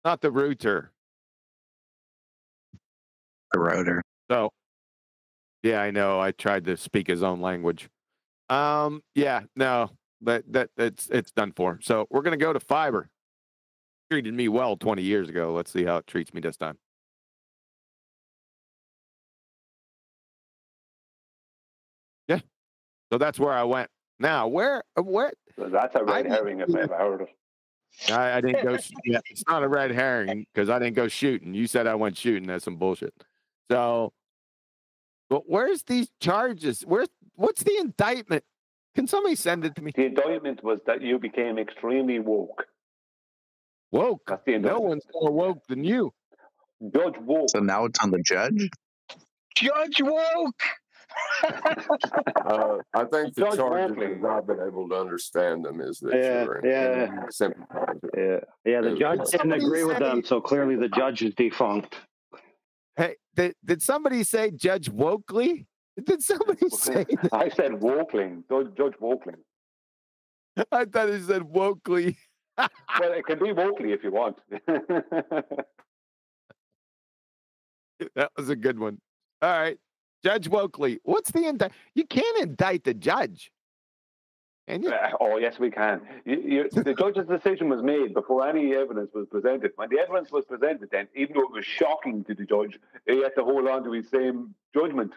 Not the router. The router. So, yeah, I know. I tried to speak his own language. Yeah, no, it's done for. So we're gonna go to fiber. Treated me well 20 years ago. Let's see how it treats me this time. So that's where I went. Now, where? That's a red herring if I ever heard it. I didn't go. Yeah, it's not a red herring because I didn't go shooting. You said I went shooting. That's some bullshit. So, but where's these charges? What's the indictment? Can somebody send it to me? The indictment was that you became extremely woke. Woke? That's the No indictment. one's more woke than you. Judge woke. So now it's on the judge? Judge woke! I think the Judge charges, Oakley. as I've been able to understand them, is that Yeah, you're yeah. sympathizer. Yeah, the Did judge didn't somebody agree with say- them, so clearly the judge is defunct. Hey, did somebody say Judge Wokley? Did somebody say that? I said Wokeling. Judge Wokeling. I thought he said Wokley. Well, it can be Wokley if you want. That was a good one. All right. Judge Wokley. What's the indictment? You can't indict the judge. Can you? Oh, yes, we can. The judge's decision was made before any evidence was presented. When the evidence was presented, then, even though it was shocking to the judge, he had to hold on to his same judgment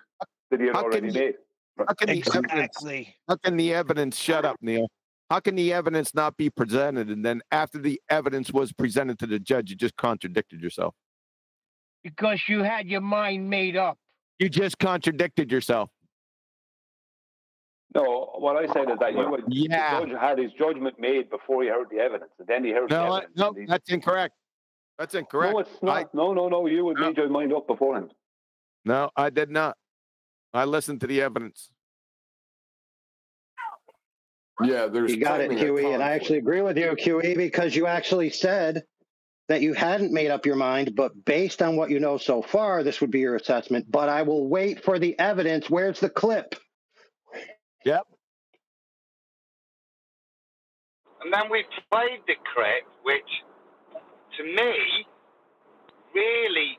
that he had already made. How can the evidence shut up, Neil? How can the evidence not be presented, and then after the evidence was presented to the judge, you just contradicted yourself? Because you had your mind made up. You just contradicted yourself. No, what I said is that the judge had his judgment made before he heard the evidence, and then he heard the evidence. No, that's incorrect. That's incorrect. No, it's not. No. You would made your mind up beforehand. No, I did not. I listened to the evidence. Yeah, there's. You got it, QE, and I actually agree with you, QE, because you actually said that you hadn't made up your mind, but based on what you know so far, this would be your assessment. But I will wait for the evidence. Where's the clip? Yep. And then we played the clip, which, to me, really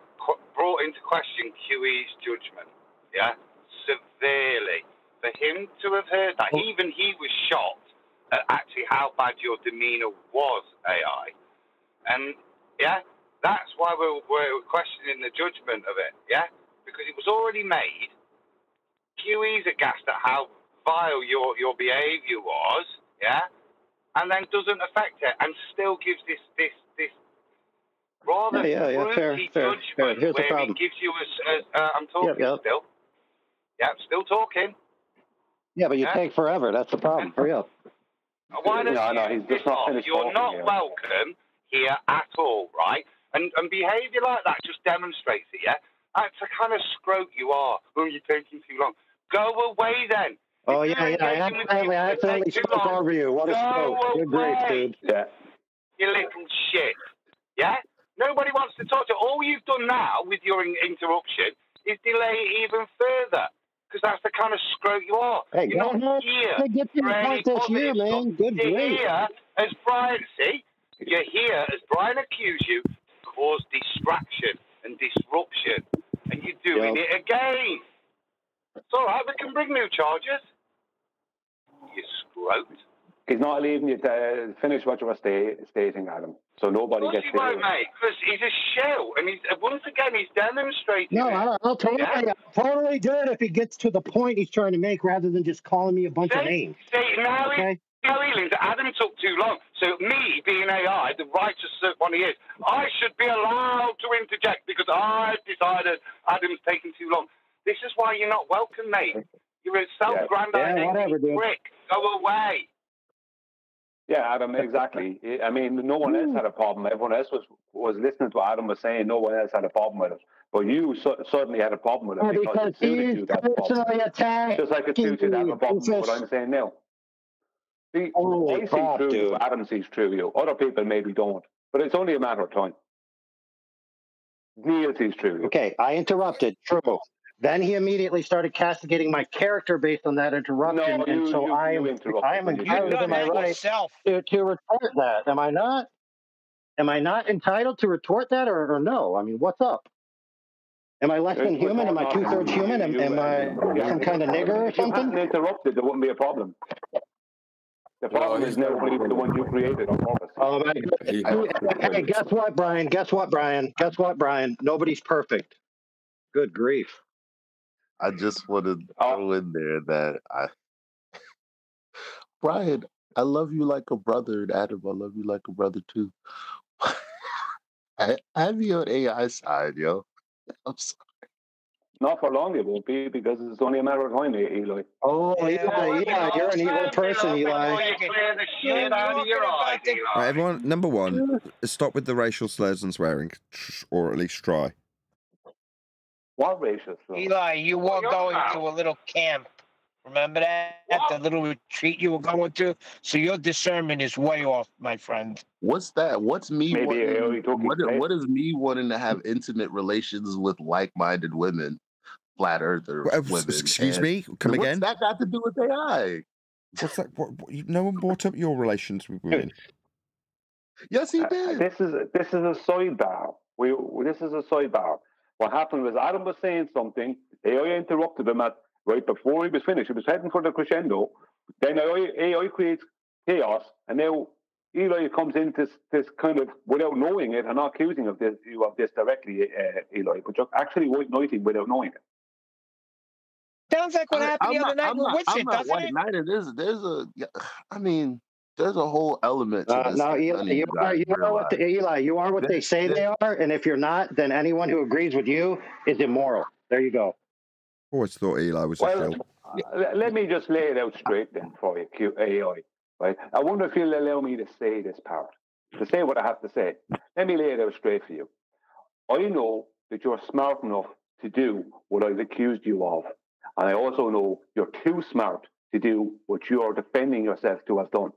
brought into question QE's judgment. Yeah, severely. For him to have heard that, even he was shocked at actually how bad your demeanor was, AI. And yeah, that's why we're questioning the judgment of it. Yeah, because it was already made. QE's aghast at how vile your behaviour was. Yeah, and then doesn't affect it, and still gives this rather fair. judgment Here's the where problem. he gives you I'm talking still. Yeah, still talking. Yeah, but you take forever. That's the problem. Hurry up. Why don't No, he's just not finished You're talking not here. welcome here at all, right? And behaviour like that just demonstrates it, yeah? That's the kind of scrote you are. Oh, you're taking too long. Go away then. Oh, yeah. I accidentally spoke over you. What a stroke. You're great, dude. Yeah. You little shit. Yeah? Nobody wants to talk to you. All you've done now with your interruption is delay it even further. Because that's the kind of scrote you are. Hey, You're go not ahead. here Hey, get to for the any point this year, positive man. stuff. Good You're grief. here as Brian, see? You're here as Brian accused you to cause distraction and disruption. And you're doing it again. It's all right, we can bring new charges. You scrote. He's not leaving you to finish what you were stating, Adam. So nobody gets He won't, mate, because he's a shell. And once again, he's demonstrating No, it. I'll totally do it if he gets to the point he's trying to make rather than just calling me a bunch of names. See, now Okay? Adam took too long. So me, being AI, the righteous one he is, I should be allowed to interject because I've decided Adam's taking too long. This is why you're not welcome, mate. You're a self-grandizing prick. Go away. Yeah, Adam, exactly. I mean, no one else had a problem. Everyone else was listening to what Adam was saying. No one else had a problem with it. But you certainly had a problem with it because it suited you to have a problem. Just like it suits you to have a problem with what I'm saying now. See, I see through you, Adam sees through you. Other people maybe don't. But it's only a matter of time. Neil sees through you. Okay, I interrupted. True. Then he immediately started castigating my character based on that interruption, and so I am entitled to my right to retort that. Am I not? Am I not entitled to retort that, or no? I mean, what's up? Am I less than human? Am I 2/3 human? Am I some kind of nigger or If you hadn't something? interrupted, there wouldn't be a problem. The problem is now the one you created on purpose. Oh my God. Hey, guess what, Brian? Guess what, Brian? Guess what, Brian? Nobody's perfect. Good grief. I just want to throw in there that Brian, I love you like a brother, and Adam, I love you like a brother too. I have you on AI side, yo. I'm sorry. Not for long, it won't be, because it's only a matter of time, Eli. Oh, Eli, you're an evil person, Eli. Right, everyone, number one, stop with the racial slurs and swearing, or at least try. What racial slurs? Eli, you were going to a little camp. Remember that? The little retreat you were going to? So your discernment is way off, my friend. What's that? What's me Maybe wanting? What is me wanting to have intimate relations with like-minded women, flat earther women? Excuse me? Come again? What's that got to do with AI? What's that? No one brought up your relations with women. Yes, he did. This is a sidebar. This is a sidebar. What happened was Adam was saying something. AI interrupted him right before he was finished. He was heading for the crescendo. Then AI creates chaos, and now Eli comes into this kind of, without knowing it, and not accusing you of this directly, Eli, but you're actually white knighting without knowing it. Sounds like what happened the other night with Winston, doesn't white it? knighting. There's a whole element to this. No, Eli, you are what they say they are, and if you're not, then anyone who agrees with you is immoral. There you go. Always thought Eli was a shill. Let me just lay it out straight then for you, AI. Right? I wonder if you'll allow me to say this part, to say what I have to say. Let me lay it out straight for you. I know that you're smart enough to do what I've accused you of, and I also know you're too smart to do what you're defending yourself to have done.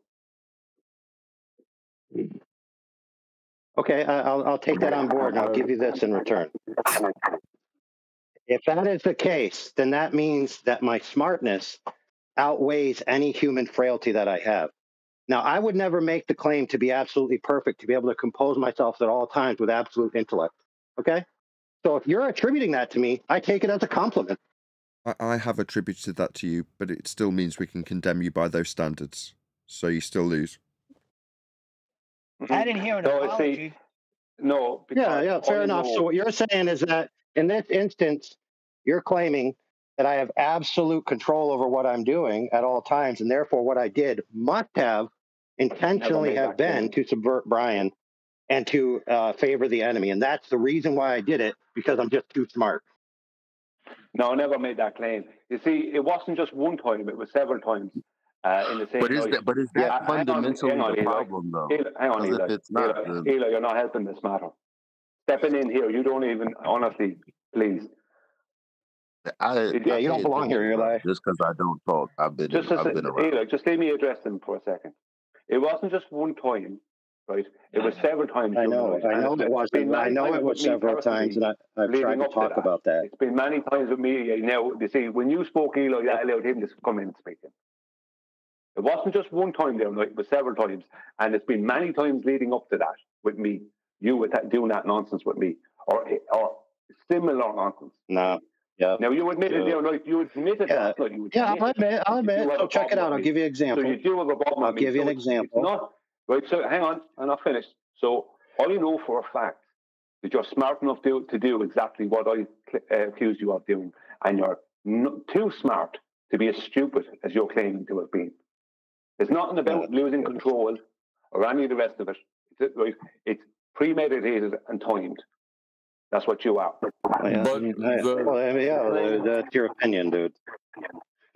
Okay, I'll take that on board, and I'll give you this in return. If that is the case, then that means that my smartness outweighs any human frailty that I have. Now, I would never make the claim to be absolutely perfect, to be able to compose myself at all times with absolute intellect. Okay? So if you're attributing that to me, I take it as a compliment. I have attributed that to you, but it still means we can condemn you by those standards. So you still lose. I didn't hear an apology. No. Yeah, fair enough. So what you're saying is that in this instance, you're claiming that I have absolute control over what I'm doing at all times, and therefore what I did must have intentionally have been to subvert Brian and to favor the enemy. And that's the reason why I did it, because I'm just too smart. No, I never made that claim. You see, it wasn't just one time, it was several times in the same night. But is that fundamentally the problem, though? Hang on, Eli. If it's not, Eli, you're not helping this matter. Stepping in here, you don't even, honestly, please. You don't belong here, Eli. Just because I don't talk, I've been around. Eli, just let me address them for a second. It wasn't just one time, right? It was several times. I know it was several times, and I've tried to talk about that. It's been many times with me. Now, you see, when you spoke, Eli, that allowed him to come in and speak. It wasn't just one time there, it was several times, and it's been many times leading up to that with me. You were doing that nonsense with me, or similar nonsense. No. Yeah. Now you admitted, you admitted that. I'll admit. So check it out. I'll give you an example. So you do have a problem. I'll give you an example. Right. So hang on, and I'll finish. So I know for a fact that you're smart enough to do exactly what I accused you of doing, and you're too smart to be as stupid as you're claiming to have been. It's nothing about losing control or any of the rest of it. It's premeditated and timed. That's what you are. That's your opinion, dude.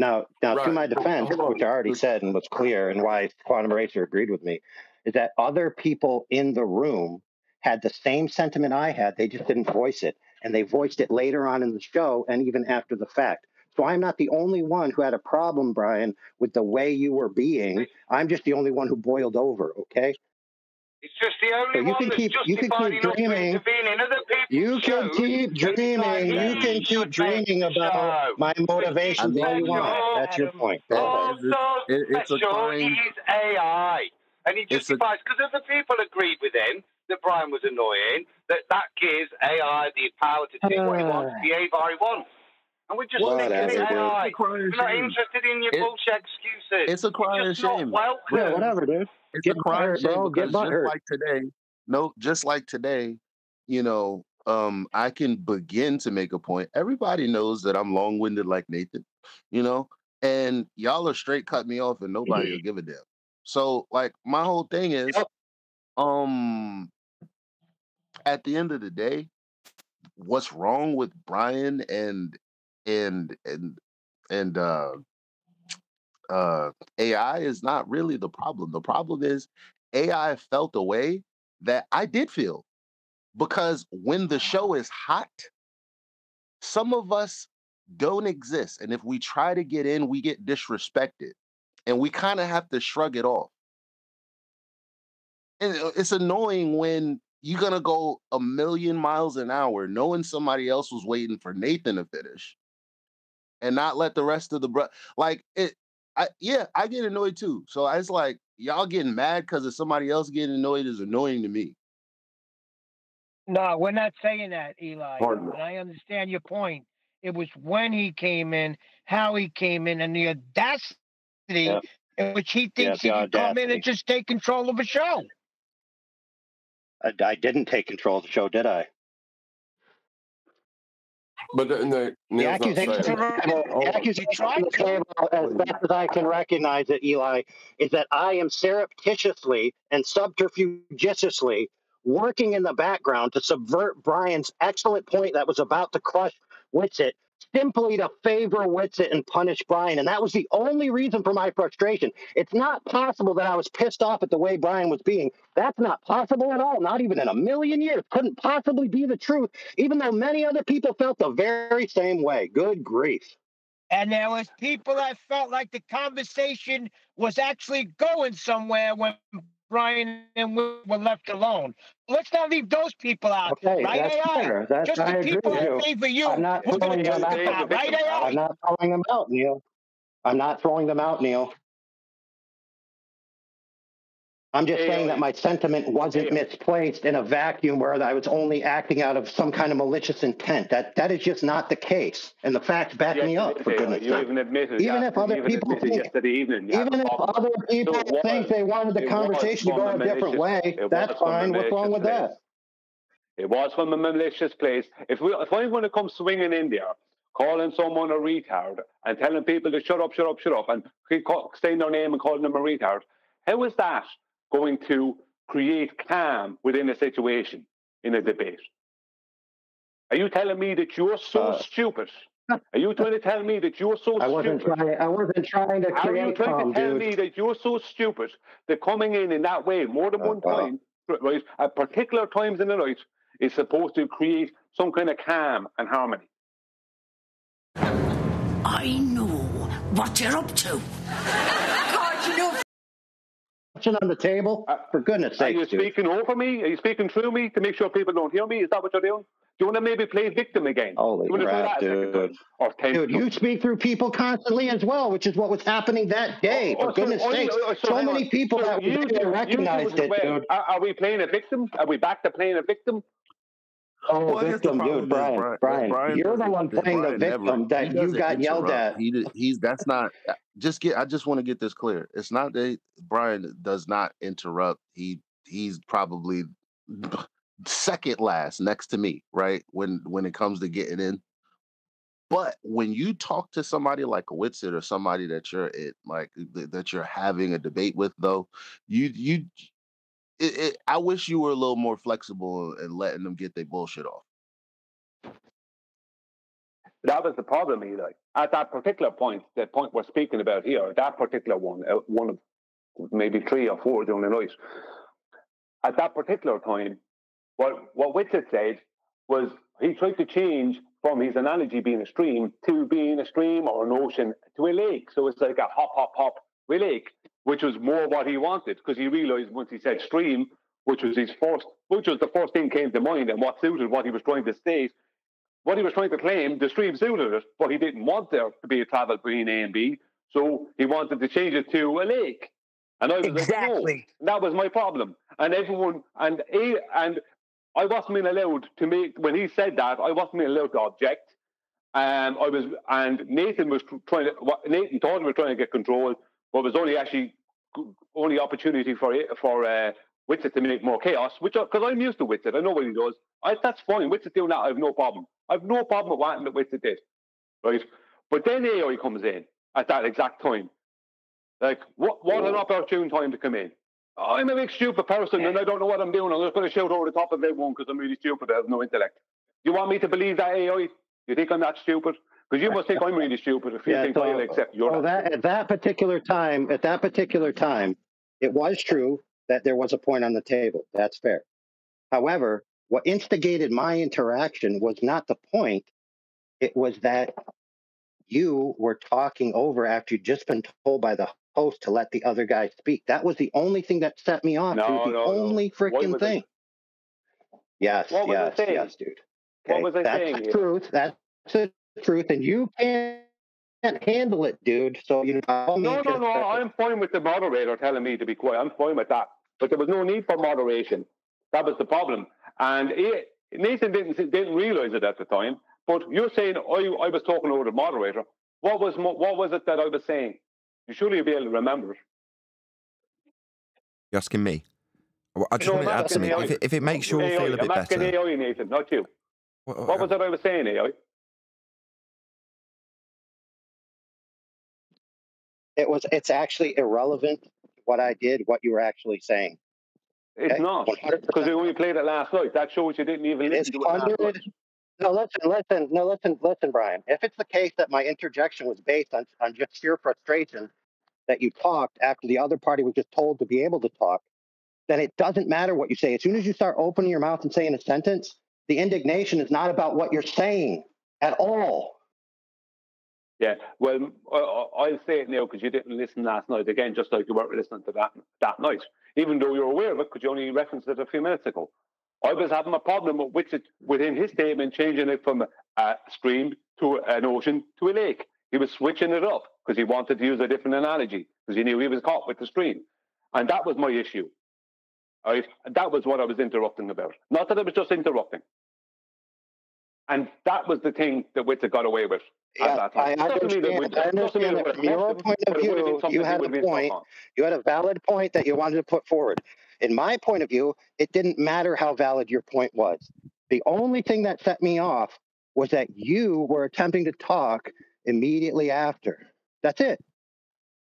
Now, to my defense, which I already said and was clear, and why Quantum Racer agreed with me, is that other people in the room had the same sentiment I had. They just didn't voice it, and they voiced it later on in the show and even after the fact. So I'm not the only one who had a problem, Brian, with the way you were being. I'm just the only one who boiled over, okay? It's just the only one that's justified enough to intervene in other people's You can keep dreaming. You can keep dreaming about my motivations all you want. That's your point. It's a crime. He's AI. And he justifies, because other people agreed with him that Brian was annoying, that gives AI the power to do what he wants, behave how he wants. And we're just thinking it's AI. We're not interested in your bullshit excuses. It's a crying shame. Yeah, whatever, dude. It's a crying shame because just like today, I can begin to make a point. Everybody knows that I'm long-winded like Nathan, and y'all are straight cut me off, and nobody will give a damn. So, like, my whole thing is, at the end of the day, what's wrong with Brian and AI is not really the problem. The problem is AI felt a way that I did feel, because when the show is hot, some of us don't exist, and if we try to get in, we get disrespected, and we kind of have to shrug it off. And it's annoying when you're gonna go a million miles an hour knowing somebody else was waiting for Nathan to finish and not let the rest of the like it. I get annoyed too. So it's like, y'all getting mad because of somebody else getting annoyed is annoying to me. No, we're not saying that, Eli. And I understand your point. It was when he came in, how he came in, and the audacity in which he thinks he can come in and just take control of a show. I didn't take control of the show, did I? But the accusation on the table, as best as I can recognize it, Eli, is that I am surreptitiously and subterfugiously working in the background to subvert Brian's excellent point that was about to crush Witsit, simply to favor Witsit and punish Brian. And that was the only reason for my frustration. It's not possible that I was pissed off at the way Brian was being. That's not possible at all. Not even in a million years. Couldn't possibly be the truth, even though many other people felt the very same way. Good grief. And there was people that felt like the conversation was actually going somewhere when Brian and we were left alone. Let's not leave those people out, okay, right, that's AI? fair. Just the people who favor you, I'm not we're going throwing to them take them out, right, AI? I'm not throwing them out, Neil. I'm not throwing them out, Neil. I'm just saying that my sentiment wasn't misplaced in a vacuum where I was only acting out of some kind of malicious intent. That is just not the case. And the facts back me up, for goodness sake. Even admitted, even if other people think, even if other people think they wanted the conversation to go a different way, that's fine. What's wrong with that? It was from a malicious place. If I'm going to come swinging in there, calling someone a retard and telling people to shut up, and saying their name and calling them a retard, how is that going to create calm within a situation in a debate? Are you telling me that you're so stupid? Are you trying to tell me that you're so stupid? I wasn't trying to create. Are you trying to tell me that you're so stupid that coming in that way more than one time, right, at particular times in the night, is supposed to create some kind of calm and harmony? I know what you're up to. God, you know. On the table, for goodness sake. Are you speaking over me? Are you speaking through me to make sure people don't hear me? Is that what you're doing? Do you want to maybe play victim again? Holy crap, dude. Dude, you speak through people constantly as well, which is what was happening that day. For goodness sake, so many people that recognized it, dude. Are we playing a victim? Are we back to playing a victim? Oh, well, victim, dude, Brian, you're the one playing the victim that you got yelled at. That's not. I just want to get this clear. It's not that Brian does not interrupt. He's probably second last next to me, right? When it comes to getting in. But when you talk to somebody like a Witsit or somebody that you're having a debate with, though, I wish you were a little more flexible and letting them get their bullshit off. That was the problem, Eli. At that particular point, the point we're speaking about here, that particular one of maybe 3 or 4 during the night, at that particular time, what Witsit said was he tried to change from his analogy being a stream to being a stream or an ocean to a lake. So it's like a hop, hop, hop with a lake, which was more what he wanted, because he realized once he said stream, which was the first thing came to mind and what suited what he was trying to state, what he was trying to claim, the stream suited it, but he didn't want there to be a travel between A and B, so he wanted to change it to a lake. And I was like, no, that was my problem. And everyone, and I wasn't being allowed to make, when he said that, I wasn't being allowed to object. And Nathan Nathan thought he was trying to get control, but it was only opportunity for Witsit to make more chaos, because I'm used to Witsit. I know what he does. That's fine. Witsit doing that, I have no problem. I have no problem with what Witsit did, right? But then AI comes in, at that exact time. Like, what an opportune time to come in. I'm a big stupid person and I don't know what I'm doing. I'm just going to shout over the top of everyone because I'm really stupid. I have no intellect. You want me to believe that AI? You think I'm that stupid? Because you must think I'm really stupid if you think I'll accept you're at that particular time, it was true that there was a point on the table. That's fair. However, what instigated my interaction was not the point. It was that you were talking over after you'd just been told by the host to let the other guy speak. That was the only thing that set me off. Only freaking thing. Yes, dude. Okay, that's the truth. That's the truth, and you can't handle it, dude. So you know. No. I'm fine with the moderator telling me to be quiet. I'm fine with that. But there was no need for moderation. That was the problem. And Nathan didn't realize it at the time. But you're saying I was talking over the moderator. What was it that I was saying? You surely be able to remember it. You're asking me? I just want to add something. If it makes you all feel a bit better. I'm asking AI, Nathan, not you. What was it I was saying, AI? It's actually irrelevant what I did, what you were actually saying. It's not, because you only played it last night. That shows you didn't even listen to it last night. No, listen, Brian. If it's the case that my interjection was based on just sheer frustration that you talked after the other party was just told to be able to talk, then it doesn't matter what you say. As soon as you start opening your mouth and saying a sentence, the indignation is not about what you're saying at all. Yeah, well, I'll say it now because you didn't listen last night. Again, just like you weren't listening to that night, even though you're aware of it because you only referenced it a few minutes ago. I was having a problem with it within his statement, changing it from a stream to an ocean to a lake. He was switching it up because he wanted to use a different analogy because he knew he was caught with the stream. And that was my issue. Right? That was what I was interrupting about. Not that I was just interrupting. And that was the thing that Witzer got away with at that time. I understand that from your point of view, you had a point. You had a valid point that you wanted to put forward. In my point of view, it didn't matter how valid your point was. The only thing that set me off was that you were attempting to talk immediately after. That's it.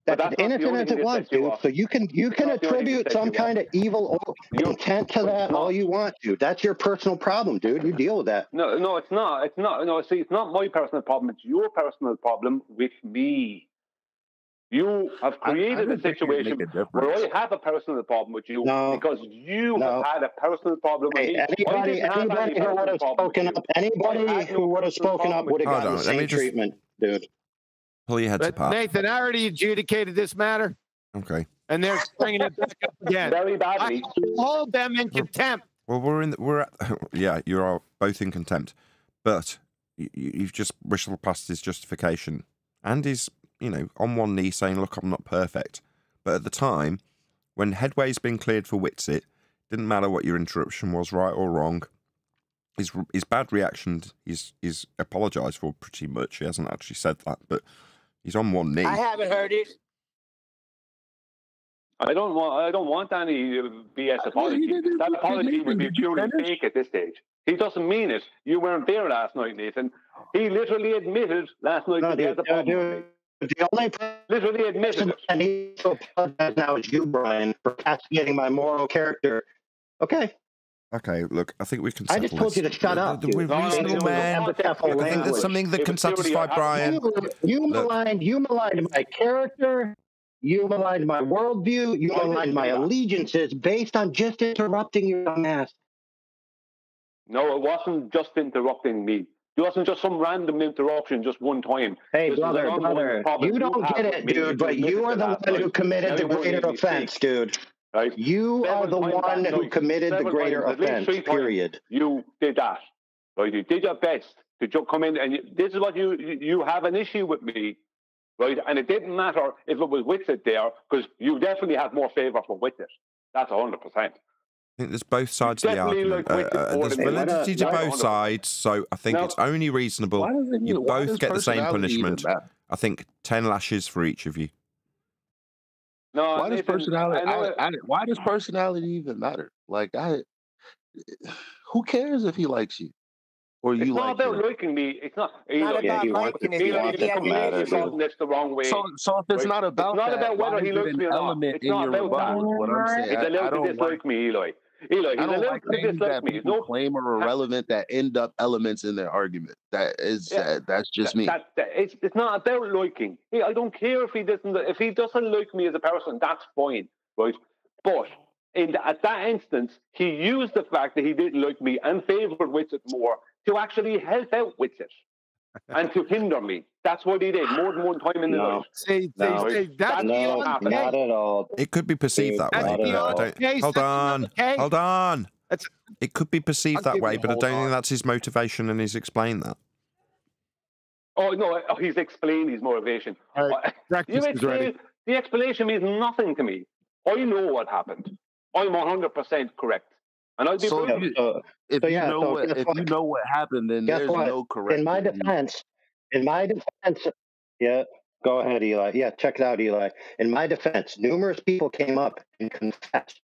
That's as innocent as it was, dude. So you can attribute some kind of evil intent to that all you want to. That's your personal problem, dude. You deal with that. No, it's not. It's not. No, see, it's not my personal problem. It's your personal problem with me. You have created a situation where I have a personal problem with you because you have had a personal problem with me. Anybody who would have spoken up, would have gotten the same treatment, dude. Pull your heads apart. Nathan, I already adjudicated this matter. Okay. And they're bringing it back up again. Very badly. I hold them in contempt. Well, yeah, you are both in contempt, but you've just whistled past his justification and his, on one knee saying, "Look, I'm not perfect." But at the time, when headway's been cleared for Witsit, didn't matter what your interruption was, right or wrong. His bad reaction, he's apologised for pretty much. He hasn't actually said that, but he's on one knee. I haven't heard it. I don't want any BS apology. That apology would be purely fake at this stage. He doesn't mean it. You weren't there last night, Nathan. He literally admitted last night that he has a problem. The only literally admitted it. I need to apologize now is you, Brian, for castigating my moral character. Okay. Okay, look, I think we can. I just told you to shut up. We're reasonable, man. I think there's something that can satisfy Brian. You maligned my character. You maligned my worldview. You maligned my allegiances based on just interrupting your dumb ass. No, it wasn't just interrupting me. It wasn't just some random interruption just one time. Hey, brother, you don't get it, dude, but you are the one who committed the greater offense, dude. Right? You are the one who committed the greater offense, period. You did that. Right? You did your best to come in, and this is what you have an issue with me. Right? And it didn't matter if it was Witsit there, because you definitely have more favour for Witsit. That's 100%. I think there's both sides of the argument. There's validity to both sides, so I think it's only reasonable you both get the same punishment. I think 10 lashes for each of you. No, why does personality? Why does personality even matter? Like, who cares if he likes you? or It's you not like about him? liking me. It's not. Not Eli, about liking it. Eli, He you're has an completely issue. gotten this the wrong way. So if it's Right? not It's about not that, about why whether is he it likes an me or not. element It's in not your about that. rebuttal? Is what I'm saying. He's allowed I to don't like. dislike me, Eli. Eli, I he's don't allowed like to things dislike that me. There's people no. claim are irrelevant that end up elements in their argument. Yeah, That's just me. It's not about liking. Hey, I don't care if he doesn't like me as a person. That's fine, right? But at that instance, he used the fact that he didn't like me and favoured Witsit more to actually help out Witsit and to hinder me. That's what he did more than one time in the night. No, That's no, what happened. not at all. It could be perceived Dude, that way, not but at I all. don't. Hold on. It could be perceived that way, but I don't think that's his motivation, and he's explained that. Oh no, he's explained his motivation. The explanation means nothing to me. I know what happened. I'm 100% correct, and I'll be So if you know what happened, then Guess there's what? no correcting. In my defense, yeah, go ahead, Eli. Yeah, check it out, Eli. In my defense, numerous people came up and confessed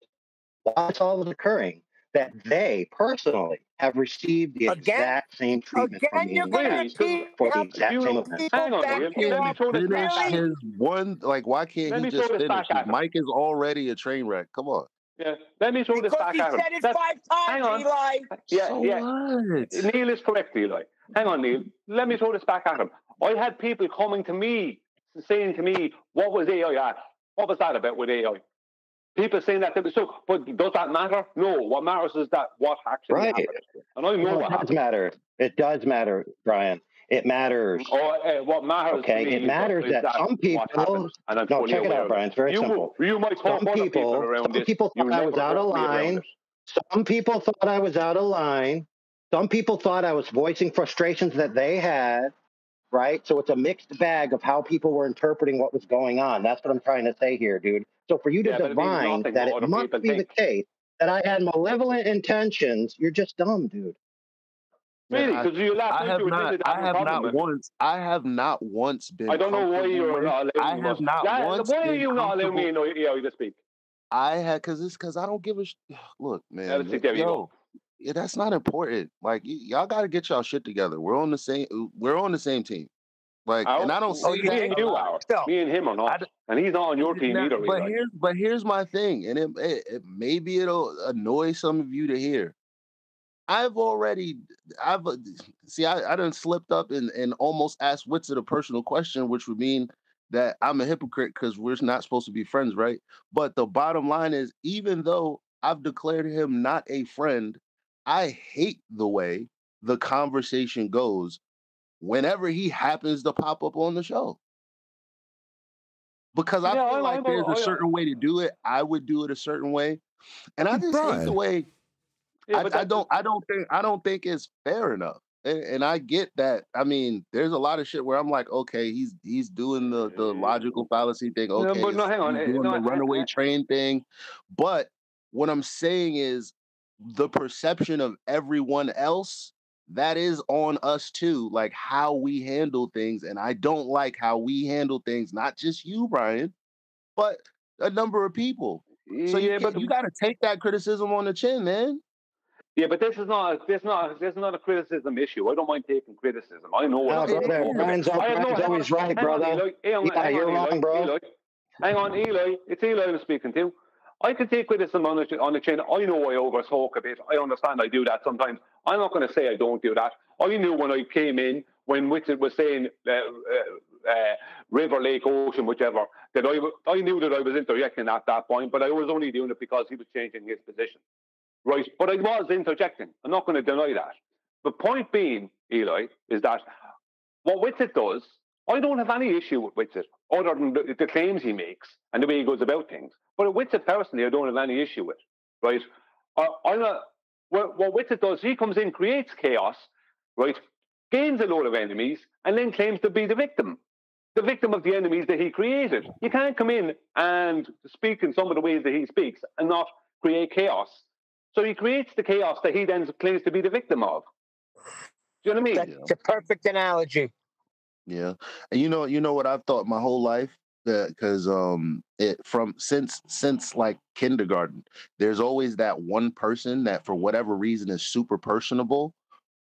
while this all was occurring that they personally have received the exact same treatment from me for the exact same event. Hang on, Why Neil. can't Let me he throw this finish back at him. his one? Like, why can't Let he me just throw this finish? back His at him. mic is already a train wreck. Come on. Yeah, let me throw this back he at him. said it 5 Hang times, on. Eli. Yeah, So yeah. what? Neil is correct, Eli. Hang on, Neil. Let me throw this back at him. I had people coming to me, saying to me, what was AI at? What was that about with AI? People saying that. So, but does that matter? No. What matters is that what actually happened. And I know No, what it does happened. matter. It does matter, Brian. It matters. What matters Okay, to me it matters is that some what people. happened, and I'm No, fully check it aware out, of Brian. it. It's very simple. You might talk Some other people people around this. thought You I was never out of talk me around line. it. Some people thought I was out of line. Some people thought I was voicing frustrations that they had. Right? So it's a mixed bag of how people were interpreting what was going on. That's what I'm trying to say here, dude. So for you to Yeah, but it means divine nothing that what it other must people be the think. case that I had malevolent intentions, you're just dumb, dude. Really? Because you last I week have you not. admitted to I having a have problem not with me. once. I have not once been. I don't know why comfortable you're with- not I allowing me. have not once. Why are been you not allowing me comfortable- to speak? I had because I don't give a. Look, man. Let's see, there you go. Yeah, that's not important. Like y'all got to get y'all shit together. We're on the same. We're on the same team. Like, and I don't say me that and a you lot. are. Me and him are not. And he's not on your team either. But here's my thing, and it maybe it'll annoy some of you to hear. I done slipped up and almost asked Witsit a personal question, which would mean that I'm a hypocrite because we're not supposed to be friends, right? But the bottom line is, even though I've declared him not a friend, I hate the way the conversation goes whenever he happens to pop up on the show. Because I feel like there's a certain way to do it. I would do it a certain way. And I just hate the way I don't think it's fair enough. And I get that. I mean, there's a lot of shit where I'm like, okay, he's doing the logical fallacy thing. Okay, but no, hang on. he's doing the runaway train thing. But what I'm saying is the perception of everyone else, that is on us too, like how we handle things. And I don't like how we handle things, not just you, Brian, but a number of people. So you got to take that criticism on the chin, man. Yeah, but this is not a criticism issue. I don't mind taking criticism. I know what I'm brother, Brian's always right, brother. You're wrong, bro. Hang on, Eli. It's Eli I'm speaking to. I can take criticism on the chin. I know I overtalk a bit. I understand I do that sometimes. I'm not going to say I don't do that. I knew when I came in, when Witsit was saying river, lake, ocean, whichever, that I knew that I was interjecting at that point, but I was only doing it because he was changing his position. Right, but I was interjecting. I'm not going to deny that. The point being, Eli, is that what Witsit does, I don't have any issue with Witsit, other than the claims he makes and the way he goes about things. But Witsit personally, I don't have any issue with. Right, what Witsit does, he comes in, creates chaos, right, gains a load of enemies, and then claims to be the victim of the enemies that he created. You can't come in and speak in some of the ways that he speaks and not create chaos. So he creates the chaos that he then claims to be the victim of. Do you know what I mean? That's a perfect analogy. Yeah, and you know what I've thought my whole life, because since like kindergarten, there's always that one person that for whatever reason is super personable,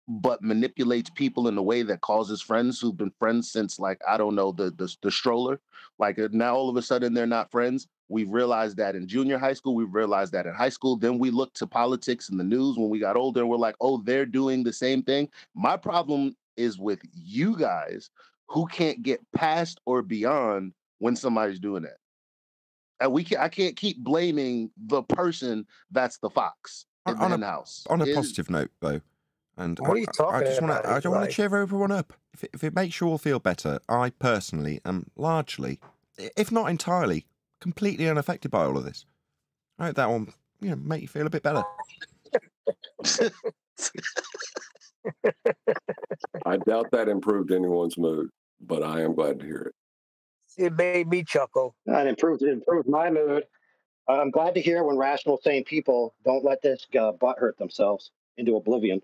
but manipulates people in a way that causes friends who've been friends since, like, I don't know, the stroller. Like, now all of a sudden they're not friends. We've realized that in junior high school. We've realized that in high school. Then we looked to politics and the news when we got older, and we're like, oh, they're doing the same thing. My problem is with you guys who can't get past or beyond when somebody's doing that. And I can't keep blaming the person that's the fox in the hen house. On a positive note, though, and What are you talking I just want about, to, I don't want Eli? to cheer everyone up. If it makes you all feel better, I personally am largely, if not entirely, completely unaffected by all of this. I hope that will, make you feel a bit better. I doubt that improved anyone's mood, but I am glad to hear it. It made me chuckle. It improved my mood. I'm glad to hear when rational, sane people don't let this butt hurt themselves into oblivion.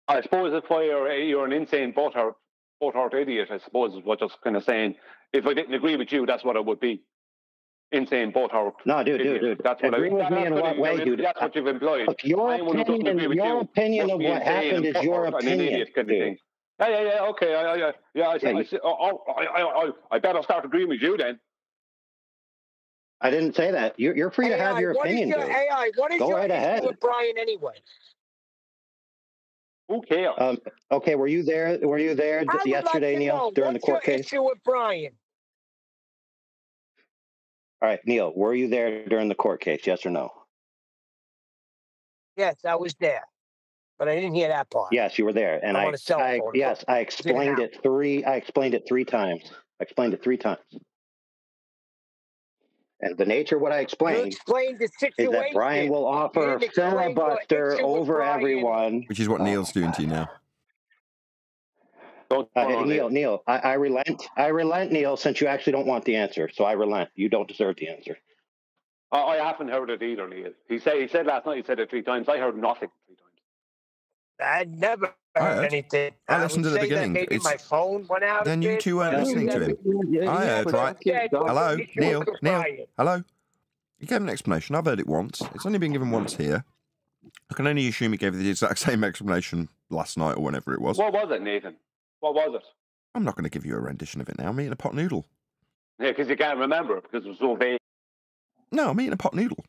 I suppose if you're an insane butt-hurt idiot, I suppose is what just kind of saying. If I didn't agree with you, that's what it would be. Insane butt-hurt. No, dude. That's what agree with me in what way, dude? That's what you've implied. Look, your opinion of what happened is your opinion, dude. Yeah. Okay. I better start agreeing with you then. I didn't say that. You're free to have your opinion, dude. AI, what is Go your right issue ahead. with Brian anyway? Who cares? Okay, were you there? Were you there yesterday, Neil, during the court case? What's your issue with Brian? All right, Neil, were you there during the court case? Yes or no? Yes, I was there, but I didn't hear that part. Yes, you were there, and I explained it three. I explained it 3 times. I explained it 3 times. And the nature of what I explained the situation is that Brian will offer a filibuster over everyone. Which is what Neil's doing to you now. Neil, I relent. I relent, Neil, since you actually don't want the answer. So I relent. You don't deserve the answer. I haven't heard it either, Neil. He said last night, he said it 3 times. I heard nothing 3 times. I never heard anything. I listened to the beginning. Maybe my phone went out. Then you two weren't listening to him. I heard, right? Hello, Neil, hello. You gave an explanation. I've heard it once. It's only been given once here. I can only assume he gave the exact same explanation last night or whenever it was. What was it, Nathan? What was it? I'm not going to give you a rendition of it now. I'm eating a pot noodle. Yeah, because you can't remember it because it was so vague. No, I'm eating a pot noodle.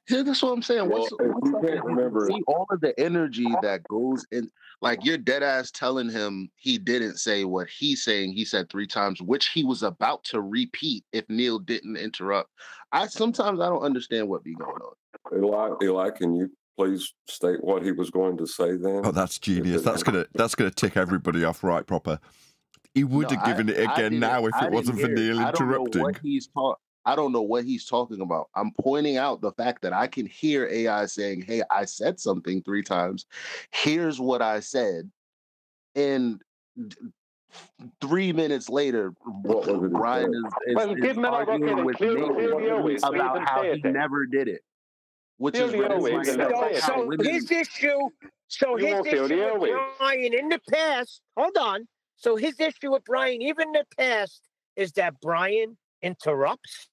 Yeah, that's what I'm saying. Well, remember all of the energy that goes in, like you're dead ass telling him he didn't say what he's saying. He said 3 times, which he was about to repeat if Neil didn't interrupt. Sometimes I don't understand what be going on. Eli, can you please state what he was going to say then? Oh, that's genius. That's gonna tick everybody off right proper. He would have given it again now if it wasn't for Neil interrupting. I don't know what he's talking about. I'm pointing out the fact that I can hear AI saying, hey, I said something 3 times. Here's what I said. And 3 minutes later, Brian is arguing with Nathan about how he never did it. Which is so his issue with Brian in the past, hold on. So his issue with Brian, even in the past, is that Brian interrupts?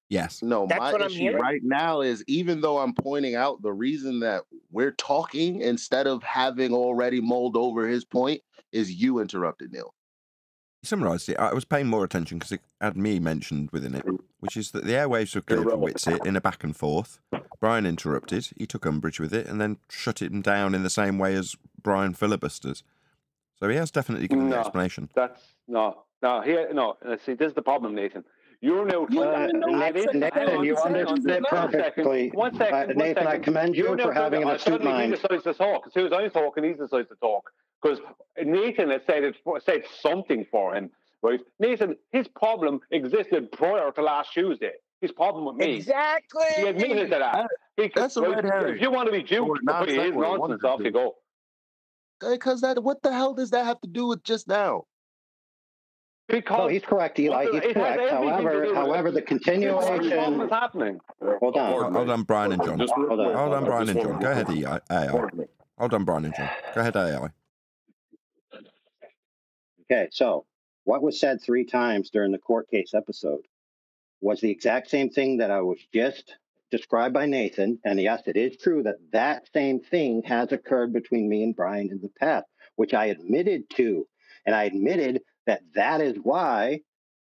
Yes. No, my issue right now is, even though I'm pointing out the reason that we're talking instead of having already mulled over his point, is you interrupted, Neil. You summarised it. I was paying more attention because it had me mentioned within it, which is that the airwaves were cleared for Witsit in a back and forth. Brian interrupted. He took umbrage with it and then shut him down in the same way as Brian filibusters. So he has definitely given the explanation. See, this is the problem, Nathan. You're now Nathan, you understood perfectly. Nathan, I commend you for having an astute mind. He decides to talk. As soon as I'm talking, he decides to talk. Because Nathan has said something for him, right? Nathan, his problem existed prior to last Tuesday. His problem with me. Exactly. He admitted to that. That's a red herring. If you want to be Jew, put his nonsense off, you go. Because what the hell does that have to do with just now? No, he's correct, Eli. He's correct. However, the continuation. What's happening? Hold on, Brian and John. Hold on, Brian and John. Go ahead, AI. Hold on, Brian and John. Go ahead, AI. Okay, so what was said 3 times during the court case episode was the exact same thing that I was just described by Nathan, and yes, it is true that that same thing has occurred between me and Brian in the past, which I admitted to. And I admitted that that is why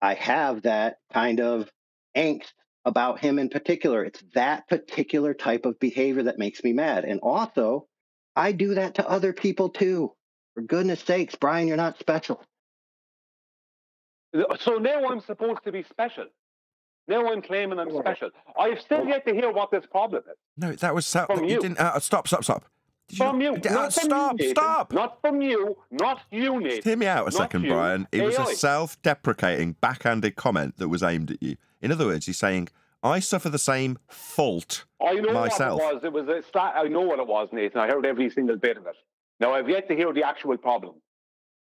I have that kind of angst about him in particular. It's that particular type of behavior that makes me mad. And also, I do that to other people too. For goodness sakes, Brian, you're not special. So now I'm supposed to be special. Now I'm claiming I'm special. I've still yet to hear what this problem is. No, that was from you. You Didn't stop. From you. Not from you, Stop. Not from you. Not you, Nathan. Just hear me out a second, you. Brian. It was AI. a self-deprecating, backhanded comment that was aimed at you. In other words, he's saying, I suffer the same fault I know myself. what it was. I know what it was, Nathan. I heard every single bit of it. Now, I've yet to hear the actual problem.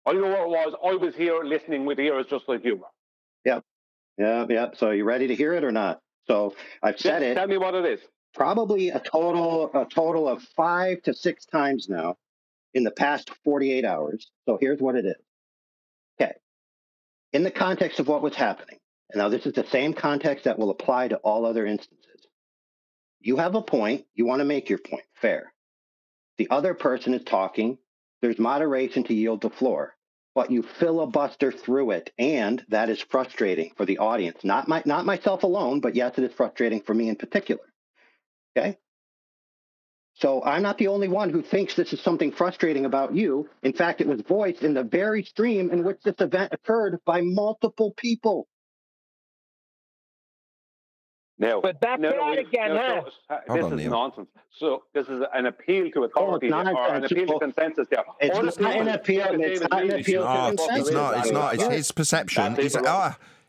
I know what it was. I was here listening with ears just like you were. Yep. So you ready to hear it or not? So I've said it. Tell me what it is. Probably a total of 5 to 6 times now in the past 48 hours. So here's what it is. Okay. In the context of what was happening, and now this is the same context that will apply to all other instances. You have a point. You want to make your point. Fair. The other person is talking. There's moderation to yield the floor, but you filibuster through it, and that is frustrating for the audience. Not myself alone, but yes, it is frustrating for me in particular. Okay? So I'm not the only one who thinks this is something frustrating about you. In fact, it was voiced in the very stream in which this event occurred by multiple people. Now, but back that again, this is nonsense. So this is an appeal to authority or an appeal to consensus there. It's not an appeal. It's not an appeal to consensus. It's not. It's his perception.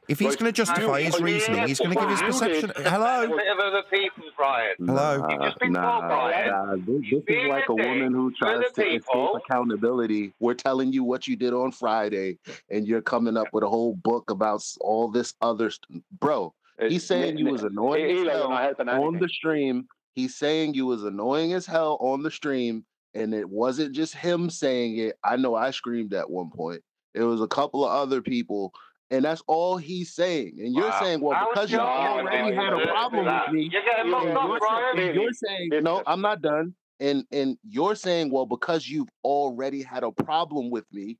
If he's going to justify his reasoning, he's going to give his perception. Hello? Bit of other people, Brian. Hello? You've just been told, Brian. This is like a woman who tries to escape accountability. We're telling you what you did on Friday, and you're coming up with a whole book about all this other bro. He's saying you was annoying as hell on the stream. He's saying you was annoying as hell on the stream, and it wasn't just him saying it. I know I screamed at one point. It was a couple of other people. And that's all he's saying. And you're saying, well, because you already had a problem with me, you're saying, no, I'm not done. And you're saying, well, because you've already had a problem with me,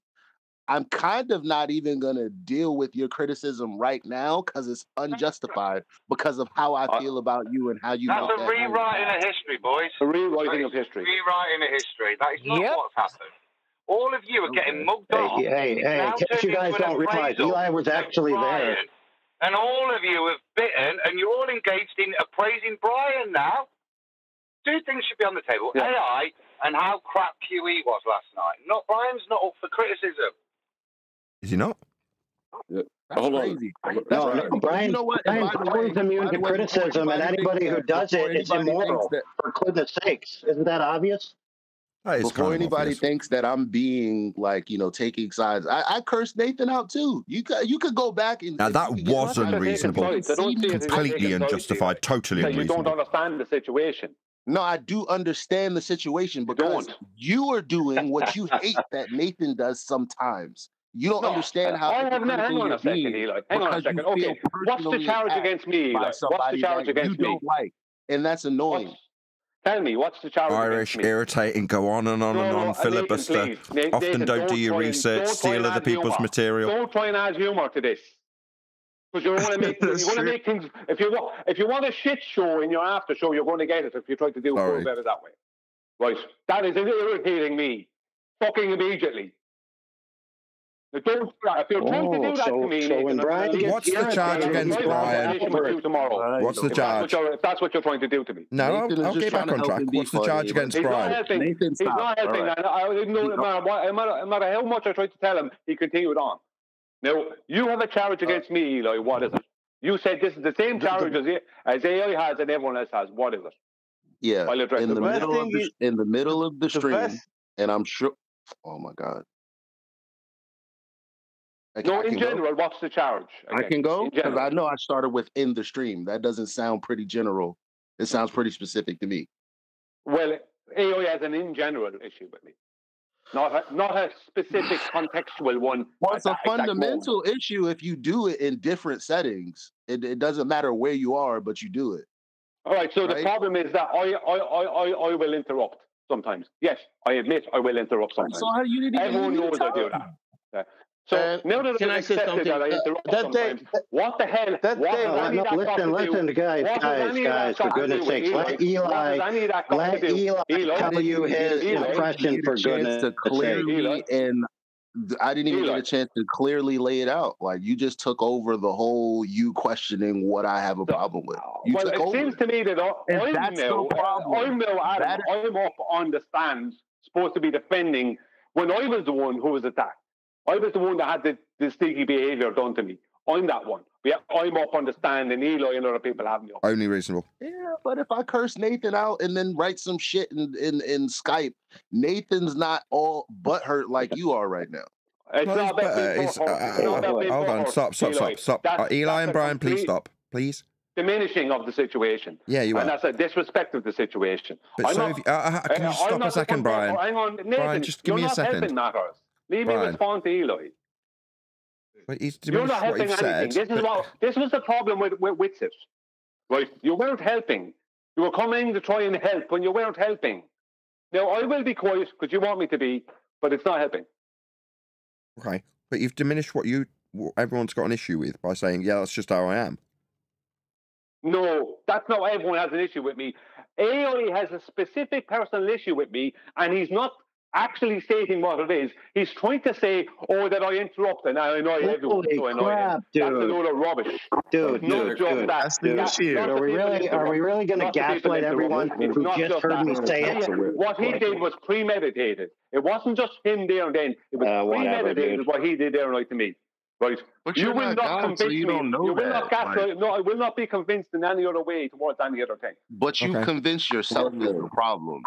I'm kind of not even going to deal with your criticism right now because it's unjustified because of how I feel about you and how you That's make a rewriting of history, boys. A rewriting of history. Rewriting of history. That is not what's happened. All of you are getting mugged off. Hey, in case you guys don't realize, Eli was actually there. And all of you have bitten, and you're all engaged in appraising Brian now. 2 things should be on the table. AI and how crap QE was last night. Brian's not up for criticism. Is he not? That's crazy. No, Brian, you know what? Brian's always immune to criticism, and anybody who does it is immoral, for goodness sakes. Isn't that obvious? Before anybody thinks that I'm being like, taking sides, I cursed Nathan out too. You could go back and now that was unreasonable, completely unjustified, totally unreasonable. You don't understand the situation. No, I do understand the situation because you are doing what you hate that Nathan does sometimes. You don't understand how. Hang on a second, Eli. Hang on a second. Okay, what's the charge against me, Eli? What's the charge against me? And that's annoying. Tell me, what's the charge? Irish, irritating, go on and on and on, filibuster. Often don't do your research, steal other people's material. Don't try and add humor to this. Because you want to make things. If you want a shit show in your after show, you're going to get it if you try to do it better that way. Right? That is irritating me. Fucking immediately. If you're trying to do that to me, what's the charge against Brian? What's the charge? If that's what you're trying to do to me. No, I'll get back on track. What's the charge against Brian? He's not helping. No matter how much I tried to tell him, he continued on. Now, you have a charge against me, Eli. What is it? You said this is the same charge as AI has and everyone else has. What is it? Yeah, in the middle of the stream, and I'm sure. Oh my God. In general, what's the charge? I can go because I know I started with in the stream. That doesn't sound pretty general. It sounds pretty specific to me. Well, AI has an in general issue with me, not a specific contextual one. Well, it's a fundamental issue if you do it in different settings. It doesn't matter where you are, but you do it. All right, so the problem is that I will interrupt sometimes. Yes, I admit I will interrupt sometimes. So how do you need to Everyone knows I do that. Yeah. So now that Can I've I say accepted something? that I interrupt sometimes, what the hell? What does any of that got to do? Listen, guys, for goodness sakes, let Eli tell you his impression, for goodness to sake. clearly, and I didn't even get a chance to clearly lay it out. Like, you just took over the whole you questioning what I have a problem with. You Well, took it over seems to me that I'm now, Adam, I'm up on the stands, supposed to be defending when I was the one who was attacked. I was the one that had the sneaky behavior done to me. I'm that one. Yeah, I'm up on the stand, and Eli and other people have me up. Only reasonable. Yeah, but if I curse Nathan out and then write some shit in Skype, Nathan's not all butthurt like you are right now. It's not about being butthurt. Hold on, stop. Eli and Brian, please stop, please. Diminishing of the situation. Yeah, you are. And that's a disrespect of the situation. But can you stop a second, Brian? Hang on, Nathan, Brian, just give me a second. You're not helping matters. Leave me respond to Eli. But he's You're not helping anything. This was the problem with Witsit. Right? You weren't helping. You were coming to try and help when you weren't helping. Now, I will be quiet because you want me to be, but it's not helping. Okay. But you've diminished what everyone's got an issue with by saying, yeah, that's just how I am. No, that's not everyone has an issue with me. AI has a specific personal issue with me, and he's not actually stating what it is. He's trying to say, oh, that I interrupt and I annoy everyone. So annoy him. That's a load of rubbish. Dude. That's the issue. Are we really going to gaslight everyone who just heard me say it? What he did was premeditated. It wasn't just him there and then. It was premeditated what he did there and right to me. Right? But you you're will not not God, so convince you me. don't know You will that, not gaslight. No, I will not be convinced in any other way towards any other thing. But you convinced yourself is the problem.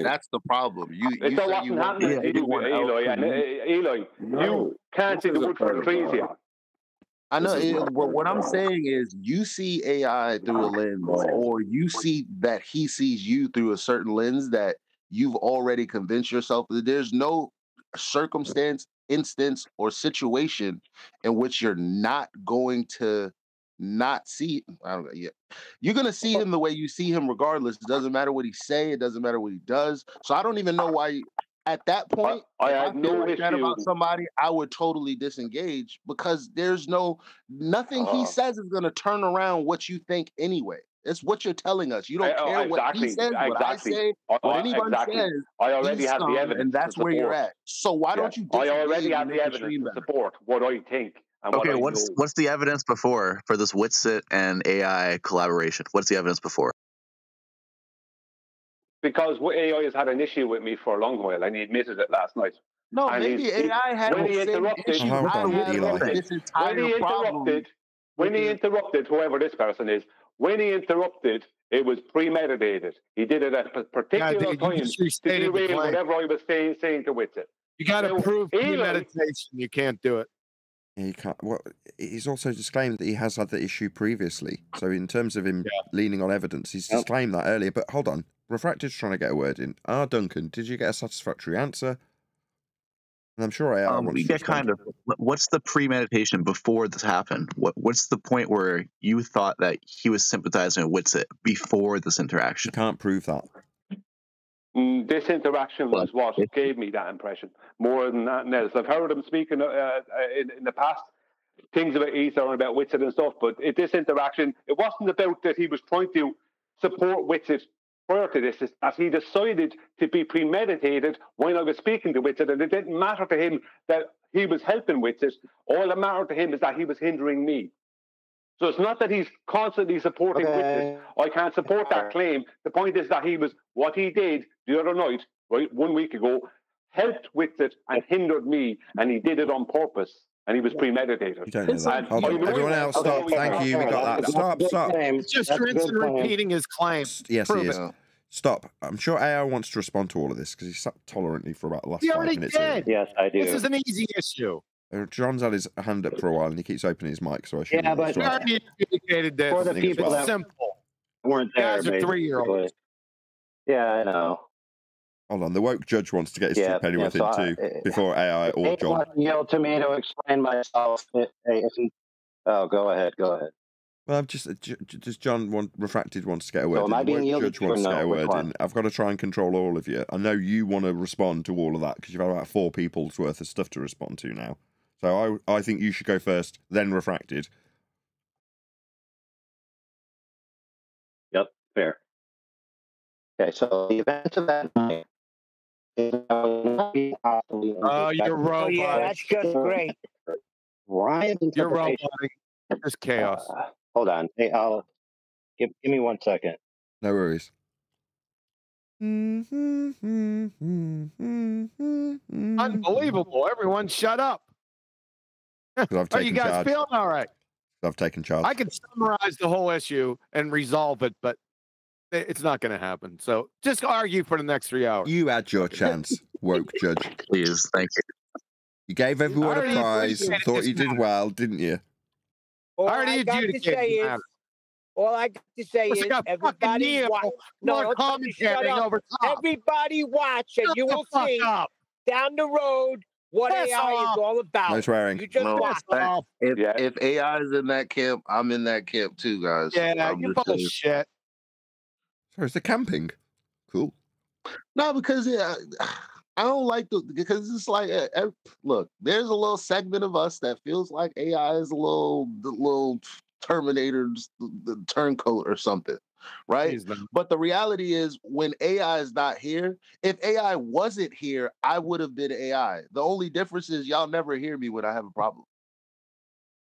That's the problem. It's not what's happening to you, Eli. And Eli, you can't see the wood for the trees here. I know. What I'm saying is, you see AI through a lens, or you see that he sees you through a certain lens that you've already convinced yourself that there's no circumstance, instance, or situation in which you're not going to not see. I don't know yet. You're gonna see him the way you see him, regardless. It doesn't matter what he say. It doesn't matter what he does. So I don't even know why. At that point, I if I had feel no like that issue. about somebody, I would totally disengage, because there's nothing he says is gonna turn around what you think anyway. It's what you're telling us. You don't care what he says, what I say, what anybody says. I already he's have the scum, evidence, and that's where you're at. So why don't you? I already have the make evidence to support what I think and what Okay, I what's the evidence before for this Witsit and AI collaboration? What's the evidence before? Because AI has had an issue with me for a long while, and he admitted it last night. No, and maybe AI had when he the same interrupted, issue this entire problem. When he interrupted, whoever this person is, when he interrupted, it was premeditated. He did it at a particular time to derail whatever I was saying to Witsit. You got to prove premeditation. You can't do it. Yeah, you can't. Well, he's also disclaimed that he has had the issue previously. So in terms of him leaning on evidence, he's disclaimed that earlier. But hold on, Refracted's trying to get a word in. Duncan, did you get a satisfactory answer? And I'm sure AI wants to kind of. What's the premeditation before this happened? What's the point where you thought that he was sympathizing with Witsit before this interaction? You can't prove that. This interaction was what gave me that impression, more than that else. I've heard him speaking in the past, things about Ether and about Witsit and stuff, but this interaction, it wasn't about that he was trying to support Witsit prior to this, is that he decided to be premeditated when I was speaking to Witsit, and it didn't matter to him that he was helping Witsit. All that mattered to him is that he was hindering me. So it's not that he's constantly supporting Witsit. I can't support that claim. The point is that what he did the other night, right, 1 week ago, helped Witsit and hindered me, and he did it on purpose, and he was premeditated. You don't know that. Everyone else, stop. Thank you. We got that. Stop. It's just rinsing and repeating his claim. Yes, he is. Stop. I'm sure AI wants to respond to all of this because he sat tolerantly for about the last 5 minutes. Yes, I do. This is an easy issue. John's had his hand up for a while and he keeps opening his mic, so I should. Yeah, but we already indicated this. For the people that simple. weren't there, guys are 3-year-olds. Yeah, I know. Hold on, the woke judge wants to get his two Pennyworth in too before AI or John. Yelled to me to explain myself. Go ahead. Well, I'm just does John Refracted wants to get a word So am in? I being yielded Judge to or wants to no? get a Which word one? in. I've got to try and control all of you. I know you want to respond to all of that because you've had about 4 people's worth of stuff to respond to now. So I think you should go first, then Refracted. Yep, fair. Okay, so the event of that night is Oh, you're robotic. Oh yeah, that's just great. Ryan's You're interpretation. robotic. It's chaos. Hold on. Hey, I'll give me 1 second. No worries. Unbelievable. Everyone shut up. I've Are you taken guys charge. feeling all right? I've taken charge. I can summarize the whole issue and resolve it, but it's not going to happen. So just argue for the next 3 hours. You had your chance, woke judge. Please, thank you. You gave everyone a already prize. appreciated Thought this you did matter. well, didn't you? All I already I got to adjudicated say the is, matter. all I got to say Plus, is, you got fucking everybody Neil watch. more don't tell me shut commentating up. over top. Everybody watch, and Shut you the will fuck see up. down the road what Piss AI is off. all about. No swearing. You just No, watch. if AI is in that camp, I'm in that camp too, guys. Yeah, I'm you're just full of saying. shit. So it's the camping. Cool. No, because I don't like because it's like look, there's a little segment of us that feels like AI is the little Terminator, the turncoat or something, right? But the reality is, when AI is not here, if AI wasn't here, I would have been AI. The only difference is y'all never hear me when I have a problem.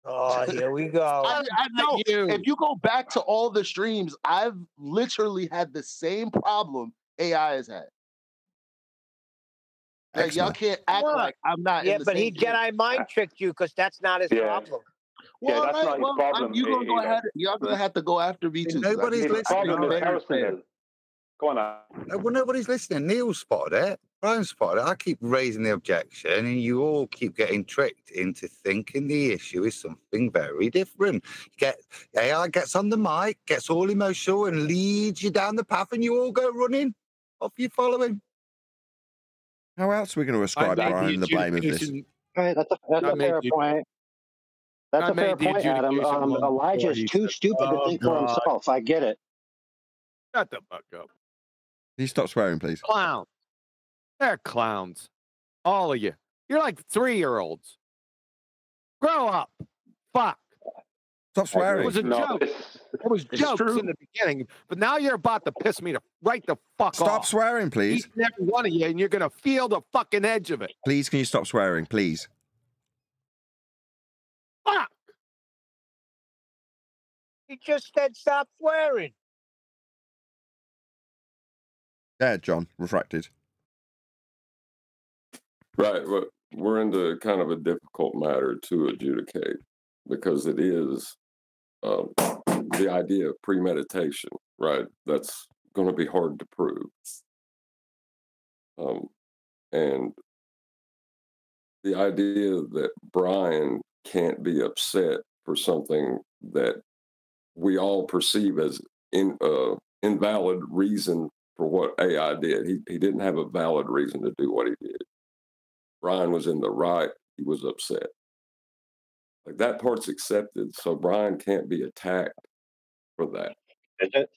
Oh, here we go. I know. If you go back to all the streams, I've literally had the same problem AI has had. Like, y'all can't act like I'm not. Yeah, in the but he same camp. Jedi mind tricked you because that's not his problem. Well, that's right, not his well, problem, you gonna go Eli. ahead. Y'all gonna have to go after me too. 'cause I Nobody's think His listening. problem is are they? Harrison. Go on, Well, nobody's listening. Neil spotted it. Brian spotted it. I keep raising the objection, and you all keep getting tricked into thinking the issue is something very different. AI gets on the mic, gets all emotional, and leads you down the path, and you all go running. Off you following. How else are we going to ascribe Brian the blame of this? Right, that's a fair point. That's a fair point, Adam. Elijah's too stupid to think for himself. I get it. Shut the fuck up. Can you stop swearing, please? Clowns. They're clowns. All of you. You're like 3-year-olds. Grow up. Fuck. Stop swearing. It was a joke. It was jokes in the beginning, but now you're about to piss me right the fuck off. Stop swearing, please. Each and every one of you, and you're going to feel the fucking edge of it. Please, can you stop swearing, please? Fuck. He just said stop swearing. Yeah, John, Refracted. Right. Well, we're into kind of a difficult matter to adjudicate because it is the idea of premeditation, right? That's going to be hard to prove. And the idea that Brian can't be upset for something that we all perceive as invalid reason for what AI did. He didn't have a valid reason to do what he did. Brian was in the right. He was upset. Like, that part's accepted, so Brian can't be attacked for that. Is it?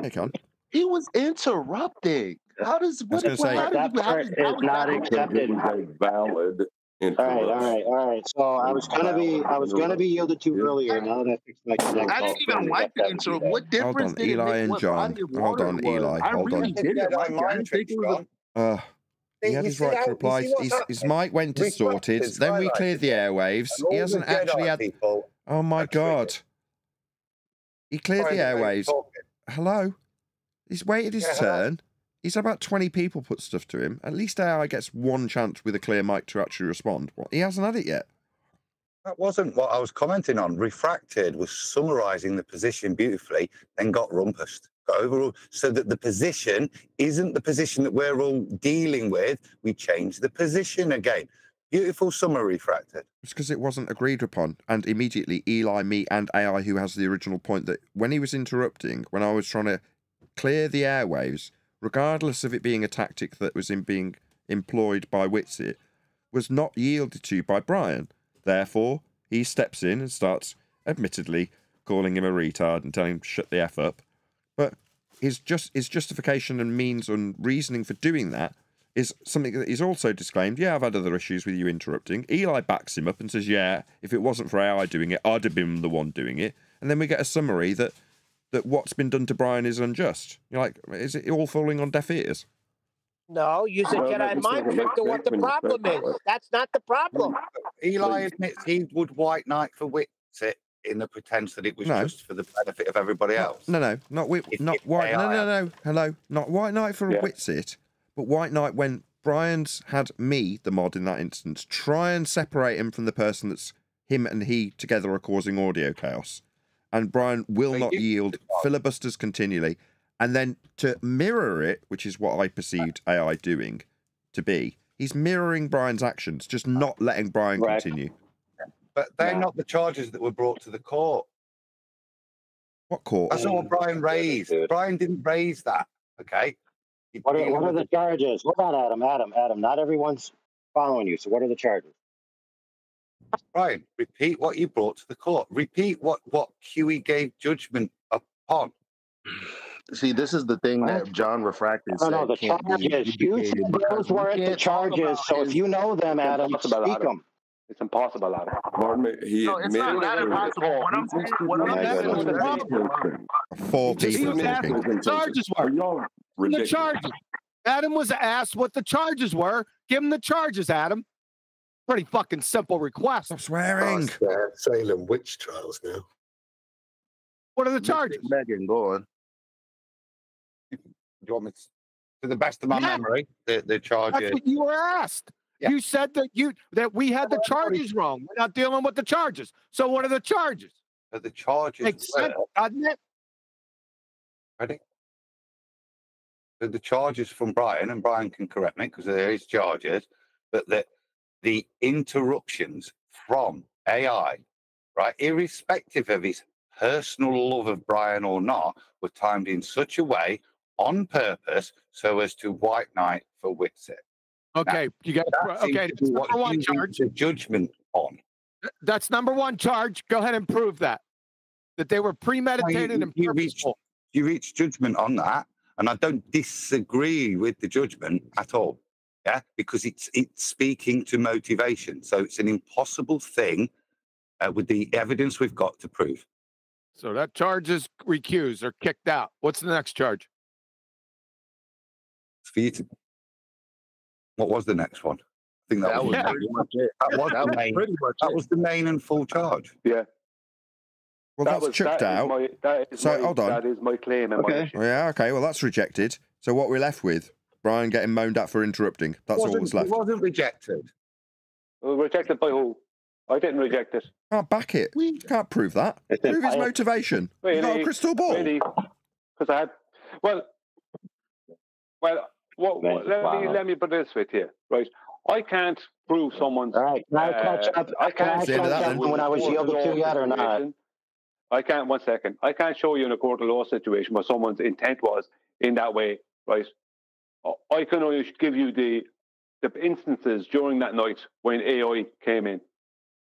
Hey, Con. He was interrupting. How does what? gonna say, that part is not accepted. Valid. All right. So I was gonna be yielded to earlier. Now that I fixed my connection. I didn't even like the intro. What Hold difference on, did it Eli make and what John. body of Hold water on, it was? Eli. I Hold really on. didn't like it. I didn't think it was He had his right to reply. His mic went distorted. Then we cleared the airwaves. He hasn't actually had. Oh my God. He cleared the airwaves. Hello. He's waited his turn. He's had about 20 people put stuff to him. At least AI gets one chance with a clear mic to actually respond. He hasn't had it yet. That wasn't what I was commenting on. Refracted was summarising the position beautifully, then got rumpused. Got overruled. So that the position isn't the position that we're all dealing with. We changed the position again. Beautiful summary, Refracted. It's because it wasn't agreed upon. And immediately, Eli, me, and AI, who has the original point, that when he was interrupting, when I was trying to clear the airwaves, regardless of it being a tactic that was being employed by Witsit, was not yielded to by Brian. Therefore, he steps in and starts, admittedly, calling him a retard and telling him to shut the F up. But his justification and means and reasoning for doing that is something that he's also disclaimed. Yeah, I've had other issues with you interrupting. Eli backs him up and says, yeah, if it wasn't for AI doing it, I'd have been the one doing it. And then we get a summary that what's been done to Brian is unjust. You're like, is it all falling on deaf ears? No, use a Jedi mind trick to what the problem is. That's not the problem. Eli admits he would white knight for Witsit in the pretense that it was just for the benefit of everybody else. No, not white. Hello, not white knight for a Witsit, but white knight when Brian's had me, the mod in that instance, try and separate him from the person that's him and he together are causing audio chaos, and Brian will not yield, filibusters continually. And then to mirror it, which is what I perceived AI doing to be, he's mirroring Brian's actions, just not letting Brian continue. But they're not the charges that were brought to the court. What court? That's not what Brian raised. Brian didn't raise that, okay? What are the charges? Hold on, Adam. Not everyone's following you, so what are the charges? Brian, repeat what you brought to the court. Repeat what QE gave judgment upon. See, this is the thing that John Refracted said. No, the charges. You said those weren't the charges, so if you know them, Adam, speak them. It's impossible, Adam. Pardon me. No, it's not that impossible. What I'm asking is the charges were. The charges. Adam was asked what the charges were. Give him the charges, Adam. Pretty fucking simple request. Stop swearing. Salem witch trials now. What are the charges? Megan, go on. Do you want me to the best of my memory, the charges? That's what you were asked. Yeah. You said that we had the charges wrong. We're not dealing with the charges. So what are the charges? The charges Makes sense, doesn't it? Ready? The charges from Brian, and Brian can correct me because there is charges, but the interruptions from AI, right, irrespective of his personal love of Brian or not, were timed in such a way on purpose so as to white knight for Witsit. Okay, now, you got okay. That's number one charge. The judgment on. That's number one charge. Go ahead and prove that they were premeditated and purposeful. You reach judgment on that, and I don't disagree with the judgment at all. Yeah, because it's speaking to motivation, so it's an impossible thing with the evidence we've got to prove. So that charge is recused or kicked out. What's the next charge? For you to. What was the next one? I think that was pretty much it. That was the main and full charge. Yeah. Well, that's chucked out. Hold on. That is my claim. Yeah, okay. Well, that's rejected. So what we're left with, Brian getting moaned at for interrupting. That's all that's left. It wasn't rejected. Well, rejected by who? I didn't reject it. Can't back it. We can't prove that. Prove his motivation. Really? You got a crystal ball. Because I had. Well. Let me put it this way to you, right? I can't prove someone's. All right, can I catch up? I can't catch up when I was yielded to yet or not? I can't. 1 second. I can't show you in a court of law situation what someone's intent was in that way, right? I can only give you the instances during that night when AI came in.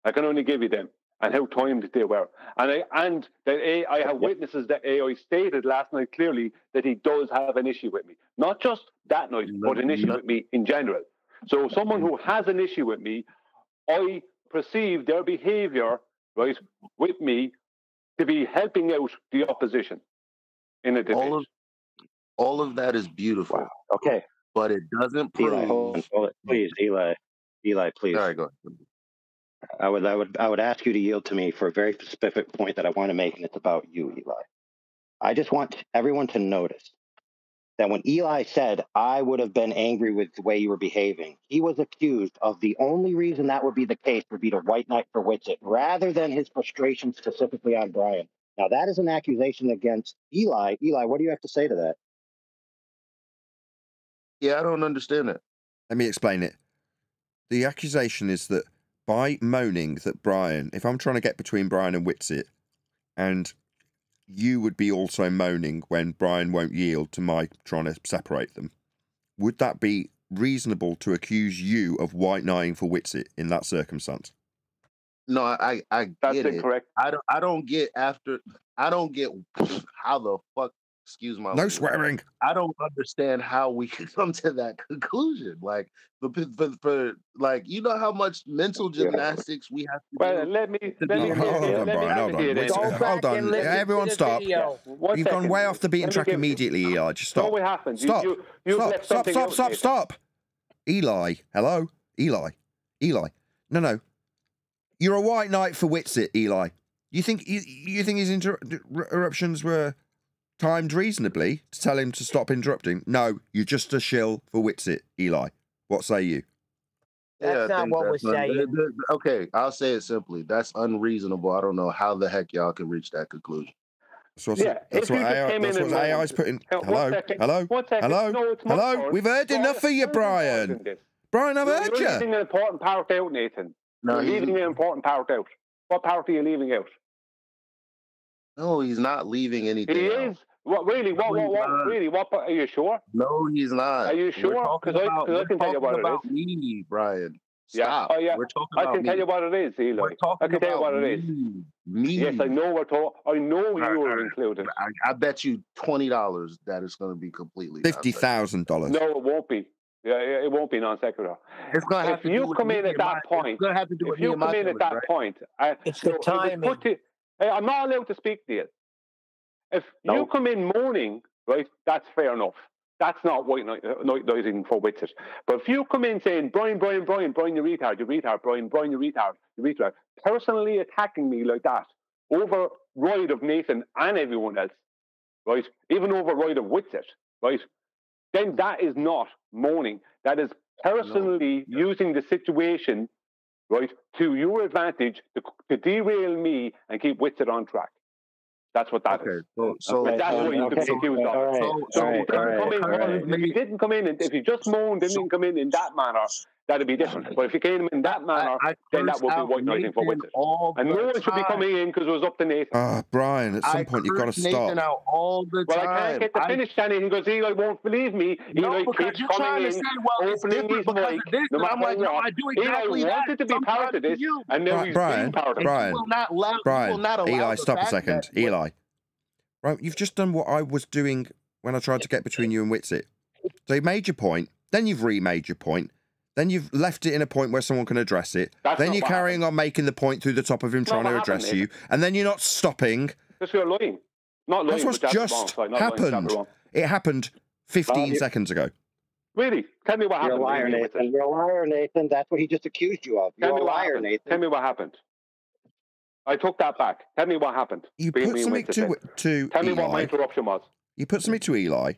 I can only give you them and how timed they were. And that I have witnesses that AI stated last night clearly that he does have an issue with me. Not just that night, but an issue with me in general. So someone who has an issue with me, I perceive their behavior, right, with me to be helping out the opposition in a debate. All of that is beautiful. Wow. Okay. But it doesn't prove. Eli, hold on. Please, Eli, please. All right, go ahead. I would ask you to yield to me for a very specific point that I want to make, and it's about you, Eli. I just want everyone to notice that when Eli said, I would have been angry with the way you were behaving, he was accused of the only reason that would be the case would be to white knight for Witsit, rather than his frustration specifically on Brian. Now, that is an accusation against Eli. Eli, what do you have to say to that? Yeah, I don't understand it. Let me explain it. The accusation is that by moaning that Brian, if I'm trying to get between Brian and Witsit, and you would be also moaning when Brian won't yield to my trying to separate them, would that be reasonable to accuse you of white knighting for Witsit in that circumstance? No, I That's get it. incorrect. I don't get how the fuck, excuse my No language. swearing. I don't understand how we can come to that conclusion. Like for like, you know how much mental gymnastics we have to Well, do. let me Hold on, Brian. Hold on. Wait, hold on. Everyone, stop. You've gone way off the beaten track immediately, Eli. Just stop. No, it happens. Stop. Stop. Eli. Hello, Eli. No. You're a white knight for Witsit, Eli. You think his interruptions were timed reasonably to tell him to stop interrupting? No, you're just a shill for Witsit, Eli. What say you? That's not what we're saying. Okay, I'll say it simply. That's unreasonable. I don't know how the heck y'all can reach that conclusion. That's what AI's putting. Hello. No, we've heard enough of you, Brian. Brian, I've heard you. You're leaving an important part out, Nathan. No, you're leaving an important part out. What part are you leaving out? No, he's not leaving anything. He out. is. What really? What? Really? What? Are you sure? No, he's not. Are you sure? Because I can tell you what it is. Me, Brian. Stop. Yeah. Oh, yeah. I can tell you what it is, Eli. I can tell you what it is. Me. Yes, I know I know you were included. I bet you $20 that it's going to be completely $50,000. No, it won't be. Yeah, it won't be non sequitur. It's going to have if you come in at that point, if you come in at that point, it's the timing. I'm not allowed to speak to you. If you come in moaning, right, that's fair enough. That's not white noising for Witsit. But if you come in saying, Brian, you retard, Brian, you retard, personally attacking me like that, over right of Nathan and everyone else, right, even over right of Witsit, right, then that is not moaning. That is personally using the situation, right, to your advantage to derail me and keep Witsit on track. That's what that is. That's what you can be accused of. If you didn't come in, if you just moaned, didn't come in that manner, that'd be different. But if you came in that manner, then that would be white noising for Witsit. And no one should be coming in because it was up to Nathan. Brian, at some point you've got to stop. Out all the time. Well, I can't get the finish, Danny. He goes, Eli won't believe me. Eli keeps coming in, opening his mic. I'm like, no, I do exactly Eli wanted to be part of this, and now he's being part of it. Brian, Eli, stop a second. Eli. Right, you've just done what I was doing when I tried to get between you and Witsit. So you've made your point, then you've remade your point, then you've left it in a point where someone can address it, then you're carrying on making the point through the top of him trying to address you, and then you're not stopping. Because you're lying. Not lying. That's what's just happened. It happened 15 seconds ago. Really? Tell me what happened. You're a liar, Nathan. You're a liar, Nathan. That's what he just accused you of. You're a liar, Nathan. Tell me what happened. I took that back. Tell me what happened. You put something to Tell me Eli. what my interruption was. You put something to Eli,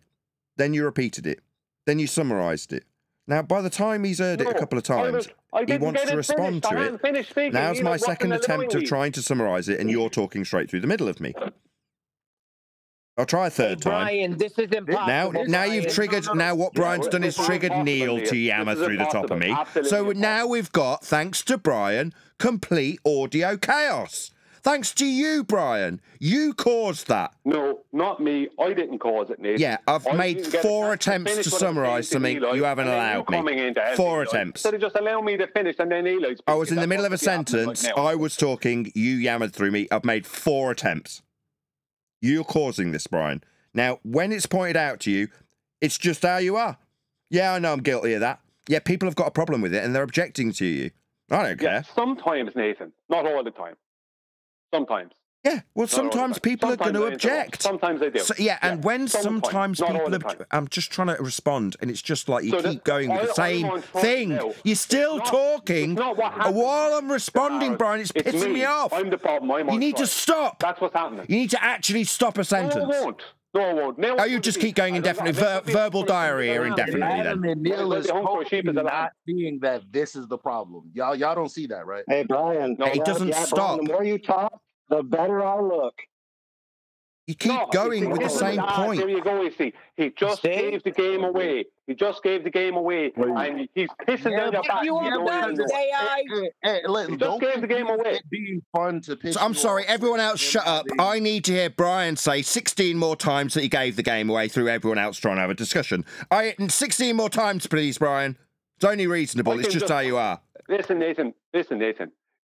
then you repeated it, then you summarised it. Now, by the time he's heard it a couple of times, he wants to respond to it. Now's my second attempt of trying to summarise it, and you're talking straight through the middle of me. I'll try a third time. Brian, this is impossible. Now you've triggered. Now what Brian's done is triggered Neil to yammer through the top of me. So now we've got, thanks to Brian, complete audio chaos. Thanks to you, Brian. You caused that. No, not me. I didn't cause it, Nathan. Yeah, I've made 4 attempts to summarise something you haven't allowed me. 4 attempts. So just allow me to finish, and then Eli. I was in the middle of a sentence. I was talking. You yammered through me. I've made 4 attempts. You're causing this, Brian. Now, when it's pointed out to you, it's just how you are. Yeah, I know I'm guilty of that. Yeah, people have got a problem with it, and they're objecting to you. I don't care. Sometimes, Nathan. Not all the time. Sometimes. Yeah, well, sometimes people are going to object. Sometimes they do. So, yeah, and when sometimes people I'm just trying to respond, and it's just like you keep going with the same thing. You're still talking while I'm responding, Brian. It's pissing me off. I'm the problem. You need to stop. That's what's happening. You need to actually stop a sentence. No, I won't. No, I won't. Now, you just keep going indefinitely. Verbal diarrhea indefinitely, then. And Neil is not seeing that this is the problem. Y'all don't see that, right? Hey, Brian. It doesn't stop. The more you talk, the better I look. You keep going with the same point. There you go, you see. He just gave the game away. And he's pissing down your back. He just gave the game away. Being fun to piss. So, I'm sorry, everyone else shut up. I need to hear Brian say 16 more times that he gave the game away through everyone else trying to have a discussion. 16 more times, please, Brian. It's only reasonable. It's just how you are. Listen, Nathan.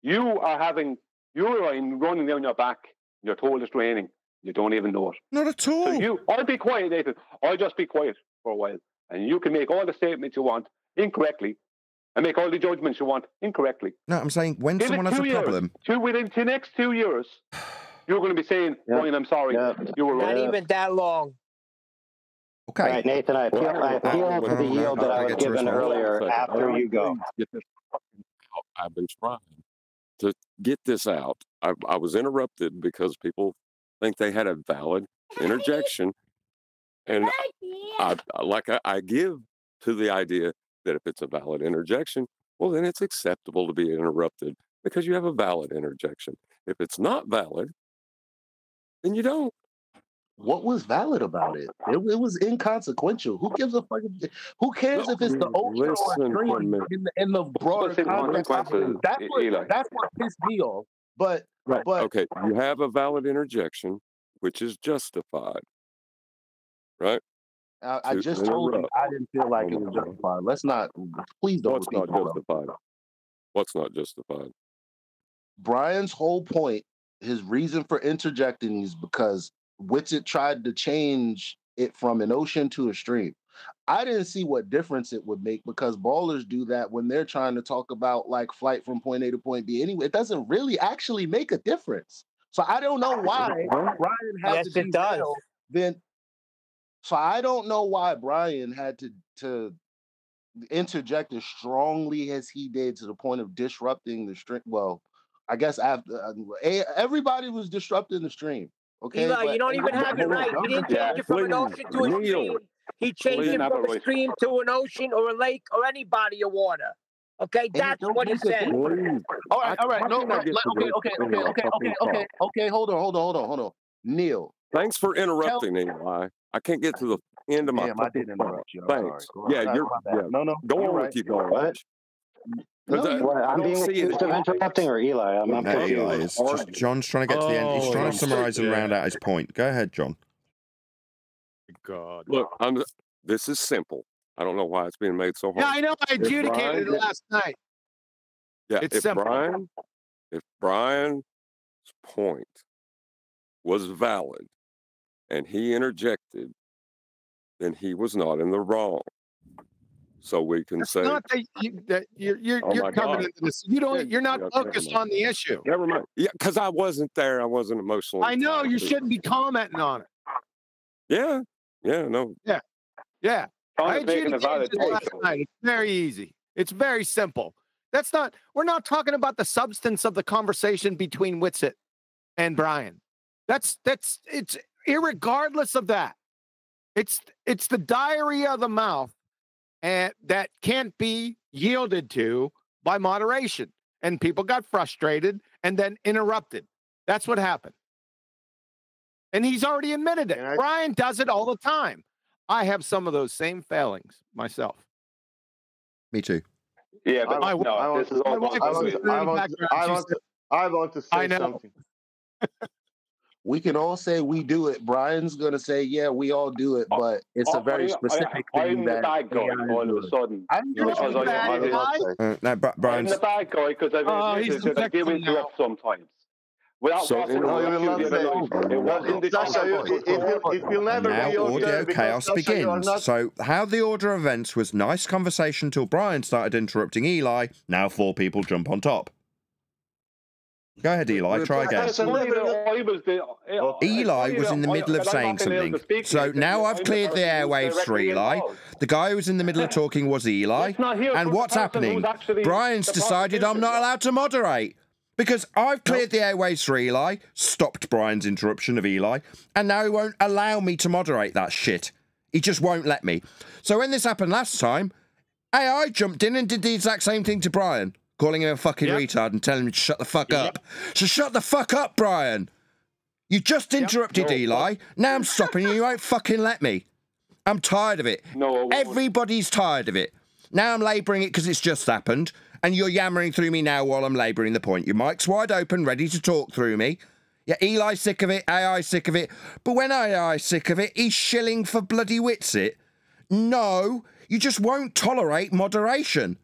You are having urine running down your back. You're told it's raining. You don't even know it. Not at all. So I'll be quiet, Nathan. I'll just be quiet for a while. And you can make all the statements you want incorrectly and make all the judgments you want incorrectly. No, I'm saying when someone has a problem. Within the next 2 years, you're going to be saying, Brian, I'm sorry. You were Not right. even that long. Okay. All right, Nathan, I appeal to the yield that I was given earlier after you go. I've been trying to get this out. I was interrupted because people think they had a valid interjection. And I give to the idea that if it's a valid interjection, well, then it's acceptable to be interrupted because you have a valid interjection. If it's not valid, then you don't. What was valid about it? It was inconsequential. Who gives a fuck? Who cares if it's the ocean or a stream in the broader context? That's what pissed me off. But okay, you have a valid interjection, which is justified, right? I just told you I didn't feel like it was justified. Let's not. Please don't. What's not justified? What's not justified? Brian's whole point, his reason for interjecting is because Witsit tried to change it from an ocean to a stream. I didn't see what difference it would make because ballers do that when they're trying to talk about like flight from point A to point B. Anyway, it doesn't really actually make a difference. So I don't know why Brian had to derail. So I don't know why Brian had to interject as strongly as he did to the point of disrupting the stream. Well, I guess after everybody was disrupting the stream. Okay, Eli, you don't even have it right. He didn't change it from an ocean to a stream. He changed it from a stream to an ocean or a lake or any body of water. Okay, that's what he said. All right. No, okay. Hold on. Neil. Thanks for interrupting, Eli. I can't get to the end of my. I didn't interrupt you. Thanks. Yeah, you're. Yeah. No. Go on with you, going. I'm being accused of interrupting, or Eli? I'm not Eli is just John's trying to get to the end. He's trying to summarize and round out his point. Go ahead, John. God. Look, this is simple. I don't know why it's being made so hard. Yeah, I know. I adjudicated it last night. Yeah, it's simple. If Brian's point was valid and he interjected, then he was not in the wrong. So we can say not that you're coming into this. You're not focused on the issue. Never mind. Yeah, because I wasn't there. I wasn't emotional. I know you shouldn't be commenting on it. Yeah. No. Yeah. I adjudicated this last night. It's very easy. It's very simple. We're not talking about the substance of the conversation between Witsit and Brian. It's irregardless of that. It's the diarrhea of the mouth and that can't be yielded to by moderation. And people got frustrated and then interrupted. That's what happened. And he's already admitted it. Brian does it all the time. I have some of those same failings myself. Me too. Yeah, but I want to say something. We can all say we do it. Brian's going to say, yeah, we all do it, but it's a very specific thing that I'm the bad guy all of a sudden. I'm the Brian's the bad guy because I give interrupt sometimes. If you'll never now be audio chaos begins. So how the order of events was nice conversation till Brian started interrupting Eli. Now 4 people jump on top. Go ahead, Eli. Try again. Eli was in the middle of saying something. So now I've cleared the airwaves for Eli. The guy who was in the middle of talking was Eli. And what's happening? Brian's decided I'm not allowed to moderate. Because I've cleared the airwaves for Eli, stopped Brian's interruption of Eli, and now he won't allow me to moderate that shit. He just won't let me. So when this happened last time, AI jumped in and did the exact same thing to Brian, calling him a fucking retard and telling him to shut the fuck up. So shut the fuck up, Brian. You just interrupted Eli. Now I'm stopping you. You won't fucking let me. I'm tired of it. Everybody's tired of it. Now I'm labouring it because it's just happened. And you're yammering through me now while I'm labouring the point. Your mic's wide open, ready to talk through me. Yeah, Eli's sick of it, AI's sick of it. But when AI's sick of it, he's shilling for bloody Witsit. No, you just won't tolerate moderation.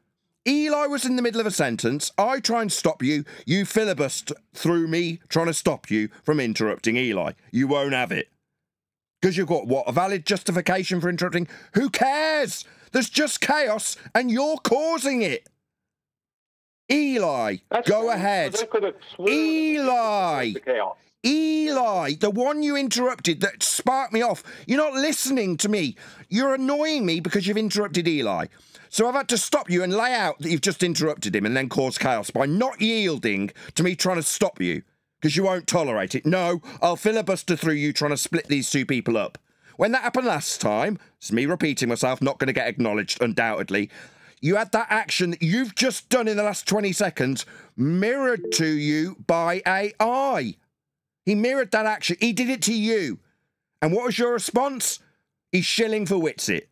Eli was in the middle of a sentence. I try and stop you. You filibuster through me trying to stop you from interrupting Eli. You won't have it. Because you've got, what, a valid justification for interrupting? Who cares? There's just chaos and you're causing it. Eli, go ahead. Eli, the one you interrupted that sparked me off. You're not listening to me. You're annoying me because you've interrupted Eli. So I've had to stop you and lay out that you've just interrupted him and then caused chaos by not yielding to me trying to stop you because you won't tolerate it. No, I'll filibuster through you trying to split these two people up. When that happened last time, it's me repeating myself, not going to get acknowledged, undoubtedly. You had that action that you've just done in the last 20 seconds mirrored to you by AI. He mirrored that action. He did it to you. And what was your response? He's shilling for Witsit.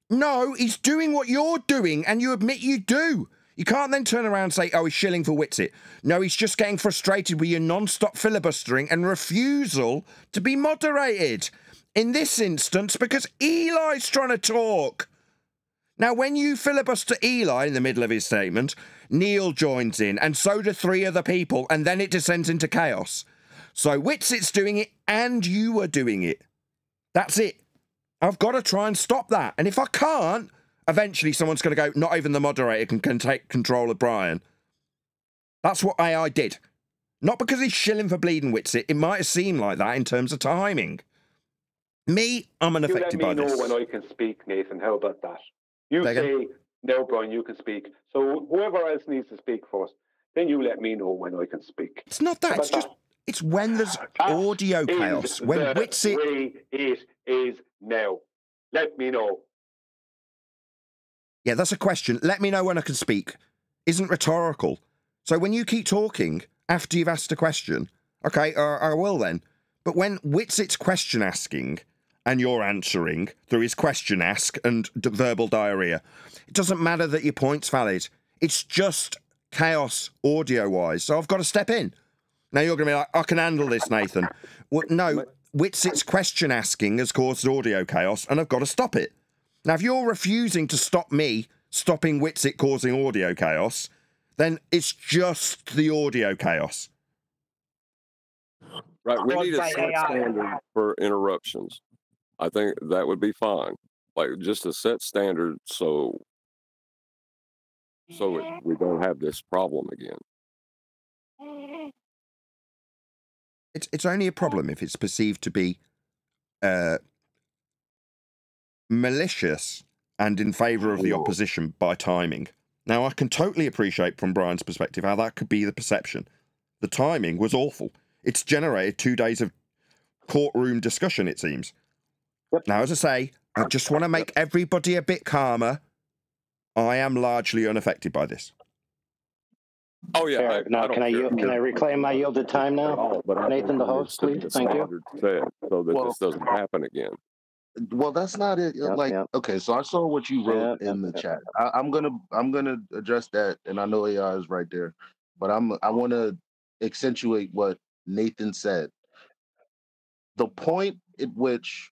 No, he's doing what you're doing, and you admit you do. You can't then turn around and say, oh, he's shilling for Witsit. No, he's just getting frustrated with your non-stop filibustering and refusal to be moderated. In this instance, because Eli's trying to talk. Now, when you filibuster Eli in the middle of his statement, Neil joins in, and so do 3 other people, and then it descends into chaos. So Witsit's doing it, and you are doing it. That's it. I've got to try and stop that. And if I can't, eventually someone's going to go, not even the moderator can take control of Brian. That's what AI did. Not because he's shilling for bleeding Witsit. It might have seemed like that in terms of timing. Me, I'm unaffected by this. You let me know when I can speak, Nathan. How about that? You say, no, Brian, you can speak. So whoever else needs to speak first, then you let me know when I can speak. It's not that. It's just, it's when there's audio chaos. When Witsit... The way it is now. Let me know. Yeah, that's a question. Let me know when I can speak. Isn't rhetorical. So when you keep talking after you've asked a question, okay, I will then. But when Witsit's question asking and you're answering through his question ask and verbal diarrhea, it doesn't matter that your point's valid. It's just chaos audio-wise. So I've got to step in. Now you're going to be like, I can handle this, Nathan. Well, no, Witsit's question asking has caused audio chaos and I've got to stop it. Now, if you're refusing to stop me stopping Witsit causing audio chaos, then it's just the audio chaos. Right, we need a set standard for interruptions. I think that would be fine. Like, just a set standard so we don't have this problem again. It's only a problem if it's perceived to be malicious and in favour of the opposition by timing. Now, I can totally appreciate from Brian's perspective how that could be the perception. The timing was awful. It's generated 2 days of courtroom discussion, it seems. Now, as I say, I just want to make everybody a bit calmer. I am largely unaffected by this. Oh, yeah. Now, can I reclaim my yielded time now? Nathan, the host, please. Thank you. So that this doesn't happen again. Well, that's not it. Okay, so I saw what you wrote in the chat. I'm gonna address that, and I know AI is right there, but I want to accentuate what Nathan said. The point at which,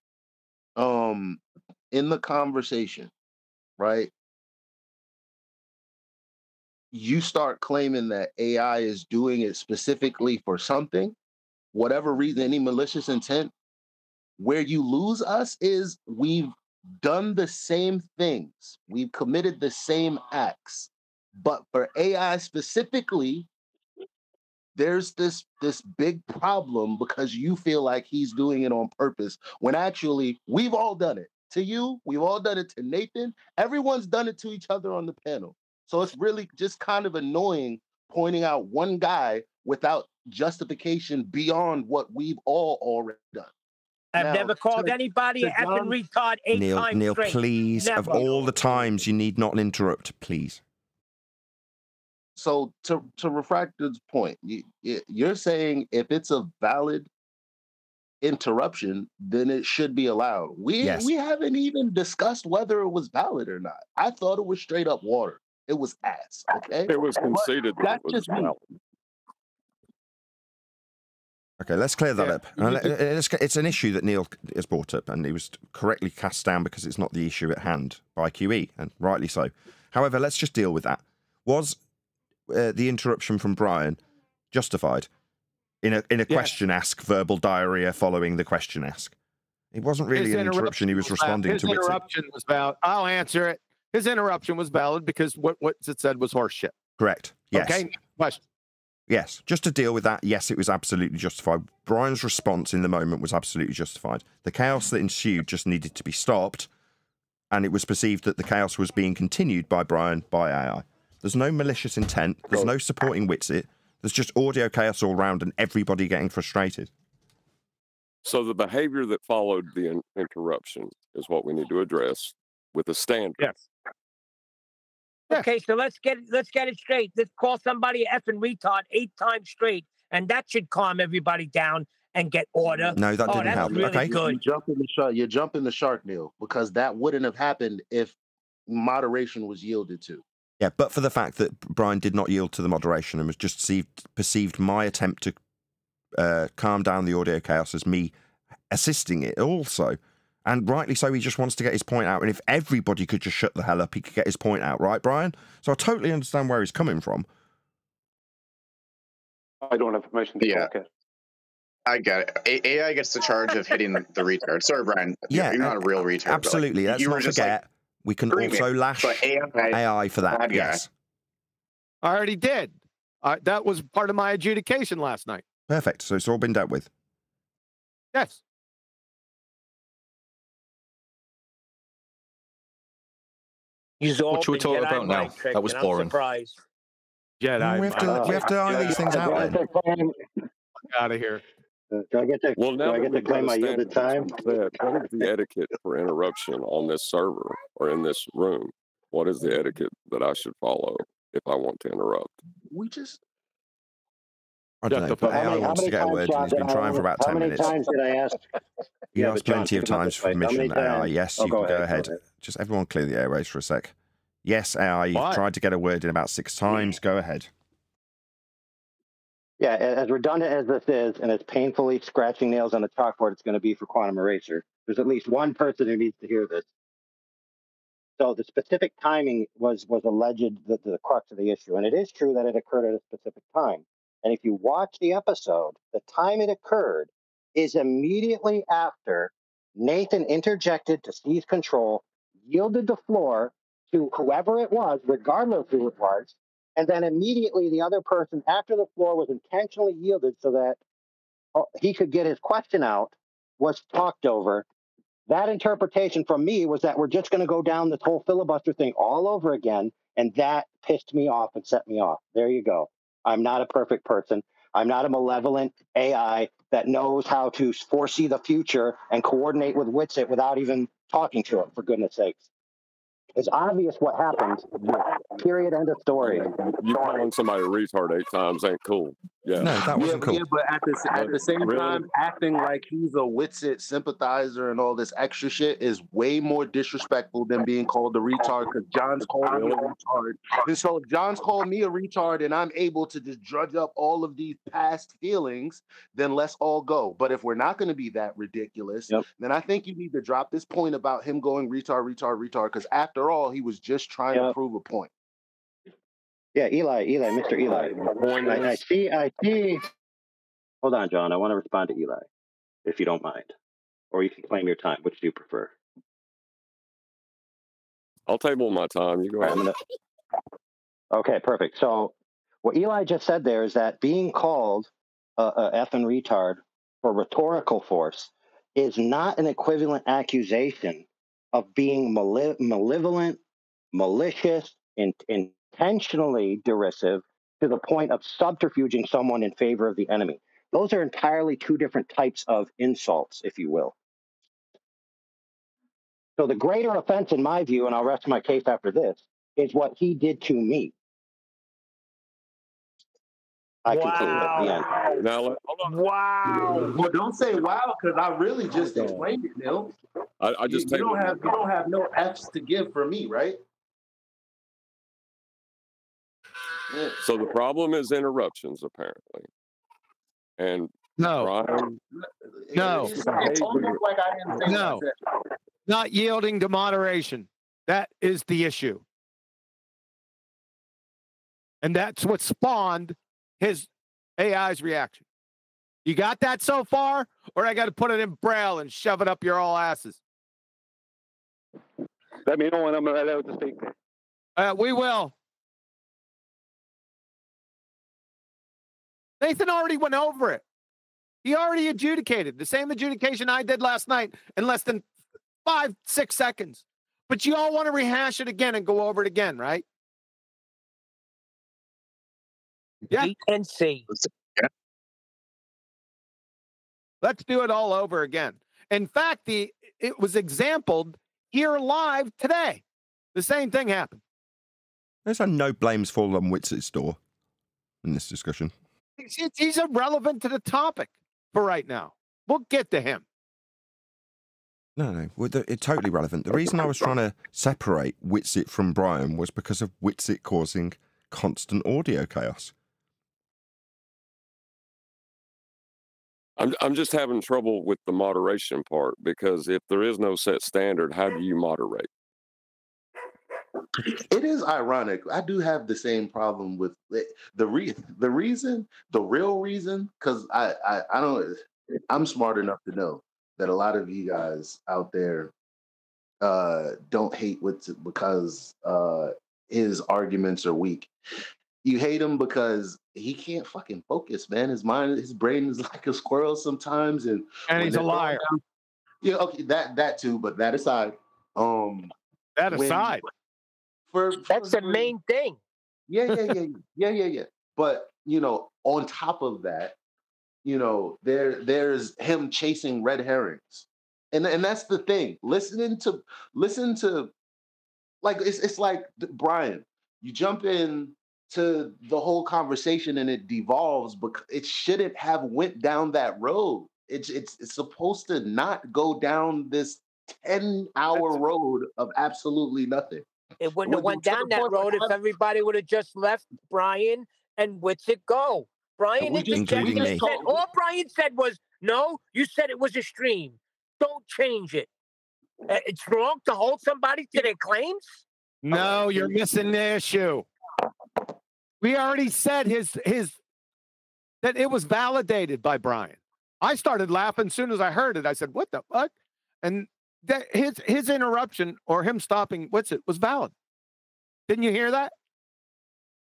in the conversation, right, you start claiming that AI is doing it specifically for something, whatever reason, any malicious intent. Where you lose us is we've done the same things. We've committed the same acts. But for AI specifically, there's this big problem because you feel like he's doing it on purpose, when actually we've all done it. To you, we've all done it to Nathan. Everyone's done it to each other on the panel. So it's really just kind of annoying pointing out one guy without justification beyond what we've all already done. I've never called anybody an effing retard 8 times Neil, straight. please, Never. of all the times, you need not interrupt, please. So to Refractor's point, you're saying if it's a valid interruption, then it should be allowed. We haven't even discussed whether it was valid or not. I thought it was straight up water. It was ass, okay? It was conceded that it was valid. Okay, let's clear that up. It's an issue that Neil has brought up, and he was correctly cast down because it's not the issue at hand by QE, and rightly so. However, let's just deal with that. Was the interruption from Brian justified in a question ask, verbal diarrhea following the question ask? It wasn't really an interruption. He was responding to His interruption was valid. I'll answer it. His interruption was valid because what it said was horseshit. Correct. Yes. Okay. Question. Yes. Just to deal with that, yes, it was absolutely justified. Brian's response in the moment was absolutely justified. The chaos that ensued just needed to be stopped, and it was perceived that the chaos was being continued by Brian by AI. There's no malicious intent. There's no supporting Witsit. There's just audio chaos all around and everybody getting frustrated. So the behavior that followed the interruption is what we need to address with a standard. Yes. Okay, so let's get it straight. Let's call somebody an effing retard 8 times straight, and that should calm everybody down and get order. No, that didn't help. Really okay. good. You're jumping the shark, Neil, because that wouldn't have happened if moderation was yielded to. Yeah, but for the fact that Brian did not yield to the moderation and was just perceived my attempt to calm down the audio chaos as me assisting it also. And rightly so, he just wants to get his point out. And if everybody could just shut the hell up, he could get his point out, right, Brian? So I totally understand where he's coming from. I don't have permission to talk it. I get it. AI gets the charge of hitting the retard. Sorry, Brian. Yeah, you're not a real retard. Absolutely. Let's not forget, we can also lash AI for that. Yes. I already did. That was part of my adjudication last night. Perfect. So it's all been dealt with. Yes. What should we talk about now? That was boring. Jedi. We have to iron these things out then. Out of here. Do I get to claim my yielded time? What is the etiquette for interruption on this server or in this room? What is the etiquette that I should follow if I want to interrupt? We just... I don't know, but AI wants to get a word in. He's been trying for about 10 minutes. How many times did I ask? He asked plenty of times for permission. AI, yes, you can go ahead. Just everyone clear the airways for a sec. Yes, AI, you've tried to get a word in about 6 times. Go ahead. Yeah, as redundant as this is, and as painfully scratching nails on the chalkboard it's going to be for Quantum Eraser, there's at least one person who needs to hear this. So the specific timing was alleged the crux of the issue, and it is true that it occurred at a specific time. And if you watch the episode, the time it occurred is immediately after Nathan interjected to seize control, yielded the floor to whoever it was, regardless who it was, and then immediately the other person, after the floor was intentionally yielded so that he could get his question out, was talked over. That interpretation from me was that we're just going to go down this whole filibuster thing all over again, and that pissed me off and set me off. There you go. I'm not a perfect person. I'm not a malevolent AI that knows how to foresee the future and coordinate with Witsit without even talking to it, for goodness sakes. It's obvious what happened. Period. End of story. You calling somebody a retard 8 times ain't cool. Yeah. No, that wasn't cool. Yeah, but at the same time, acting like he's a Witsit sympathizer and all this extra shit is way more disrespectful than being called a retard, because John's called me a retard. And so if John's called me a retard and I'm able to just drudge up all of these past feelings, then let's all go. But if we're not going to be that ridiculous, then I think you need to drop this point about him going retard, because after all, he was just trying to prove a point. Yeah, Mr. Eli. I see. Hold on, John. I want to respond to Eli, if you don't mind. Or you can claim your time. Which do you prefer? I'll table my time. You go ahead. Okay, perfect. So what Eli just said there is that being called a effing retard for rhetorical force is not an equivalent accusation of being malevolent, malicious, intentionally derisive to the point of subterfuging someone in favor of the enemy. Those are entirely 2 different types of insults, if you will. So the greater offense, in my view, and I'll rest my case after this, is what he did to me. I conclude at the end. Now, hold on. Wow. Well, don't say wow, because I really just explained it, Neil. I just you don't have no F's to give for me, right? Yeah. So the problem is interruptions, apparently. And no, Brian, no, it's almost like I didn't say no, not yielding to moderation. That is the issue. And that's what spawned his AI's reaction. You got that so far? Or I got to put it in Braille and shove it up your all asses? Let me know when I'm allowed to speak. We will. Nathan already went over it. He already adjudicated. The same adjudication I did last night in less than 5-6 seconds. But you all want to rehash it again and go over it again, right? Yeah. Wait and see. Let's do it all over again. In fact, it was exampled here live today. The same thing happened. There's no blames fall on Witsit's door in this discussion. He's irrelevant to the topic for right now. We'll get to him. No. It's totally relevant. The reason I was trying to separate Witsit from Brian was because of Witsit causing constant audio chaos. I'm just having trouble with the moderation part, because if there is no set standard, how do you moderate? It is ironic. I do have the same problem with the real reason, because I don't. I'm smart enough to know that a lot of you guys out there don't hate Witsit because his arguments are weak. You hate him because he can't fucking focus, man. His brain is like a squirrel sometimes, and he's a liar. Yeah, okay, that too. But that aside, aside, that's the main thing. Yeah. But on top of that, there's him chasing red herrings, and that's the thing. Listen to, like it's like Brian. You jump in to the whole conversation and it devolves, but it shouldn't have went down that road. It's supposed to not go down this 10-hour road of absolutely nothing. It wouldn't have went down that road if everybody would have just left Brian and Witsit go. Brian interjected and said, all Brian said was, no, you said it was a stream. Don't change it. It's wrong to hold somebody to their claims? No, you're missing the issue. We already said that it was validated by Brian. I started laughing as soon as I heard it. I said, what the fuck? And that his interruption or him stopping Witsit was valid. Didn't you hear that?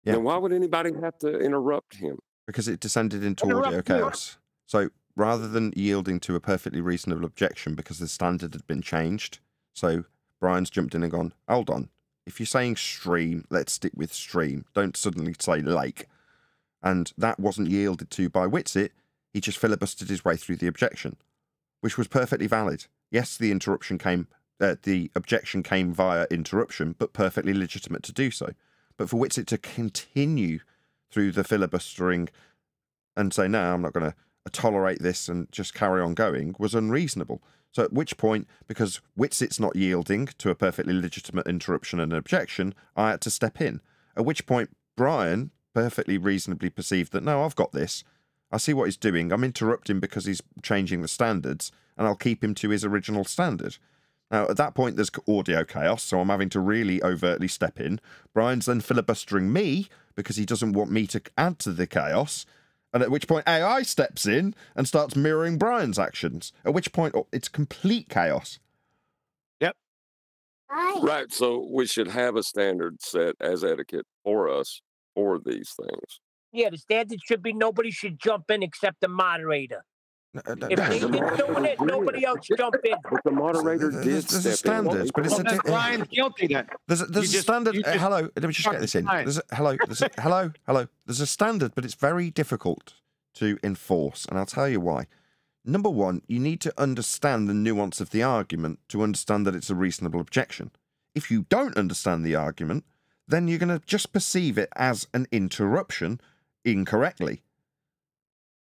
Yeah. Then why would anybody have to interrupt him? Because it descended into audio chaos. So rather than yielding to a perfectly reasonable objection because the standard had been changed, so Brian's jumped in and gone, hold on. If you're saying stream, let's stick with stream. Don't suddenly say lake. And that wasn't yielded to by Witsit. He just filibustered his way through the objection, which was perfectly valid. Yes, the objection came via interruption, but perfectly legitimate to do so. But for Witsit to continue through the filibustering and say, no, I'm not going to tolerate this and just carry on going was unreasonable. So at which point, because Witsit's not yielding to a perfectly legitimate interruption and objection, I had to step in. At which point, Brian perfectly reasonably perceived that, no, I've got this. I see what he's doing. I'm interrupting because he's changing the standards, and I'll keep him to his original standard. Now, at that point, there's audio chaos, so I'm having to really overtly step in. Brian's then filibustering me because he doesn't want me to add to the chaos. And at which point AI steps in and starts mirroring Brian's actions. At which point it's complete chaos. Yep. Right. So we should have a standard set as etiquette for us for these things. Yeah, the standard should be nobody should jump in except the moderator. If Nathan's doing it, nobody else jump in. But the moderator did there's a standard, but it's a Brian's guilty then. There's a standard. Hello, let me just get this in. Hello. There's a standard, but it's very difficult to enforce, and I'll tell you why. Number one, you need to understand the nuance of the argument to understand that it's a reasonable objection. If you don't understand the argument, then you're going to just perceive it as an interruption incorrectly.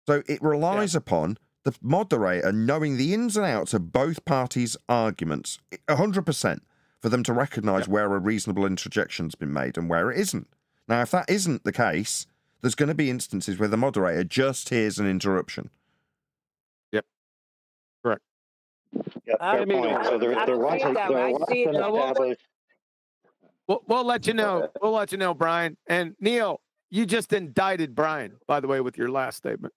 So it relies upon the moderator knowing the ins and outs of both parties' arguments, 100%, for them to recognise where a reasonable interjection's been made and where it isn't. Now, if that isn't the case, there's going to be instances where the moderator just hears an interruption. Yep. Correct. Yeah, fair point. So there was an established... We'll let you know. We'll let you know, Brian. And Neil, you just indicted Brian, by the way, with your last statement.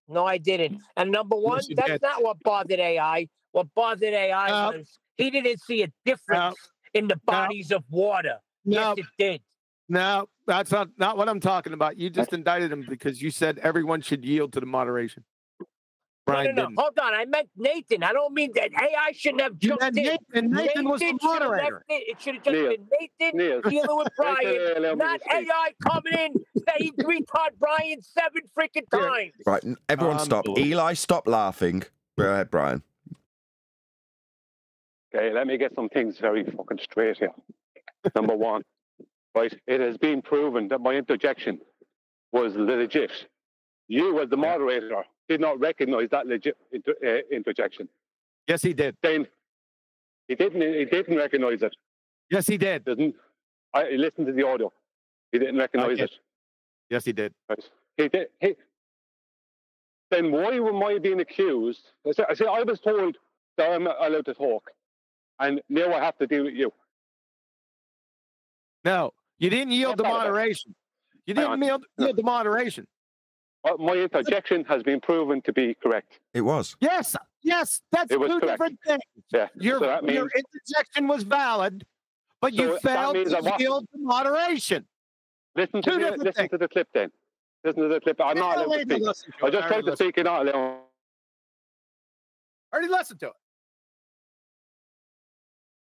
No, I didn't. And number one, Yes, you that's did. not what bothered AI. What bothered AI was he didn't see a difference in the bodies of water. Yes, it did. No, that's not what I'm talking about. You just indicted him because you said everyone should yield to the moderation. Brian No. didn't. Hold on. I meant Nathan. I don't mean that AI shouldn't have jumped in. Nathan was the moderator. It should have just been Nathan dealing with Brian, not AI coming in saying retard Brian 7 freaking times. Right, everyone stop. Eli, stop laughing. Go ahead, Brian. Okay, let me get some things very fucking straight here. Number one, right, it has been proven that my interjection was legit. You, as the moderator, did not recognize that legit interjection. Yes, he did. Then he didn't recognize it. Yes, he did. I listened to the audio. He didn't recognize it. Yes, he did. Right. He did. Then why am I being accused? I was told that I'm allowed to talk, and now I have to deal with you. No, you didn't yield to moderation. You didn't yield to moderation. My interjection has been proven to be correct. It was. Yes, that's two different things. Yeah. Your interjection was valid, but you failed to yield to moderation. Listen to the clip then. Listen to the clip. I'm not allowed to speak. I just tried to speak. You're not allowed. I already listened to it.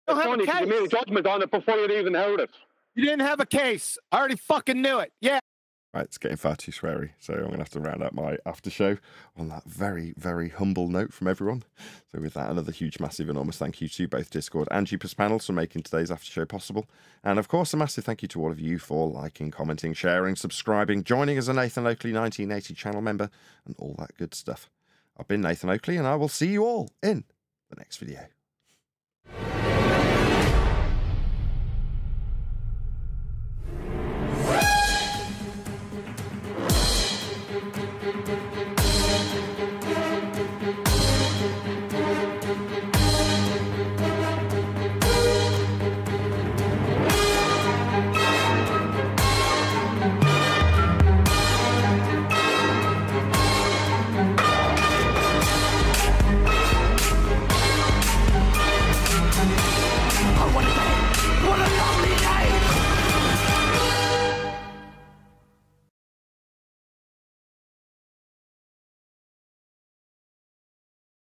It's funny because you made a judgment on it before you'd even heard it. You didn't have a case. I already fucking knew it. Yeah. Right, it's getting far too sweary, so I'm going to have to round out my after show on that very, very humble note from everyone. So with that, another huge, massive, enormous thank you to both Discord and Jeepers panels for making today's after show possible. And of course, a massive thank you to all of you for liking, commenting, sharing, subscribing, joining as a Nathan Oakley 1980 channel member, and all that good stuff. I've been Nathan Oakley, and I will see you all in the next video.